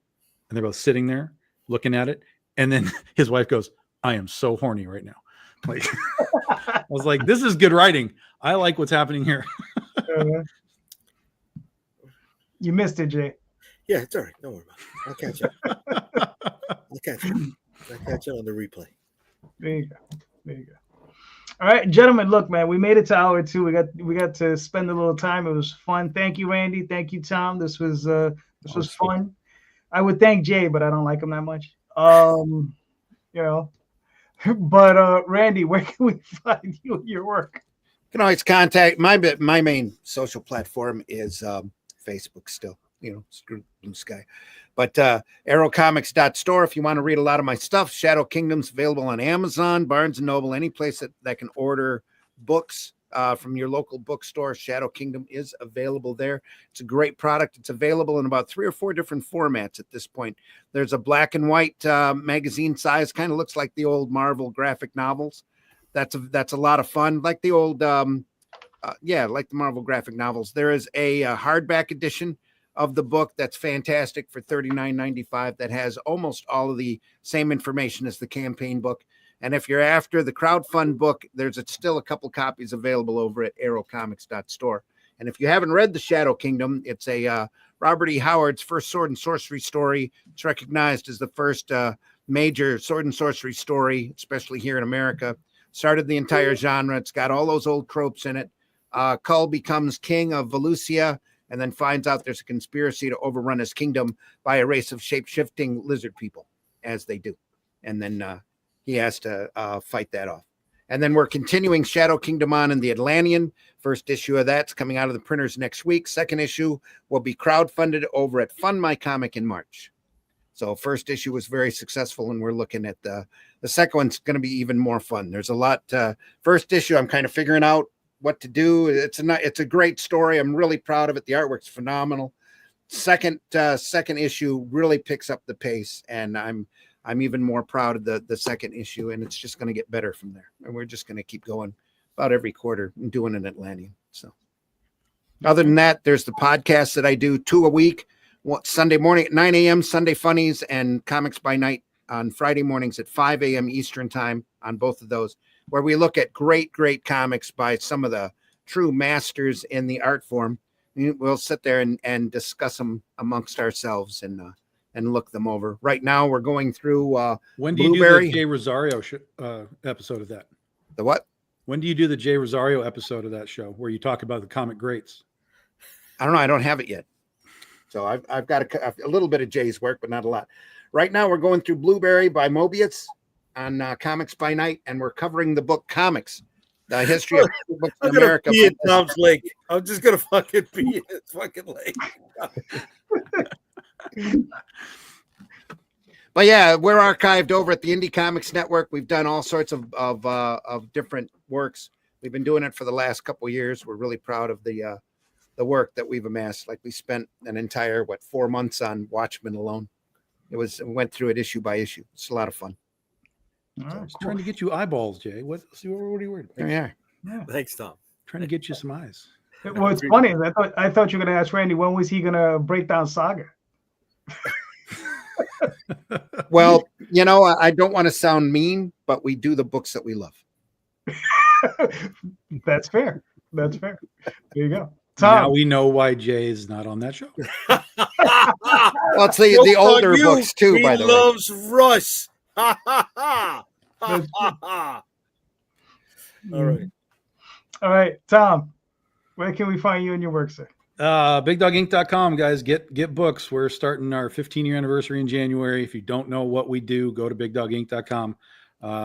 and they're both sitting there looking at it. And then his wife goes, I am so horny right now. Like, I was like, this is good writing. I like what's happening here. You missed it, Jay. Yeah, it's all right. Don't worry about it. I'll catch you. I'll catch you on the replay. There you go. All right, gentlemen. Look, man, we made it to hour 2. We got to spend a little time. It was fun. Thank you, Randy. Thank you, Tom. This was fun. I would thank Jay, but I don't like him that much. But Randy, where can we find you and your work? You can always contact my main social platform is Facebook still, screw Blue Sky. But arrowcomics.store if you want to read a lot of my stuff. Shadow Kingdom's available on Amazon, Barnes & Noble, any place that can order books from your local bookstore. Shadow Kingdom is available there. It's a great product. It's available in about 3 or 4 different formats at this point. There's a black and white magazine size, kind of looks like the old Marvel graphic novels. That's a lot of fun, like the old, like the Marvel graphic novels. There is a hardback edition of the book that's fantastic for $39.95 that has almost all of the same information as the campaign book. And if you're after the crowdfund book, there's still a couple copies available over at arrowcomics.store. And if you haven't read The Shadow Kingdom, it's a Robert E. Howard's first sword and sorcery story. It's recognized as the first major sword and sorcery story, especially here in America. Started the entire genre. It's got all those old tropes in it. Kull becomes king of Valusia and then finds out there's a conspiracy to overrun his kingdom by a race of shape-shifting lizard people, as they do. And then he has to fight that off. And then we're continuing Shadow Kingdom on in the Atlantean. First issue of that's coming out of the printers next week. Second issue will be crowdfunded over at Fund My Comic in March. So first issue was very successful, and we're looking at the second one's going to be even more fun. There's a lot. First issue, I'm kind of figuring out what to do. It's a great story. I'm really proud of it. The artwork's phenomenal. Second issue really picks up the pace, and I'm even more proud of the second issue, and it's just going to get better from there. And we're just going to keep going about every quarter and doing an Atlantean. So other than that, there's the podcast that I do 2 a week. Sunday morning at 9 a.m., Sunday Funnies, and Comics by Night on Friday mornings at 5 a.m. Eastern time on both of those, where we look at great comics by some of the true masters in the art form. We'll sit there and discuss them amongst ourselves and look them over. Right now, we're going through when do you Blueberry. do the Jay Rosario episode of that? The what? When do you do the Jay Rosario episode of that show where you talk about the comic greats? I don't know. I don't have it yet. So I've got a little bit of Jay's work, but not a lot. Right now, we're going through Blueberry by Mobius on Comics by Night, and we're covering the book Comics, the history of books in America. Be in Tom's lake. I'm just gonna fucking be in his fucking lake. But yeah, we're archived over at the Indie Comics Network. We've done all sorts of different works. We've been doing it for the last couple of years. We're really proud of the work that we've amassed. Like we spent an entire 4 months on Watchmen alone. We went through it issue by issue. It's a lot of fun. I was trying to get you eyeballs, Jay. What are you worried about? There we are. Yeah. Thanks, Tom. Trying to get you some eyes. What's funny is I thought you were gonna ask Randy when was he gonna break down Saga. Well, I don't want to sound mean, but we do the books that we love. That's fair. There you go. Now Tom. we know why Jay is not on that show. Well, it's the older books too, by the way. He loves Russ. Ha ha ha. Ha ha ha. All right, Tom. Where can we find you and your work, sir? BigDogInk.com, guys. Get books. We're starting our 15-year anniversary in January. If you don't know what we do, go to BigDogInk.com.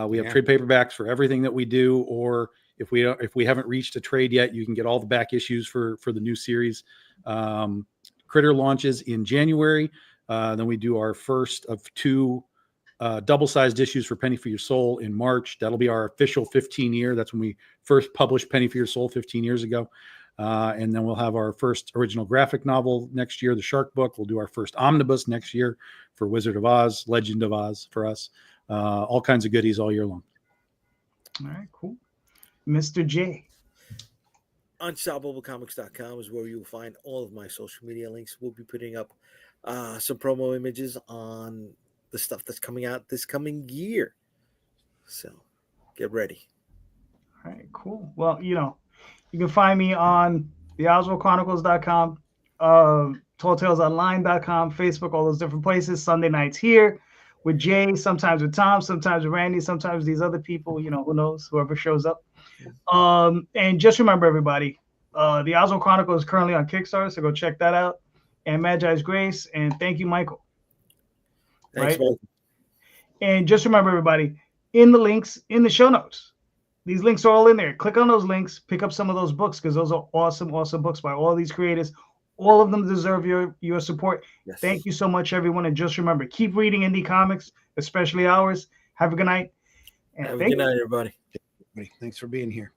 We have trade paperbacks for everything that we do, or if we haven't reached a trade yet, you can get all the back issues for the new series. Critter launches in January. Then we do our first of 2 double-sized issues for Penny for Your Soul in March. That'll be our official 15-year. That's when we first published Penny for Your Soul 15 years ago. And then we'll have our first original graphic novel next year, The Shark Book. We'll do our first omnibus next year for Wizard of Oz, Legend of Oz for us. All kinds of goodies all year long. All right, cool. Mr. J. UnstoppableComics.com is where you will find all of my social media links. We'll be putting up some promo images on the stuff that's coming out this coming year. So get ready. All right, cool. Well, you can find me on the OswaldChronicles.com, TallTalesOnline.com, Facebook, all those different places. Sunday nights here with Jay, sometimes with Tom, sometimes with Randy, sometimes these other people, who knows, whoever shows up. And just remember, everybody, the Oswald Chronicle is currently on Kickstarter, so go check that out. And Magi's Grace, and thank you, Michael. Thanks, right? And just remember, everybody, in the links, in the show notes, these links are all in there. Click on those links, pick up some of those books, because those are awesome books by all these creators. All of them deserve your support. Yes. Thank you so much, everyone. And just remember, keep reading indie comics, especially ours. Have a good night. And have a good night, everybody. Thanks for being here.